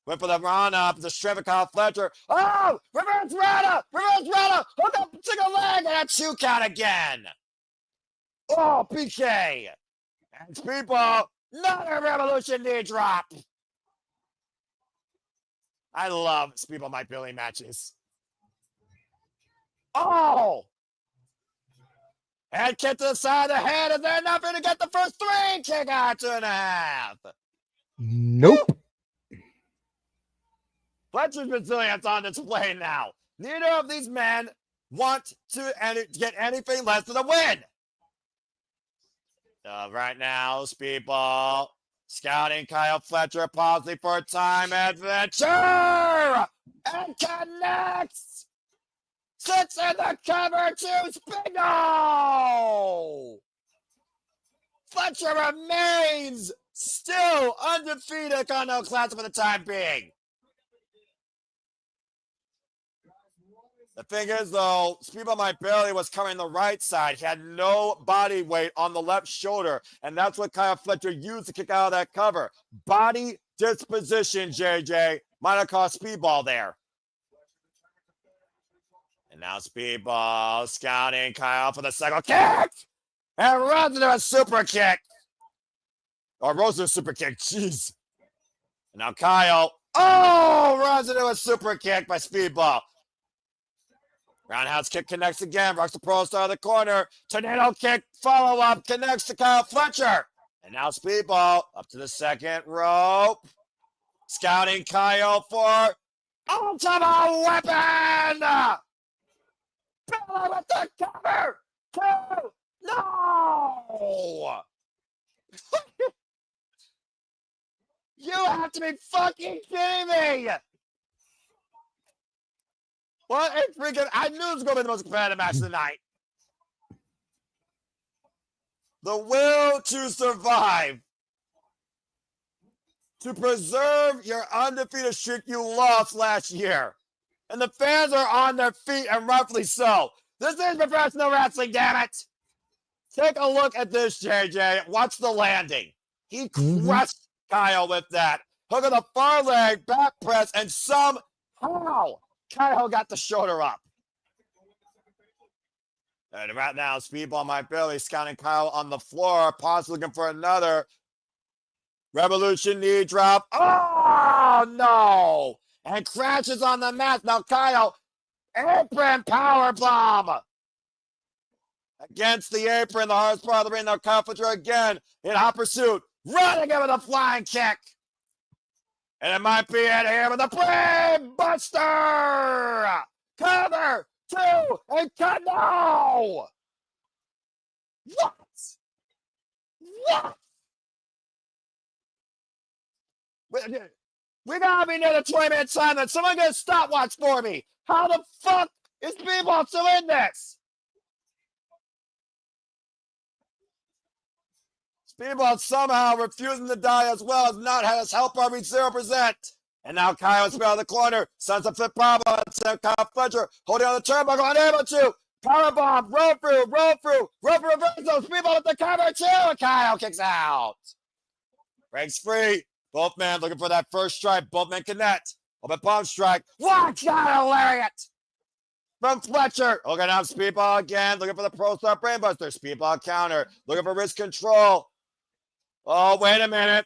Went for the run up. The strip of Kyle Fletcher. Oh! Reverse Rana! Reverse Rana! Hook up. Single leg. And a 2 count again. Oh, PK. And Speedball. Another Revolution knee drop. I love Speedball my Billy matches. Oh! Head kick to the side of the head, and they're not going to get the first 3. Kick out 2.5. Nope. Fletcher's resilience on display now. Neither of these men want to get anything less than a win. Right now, Speedball scouting Kyle Fletcher, pausing for time adventure, and connects. 6 in the cover to Spingo. Fletcher remains still undefeated Continental Classic for the time being. The thing is, though, Speedball My Belly was covering the right side. He had no body weight on the left shoulder, and that's what Kyle Fletcher used to kick out of that cover. Body disposition, JJ. Might have cost Speedball there. And now Speedball scouting Kyle for the second kick, and runs into a super kick. Or rose to a super kick, jeez. And now Kyle, runs into a super kick by Speedball. Roundhouse kick connects again. Rocks the Pro Star of the corner. Tornado kick follow-up connects to Kyle Fletcher. And now Speedball up to the second rope. Scouting Kyle for Ultimate Weapon. Billy with the cover. 2. No. You have to be fucking kidding me. What a freaking... I knew it was going to be the most competitive match of the night. The will to survive. To preserve your undefeated streak you lost last year. And the fans are on their feet, and rightfully so. This is professional wrestling, damn it. Take a look at this, JJ. Watch the landing. He crushed Kyle with that. Hook of the far leg, back press, and somehow Kyle got the shoulder up. And right now, Speedball My Belly scouting Kyle on the floor, possibly looking for another Revolution knee drop. Oh, no. And crashes on the mat. Now Kyle, apron power bomb. Against the apron, the hardest part of the ring. Now Kyle Fletcher again in hot pursuit. Running in with a flying kick. And it might be in here with a Brain Buster. Cover 2 and cut. No. What? What? We gotta be near the 20-minute silence. Someone get a stopwatch for me. How the fuck is Speedball still in this? Speedball somehow refusing to die as well as not had his help bar reach 0%. And now Kyle is out of the corner. Sends a flip powerbomb. Kyle Fletcher holding on the turnbuckle, unable to. Powerbomb, roll through, reversal. Speedball with the cover too. Kyle kicks out. Breaks free. Both men looking for that first strike. Both men connect. Open palm strike. Watch out, lariat. From Fletcher. Okay, now Speedball again. Looking for the Pro Star Brainbuster. Speedball counter. Looking for wrist control. Oh, wait a minute.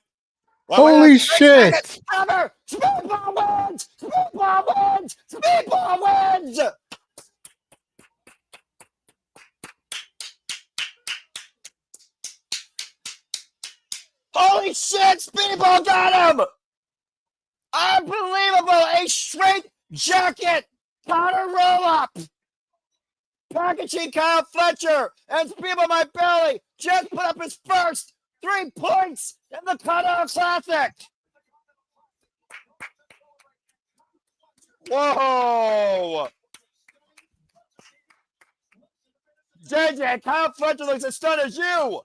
Holy shit. Cover. Speedball wins. Speedball wins. Speedball wins. Holy shit. Speedball got him. Unbelievable. A straight jacket. Counter roll up. Packaging Kyle Fletcher and Speedball My Belly just put up his first 3 points in the Cutout Classic. Whoa. JJ, Kyle Fletcher looks as stunned as you.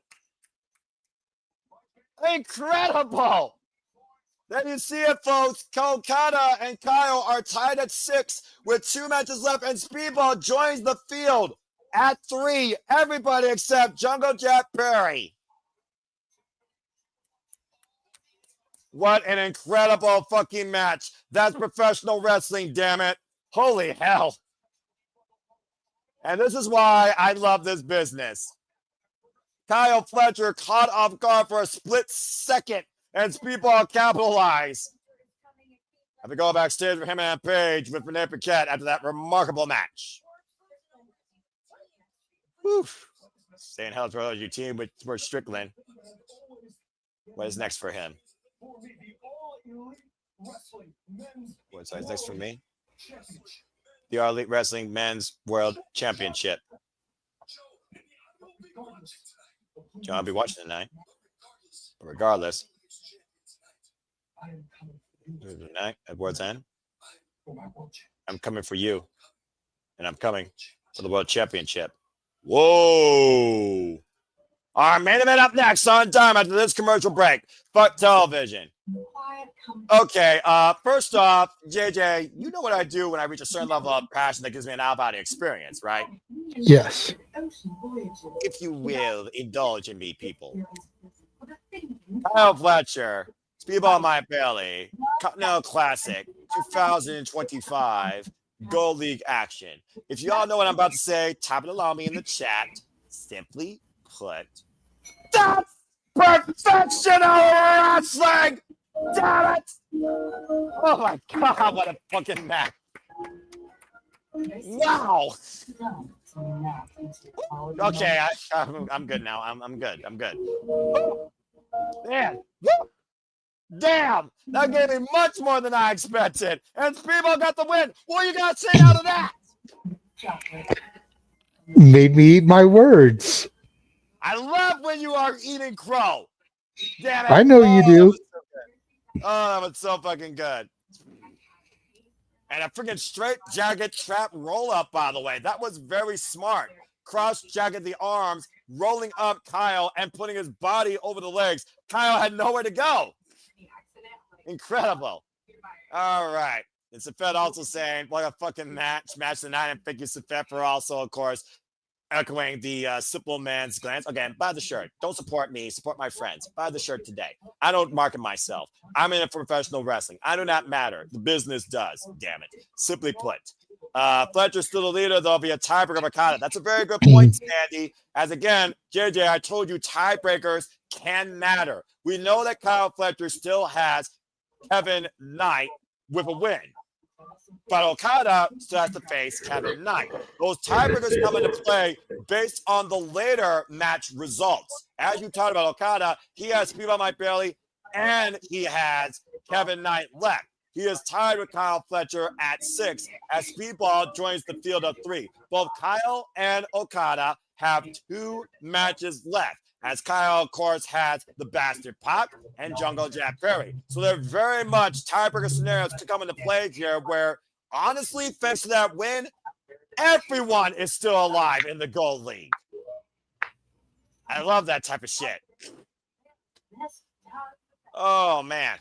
Incredible. There you see it, folks. Kolkata and Kyle are tied at 6 with 2 matches left, and Speedball joins the field at 3. Everybody except Jungle Jack Perry. What an incredible fucking match. That's professional wrestling, damn it. Holy hell. And this is why I love this business. Kyle Fletcher caught off guard for a split second, and Speedball capitalized. Have to go backstage with him and Page with Renee Paquette after that remarkable match. Whew. Staying held for your team with Strickland. What is next for him? What's next for me? The All Elite Wrestling Men's World Championship. John, I'll be watching tonight. Regardless. Tonight at World's End. I'm coming for you. And I'm coming for the World Championship. Whoa! Our main event up next on Dynamite after this commercial break. Fuck television. Quiet Okay, first off, JJ, you know what I do when I reach a certain level of passion that gives me an out-body experience, right? Yes. If you will, indulge in me, people. Kyle Fletcher, Speedball My Belly, Continental Classic, 2025, Gold League action. If you all know what I'm about to say, type it allow me in the chat. Simply put, that's perfection of wrestling! Damn it! Oh my god, what a fucking match. Wow. Okay, I'm good now. I'm good. I'm good. Man. Damn, that gave me much more than I expected. And Speedball got the win. What you got to say out of that? Made me eat my words. I love when you are eating crow. Damn it. I know you do. That was so fucking good. And a freaking straight jagged trap roll up, by the way. That was very smart. Cross jagged the arms, rolling up Kyle and putting his body over the legs. Kyle had nowhere to go. Incredible. All right. And Safed also saying, what a fucking match tonight. And thank you, Safed, for also, of course, echoing the simple man's glance. Again, buy the shirt. Don't support me. Support my friends. Buy the shirt today. I don't market myself. I'm in it for professional wrestling. I do not matter. The business does. Damn it. Simply put. Fletcher's still the leader, though, via tiebreaker of Okada. That's a very good point, Sandy. As again, JJ, I told you tiebreakers can matter. We know that Kyle Fletcher still has Kevin Knight with a win. But Okada still has to face Kevin Knight. Those tiebreakers come into play based on the later match results. As you talked about Okada, he has Speedball Mike Bailey and he has Kevin Knight left. He is tied with Kyle Fletcher at 6 as Speedball joins the field of 3. Both Kyle and Okada have 2 matches left, as Kyle, of course, has the Bastard Pac and Jungle Jack Perry. So they're very much tiebreaker scenarios to come into play here where, honestly, thanks to that win, everyone is still alive in the Gold League. I love that type of shit. Oh, man.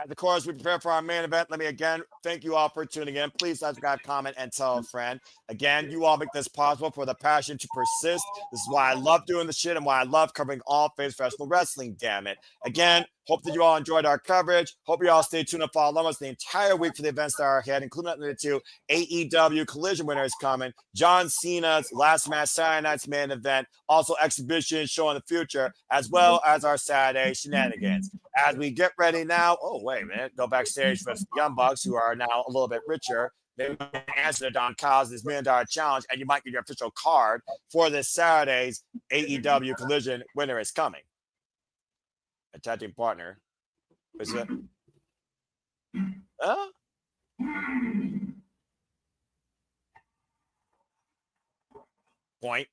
As of course, we prepare for our main event. Let me again thank you all for tuning in. Please subscribe, comment, and tell a friend. Again, you all make this possible for the passion to persist. This is why I love doing the shit and why I love covering all things professional wrestling, damn it. Again, hope that you all enjoyed our coverage. Hope you all stay tuned and follow us the entire week for the events that are ahead, including the 2 AEW Collision winners coming, John Cena's last match, Saturday night's main event, also exhibition show in the future, as well as our Saturday shenanigans. As we get ready now, oh, wait a minute, go backstage with Young Bucks, who are now a little bit richer. They answer to Don Callis' $1 million challenge, and you might get your official card for this Saturday's AEW Collision winner is coming. A tag team partner. Is it? Point.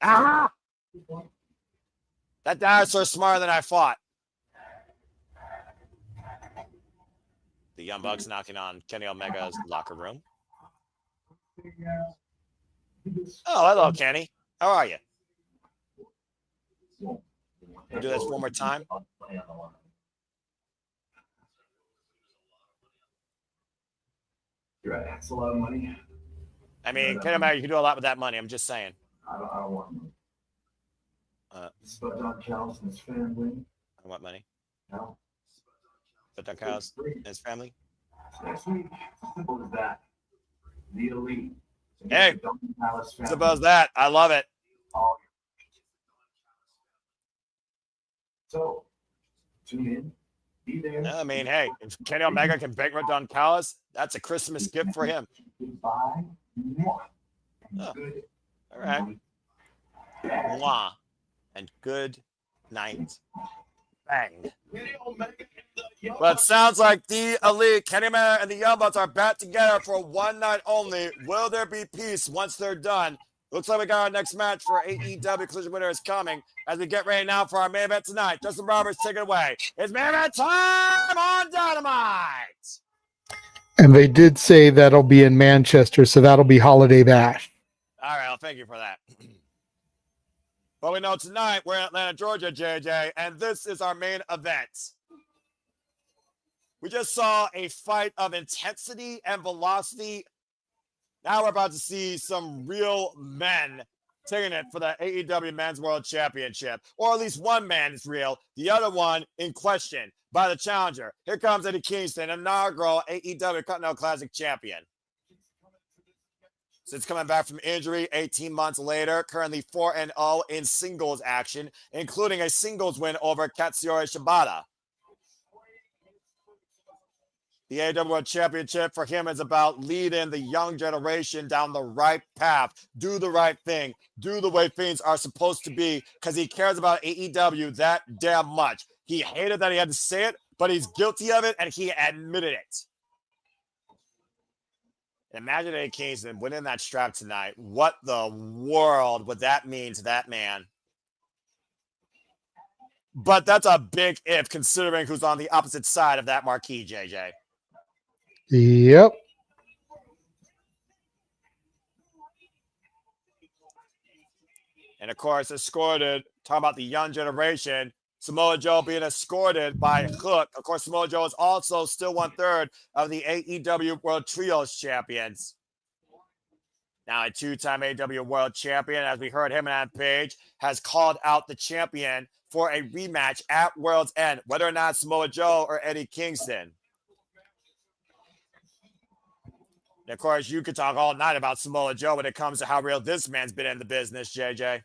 Ah! That dinosaur's smarter than I thought. The Young Bucks knocking on Kenny Omega's locker room. Oh, hello, Kenny. How are you? We'll do this one more time. You're right. That's a lot of money. I mean, Kenny Omega, you can do a lot with that money. I'm just saying. I don't want money. It's about Don Callis and his family. I want money. No. But Don Callis and his family. Next week, simple as that. The Elite. Hey, simple as that. I love it. So, tune in. Be there. I mean, hey, if Kenny Omega can bankrupt Don Callis, that's a Christmas gift for him. Goodbye. Oh. All right. Mwah. And good night. Bang. But it sounds like the Elite, Kenny Omega, and the Young Bucks are back together for one night only. Will there be peace once they're done? Looks like we got our next match for AEW Collision winner is coming as we get ready now for our main event tonight. Justin Roberts, take it away. It's main event time on Dynamite. And they did say that'll be in Manchester, so that'll be Holiday Bash. All right, well, thank you for that. But we know tonight we're in Atlanta, Georgia, JJ, and this is our main event. We just saw a fight of intensity and velocity. Now we're about to see some real men taking it for the AEW Men's World Championship. Or at least one man is real, the other one in question by the challenger. Here comes Eddie Kingston, inaugural AEW Continental Classic champion. Since coming back from injury 18 months later, currently 4-0 in singles action, including a singles win over Katsuyori Shibata. The AEW World Championship for him is about leading the young generation down the right path, do the right thing, do the way things are supposed to be, because he cares about AEW that damn much. He hated that he had to say it, but he's guilty of it, and he admitted it. Imagine Eddie Kingston winning that strap tonight. What the world would that mean to that man? But that's a big if, considering who's on the opposite side of that marquee, JJ. Yep. And of course, escorted, talking about the young generation, Samoa Joe being escorted by Hook. Of course, Samoa Joe is also still 1/3 of the AEW World Trios champions. Now, a two-time AEW World Champion, as we heard him on page, has called out the champion for a rematch at World's End, whether or not Samoa Joe or Eddie Kingston. And of course, you could talk all night about Samoa Joe when it comes to how real this man's been in the business, JJ.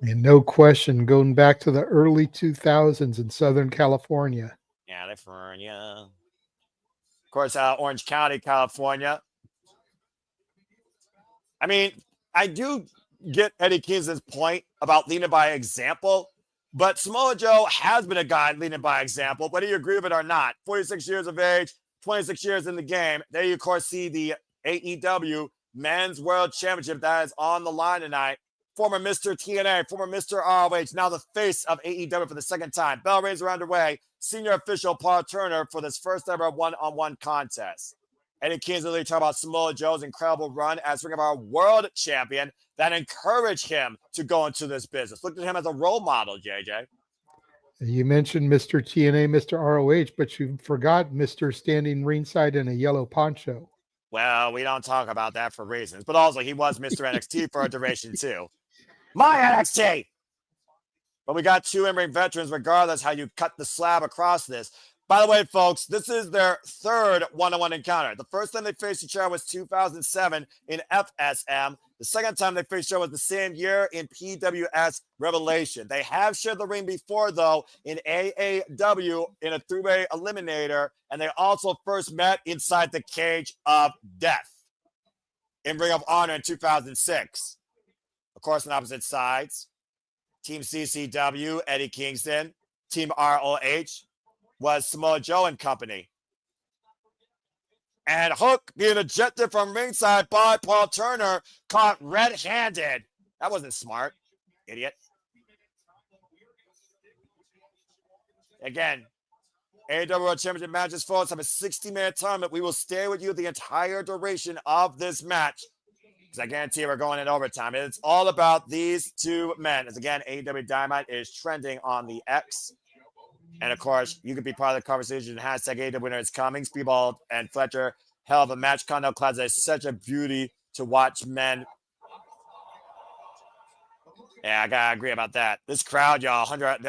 And no question, going back to the early 2000s in Southern California. California. Of course, Orange County, California. I mean, I do get Eddie Kingston's point about leading by example, but Samoa Joe has been a guy leading by example, whether you agree with it or not. 46 years of age, 26 years in the game. There you, of course, see the AEW Men's World Championship that is on the line tonight. Former Mr. TNA, former Mr. ROH, now the face of AEW for the second time. Bell rings are underway. Senior official Paul Turner for this first ever one-on-one contest. Eddie Kingston really talk about Samoa Joe's incredible run as Ring of Honor World Champion that encouraged him to go into this business. Looked at him as a role model, JJ. You mentioned Mr. TNA, Mr. ROH, but you forgot Mr. Standing Ringside in a yellow poncho. Well, we don't talk about that for reasons, but also he was Mr. NXT for a duration too. My NXT! But we got two in-ring veterans regardless how you cut the slab across this. By the way, folks, this is their third one-on-one encounter. The first time they faced each other was 2007 in FSM. The second time they faced each other was the same year in PWS Revelation. They have shared the ring before, though, in AAW in a three-way eliminator, and they also first met inside the Cage of Death in Ring of Honor in 2006. Of course, on opposite sides, Team CCW, Eddie Kingston, Team ROH, was Samoa Joe and company. And Hook being ejected from ringside by Paul Turner, caught red-handed. That wasn't smart, idiot. Again, AEW World Championship matches, folks, have a 60-minute tournament. We will stay with you the entire duration of this match, because I guarantee we're going in overtime. It's all about these two men. As again, AEW Dynamite is trending on the X. And of course, you could be part of the conversation. Hashtag AEW winner is coming. Speedball and Fletcher, hell of a match. Continental Classic is such a beauty to watch men. Yeah, I gotta agree about that. This crowd, y'all,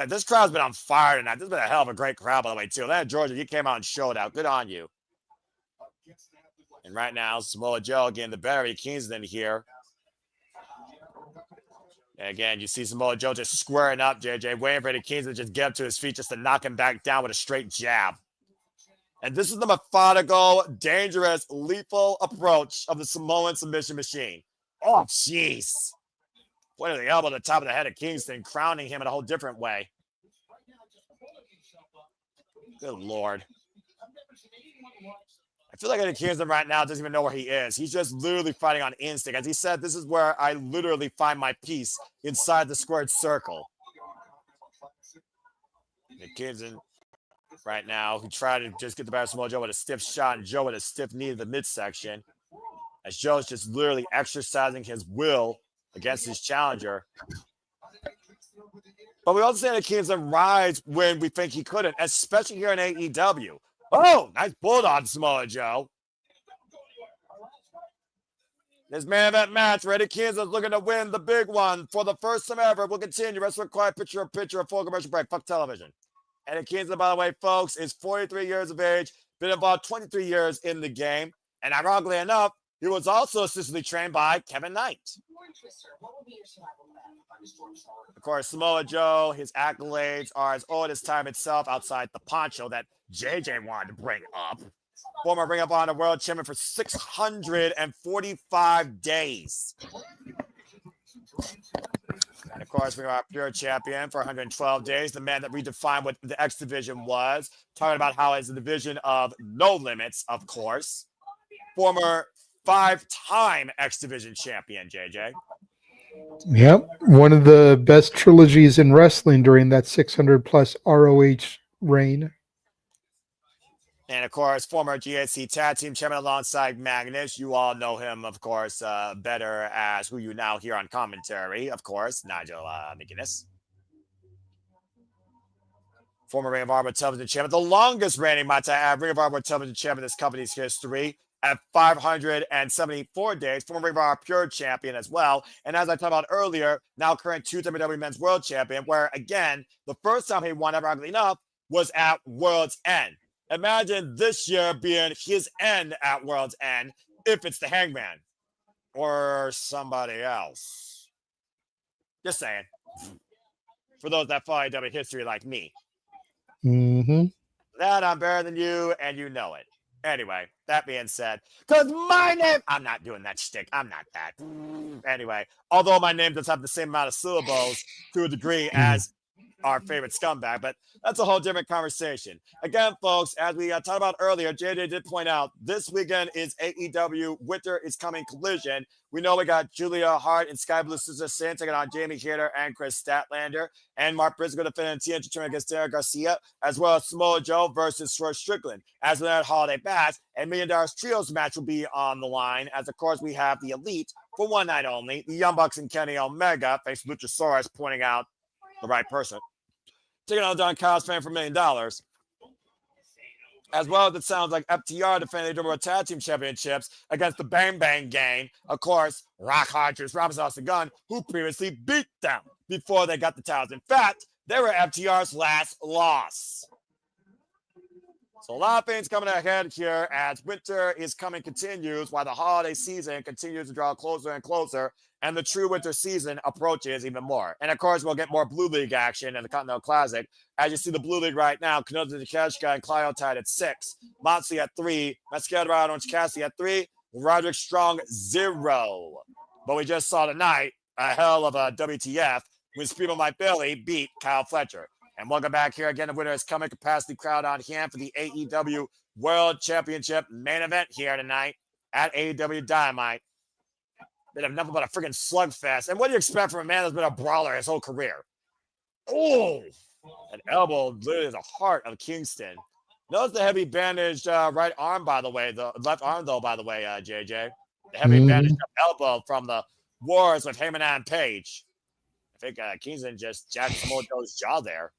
this crowd's been on fire tonight. This has been a hell of a great crowd, by the way, too. Atlanta, Georgia, you came out and showed out. Good on you. And right now, Samoa Joe getting the better of Kingston here. Again, you see Samoa Joe just squaring up, JJ, waiting for Eddie Kingston to just get up to his feet just to knock him back down with a straight jab. And this is the methodical, dangerous, lethal approach of the Samoan submission machine. Oh, jeez. What are the elbow to the top of the head of Kingston, crowning him in a whole different way. Good Lord. I feel like Eddie Kingston right now doesn't even know where he is. He's just literally fighting on instinct. As he said, this is where I literally find my peace inside the squared circle. And Kingston right now, who tried to just get the better of Samoa Joe with a stiff shot and Joe with a stiff knee to the midsection. As Joe's just literally exercising his will against his challenger. But we also see Eddie Kingston rise when we think he couldn't, especially here in AEW. Oh, nice bulldog, Samoa Joe. This main event match, Eddie Kingston looking to win the big one for the first time ever. We'll continue. Rest required picture of full commercial break. Fuck television. Eddie Kingston, by the way, folks, is 43 years of age, been involved 23 years in the game. And ironically enough, he was also assistantly trained by Kevin Knight. Of course, Samoa Joe, his accolades are as old as time itself outside the poncho that JJ wanted to bring up. Former Ring of Honor World Champion for 645 days. And of course, we are Pure Champion for 112 days. The man that redefined what the X Division was. Talking about how it's a division of no limits, of course. Former 5-time X Division champion, JJ. Yep. One of the best trilogies in wrestling during that 600-plus ROH reign. And, of course, former GHC Tag Team Champion alongside Magnus. You all know him, of course, better as who you now hear on commentary, of course, Nigel McGuinness. Former Ring of Honor Television Champion, the longest reigning, might I add, Ring of Honor Television Champion in this company's history at 574 days. Former Ring of Honor Pure Champion as well. And as I talked about earlier, now current 2 WWE Men's World Champion, where, again, the first time he won, ironically enough, was at World's End. Imagine this year being his end at World's End if it's the Hangman or somebody else. Just saying. For those that follow AEW history like me. That I'm better than you, and you know it. Anyway, that being said, because my name, I'm not doing that shtick. I'm not that. Anyway, although my name does have the same amount of syllables to a degree as our favorite scumbag, but that's a whole different conversation. Again, folks, as we talked about earlier, JJ did point out this weekend is AEW Winter is Coming Collision. We know we got Julia Hart and Sky Blue Sister Sin taking on Jamie Hayter and Chris Statlander, and Mark Briscoe defending TNT tournament against Derek Garcia, as well as Samoa Joe versus Swerve Strickland. As with that Holiday Bash, and $1 Million Trios match will be on the line, as of course we have the Elite for one night only, the Young Bucks and Kenny Omega, thanks to Luchasaurus pointing out the right person, taking on Don Kyle's fan for $1 million. As well as it sounds like FTR defending the World Tag Team Championships against the Bang Bang Gang. Of course, Rock Hodges, Robinson Austin Gunn, who previously beat them before they got the titles. In fact, they were FTR's last loss. So a lot of things coming ahead here as Winter is Coming continues while the holiday season continues to draw closer and closer and the true winter season approaches even more. And of course, we'll get more Blue League action in the Continental Classic. As you see the Blue League right now, Kenoda Takeshita and Clio tied at 6, Moxley at 3, Mascara Orange Cassidy at 3, Roderick Strong 0. But we just saw tonight a hell of a WTF when Speedball Mike Bailey beat Kyle Fletcher. And welcome back here again. The winner is Coming. Capacity crowd on hand for the AEW World Championship main event here tonight at AEW Dynamite. Been enough about a freaking slugfest. And what do you expect from a man that's been a brawler his whole career? Oh, an elbow literally the heart of Kingston. Notice the heavy bandaged right arm, by the way. The left arm, though, by the way, JJ. The heavy bandaged elbow from the wars with Heyman and Page. I think Kingston just jacked Samoa Joe's jaw there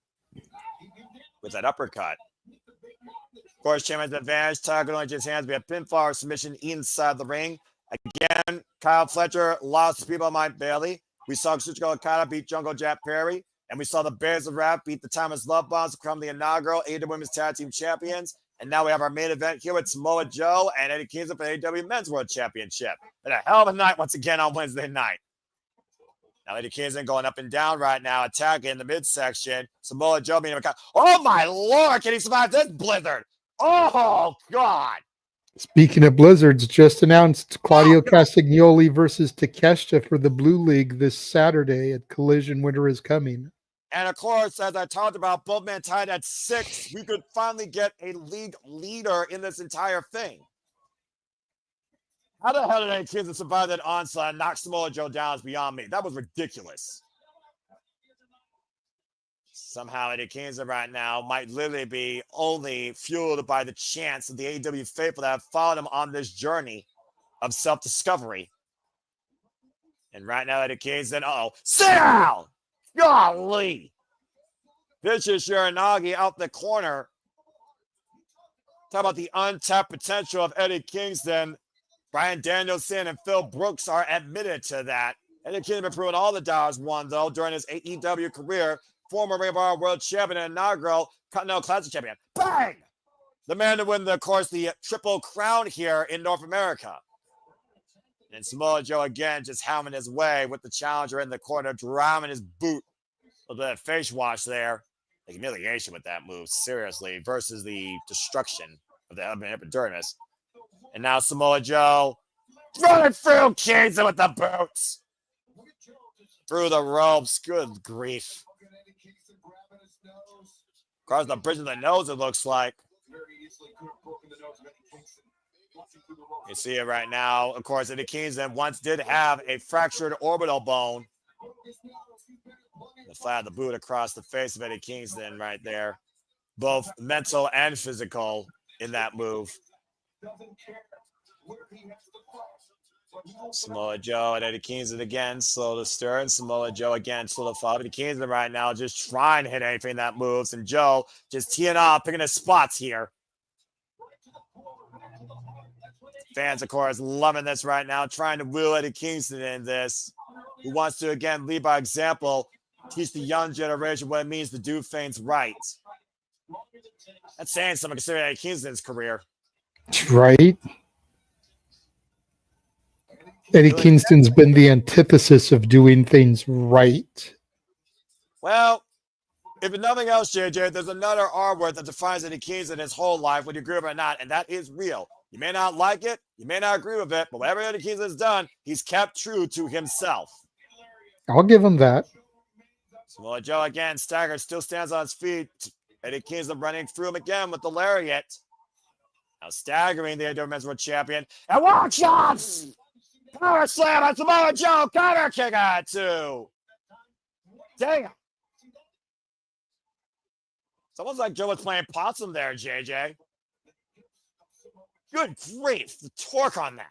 with that uppercut. Of course, Champion's advantage. Tiger only his hands. We have pinfall or submission inside the ring. Again, Kyle Fletcher lost to Speedball Mike Bailey. We saw Kazuchika Okada beat Jungle Jack Perry. And we saw the Bears of Rap beat the Thomas Love Bombs to become the inaugural AEW Women's Tag Team Champions. And now we have our main event here with Samoa Joe and Eddie Kingston for the AEW Men's World Championship. And a hell of a night once again on Wednesday night. Now Eddie Kingston going up and down right now, attacking in the midsection. Samoa Joe being oh my Lord, can he survive this blizzard? Oh God. Speaking of blizzards, just announced Claudio Castagnoli versus Takeshita for the Blue League this Saturday at Collision. Winter is Coming. And of course, as I talked about, both men tied at 6. We could finally get a league leader in this entire thing. How the hell did Eddie Kingston survive that onslaught and knock Samoa Joe down is beyond me. That was ridiculous. Somehow Eddie Kingston right now might literally be only fueled by the chance of the AEW faithful that have followed him on this journey of self-discovery. And right now Eddie Kingston, Sal! Golly! Vicious Shiranagi out the corner. Talk about the untapped potential of Eddie Kingston. Bryan Danielson and Phil Brooks are admitted to that. Eddie Kingston been proving all the dollars won, though, during his AEW career. Former Ring of Honor World Champion and inaugural Continental Classic Champion. Bang! The man to win, of course, the Triple Crown here in North America. And Samoa Joe again just hammering his way with the challenger in the corner, driving his boot. A little bit of face wash there. The humiliation with that move, seriously, versus the destruction of the epidermis. And now Samoa Joe running through Kingston with the boots. Through the ropes. Good grief. Across the bridge of the nose, it looks like. You see it right now. Of course, Eddie Kingston once did have a fractured orbital bone. The flat of the boot across the face of Eddie Kingston right there. Both mental and physical in that move. Samoa Joe and Eddie Kingston again, slow to stir. And Samoa Joe again, slow to follow. Eddie Kingston right now just trying to hit anything that moves. And Joe just teeing off, picking his spots here. Fans, of course, loving this right now, trying to wheel Eddie Kingston in this. Who wants to, again, lead by example, teach the young generation what it means to do things right. That's saying something considering Eddie Kingston's career. Right. Eddie Kingston's been the antithesis of doing things right. Well, if nothing else, JJ, there's another R word that defines Eddie Kingston his whole life, whether you agree with it or not, and that is real. You may not like it, you may not agree with it, but whatever Eddie Kingston has done, he's kept true to himself. I'll give him that. Samoa Joe again, staggered, still stands on his feet. Eddie Kingston running through him again with the lariat. Now staggering the AEW Men's World Champion. And walk shots! Power slam on Samoa Joe. Counter kick on two. Damn. It's almost like Joe was playing possum there, JJ. Good grief. The torque on that.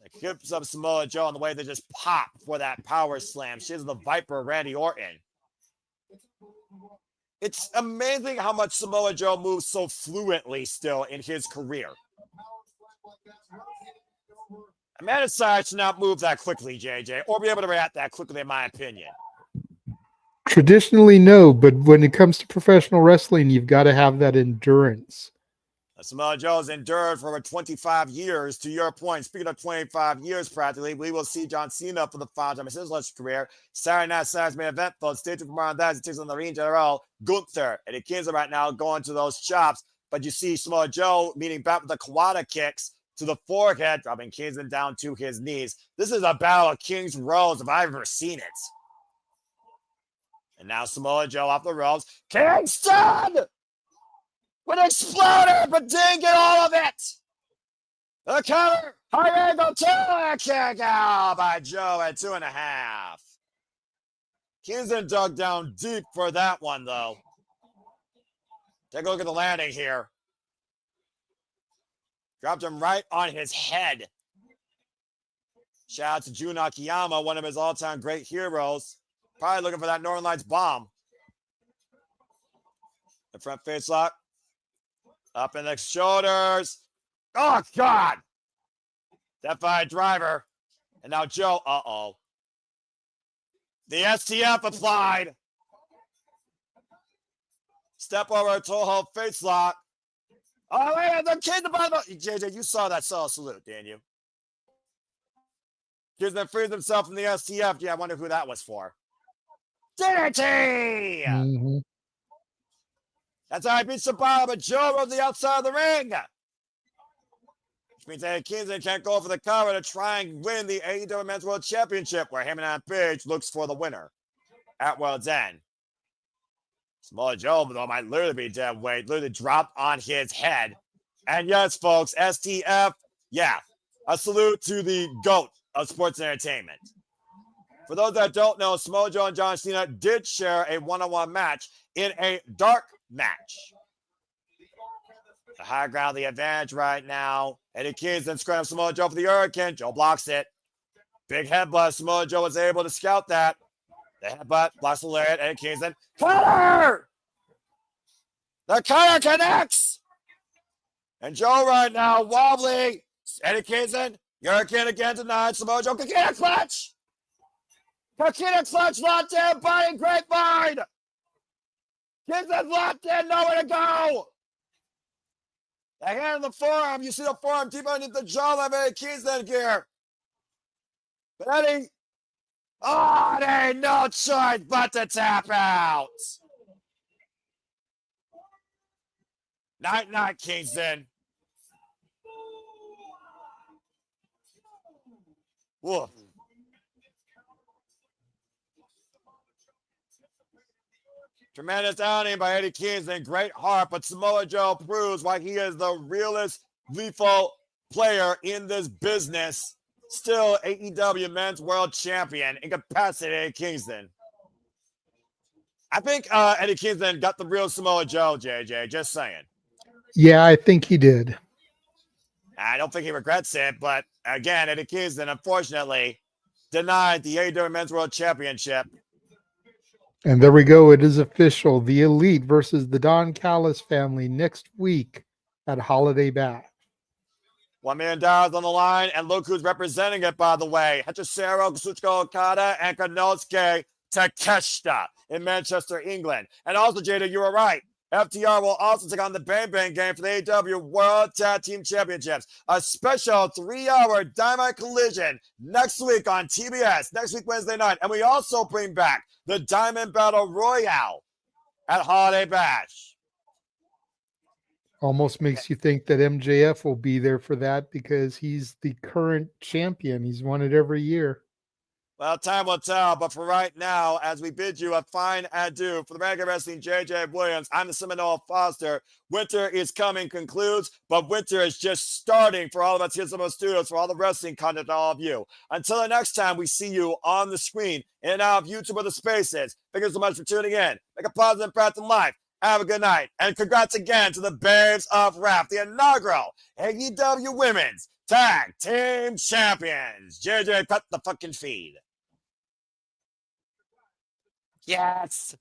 It keeps up Samoa Joe on the way they just pop for that power slam. She's the Viper, Randy Orton. It's amazing how much Samoa Joe moves so fluently still in his career. A man his size should not move that quickly, JJ, or be able to react that quickly, in my opinion. Traditionally, no, but when it comes to professional wrestling, you've got to have that endurance. Samoa Joe has endured for over 25 years. To your point, speaking of 25 years practically, we will see John Cena for the final time in his last career. Saturday Night Saturday's main event, folks. Stay tuned for more on that as it takes on the ring general. Gunther and the Kingston right now going to those chops. But you see Samoa Joe meeting back with the Kawada kicks to the forehead, dropping Kingston down to his knees. This is a battle of King's Rows if I've ever seen it. And now Samoa Joe off the ropes. Kingston! With an exploder, but didn't get all of it. The cover, high angle tail kick out by Joe at 2.5. Kingston dug down deep for that one, though. Take a look at the landing here. Dropped him right on his head. Shout out to Jun Akiyama, one of his all-time great heroes. Probably looking for that Northern Lights bomb. The front face lock. Up in the shoulders. Oh, God. That by driver. And now Joe. Uh-oh. The STF applied. Step over Toho face lock. Oh, wait, the kid, the bottom. JJ, you saw that solo salute, didn't you? Kingston frees himself from the STF. Yeah, I wonder who that was for. DDT! Mm-hmm. That's how I beat Shibata, but Joe rode the outside of the ring. Which means that Kingston can't go for the cover to try and win the AEW Men's World Championship, where Hangman Page looks for the winner at World's End. Samoa Joe, though, might literally be dead weight, literally dropped on his head. And yes, folks, STF, yeah, a salute to the GOAT of sports entertainment. For those that don't know, Samoa Joe and John Cena did share a one-on-one match in a dark match. The high ground, the advantage right now. Eddie Kingston scrambs Samoa Joe for the Hurricane. Joe blocks it. Big headbutt. Samoa Joe was able to scout that. The headbutt, blocks the lariat, Eddie Kingston. Cutter! The cutter connects! And Joe right now, wobbly. Eddie Kingston, Hurricane again denied. Samoa Joe, Kakita clutch! Kakita clutch, locked in, body grapevine! Kingston's locked in, nowhere to go! The hand on the forearm, you see the forearm deep underneath the jaw of Eddie Kingston here. But Eddie, there ain't no choice but to tap out. Night, Kingston. Woof. Tremendous outing by Eddie Kingston. Great heart, but Samoa Joe proves why he is the realest lethal player in this business. Still AEW Men's World Champion, incapacitated Kingston. I think Eddie Kingston got the real Samoa Joe, JJ. Just saying. Yeah, I think he did. I don't think he regrets it, but again, Eddie Kingston, unfortunately, denied the AEW Men's World Championship. And there we go. It is official. The Elite versus the Don Callis family next week at Holiday Bash. $1 million on the line, and look who's representing it, by the way. Hachishiro, Kazuchika Okada, and Konosuke Takeshita in Manchester, England. And also, Jada, you were right. FTR will also take on the Bang Bang game for the AEW World Tag Team Championships. A special 3-hour Dynamite collision next week on TBS, next week Wednesday night. And we also bring back the Diamond Battle Royale at Holiday Bash. Almost makes you think that MJF will be there for that because he's the current champion. He's won it every year. Well, time will tell, but for right now, as we bid you a fine adieu, for the Renegade Wrestling, JJ Williams, I'm the Seminole Foster. Winter is coming concludes, but winter is just starting for all of us here at Seminole Studios, for all the wrestling content, all of you. Until the next time we see you on the screen, in and out of YouTube or the spaces, thank you so much for tuning in. Make a positive impact in life. Have a good night. And congrats again to the Babes of Rap, the inaugural AEW Women's Tag Team Champions. JJ, cut the fucking feed. Yes.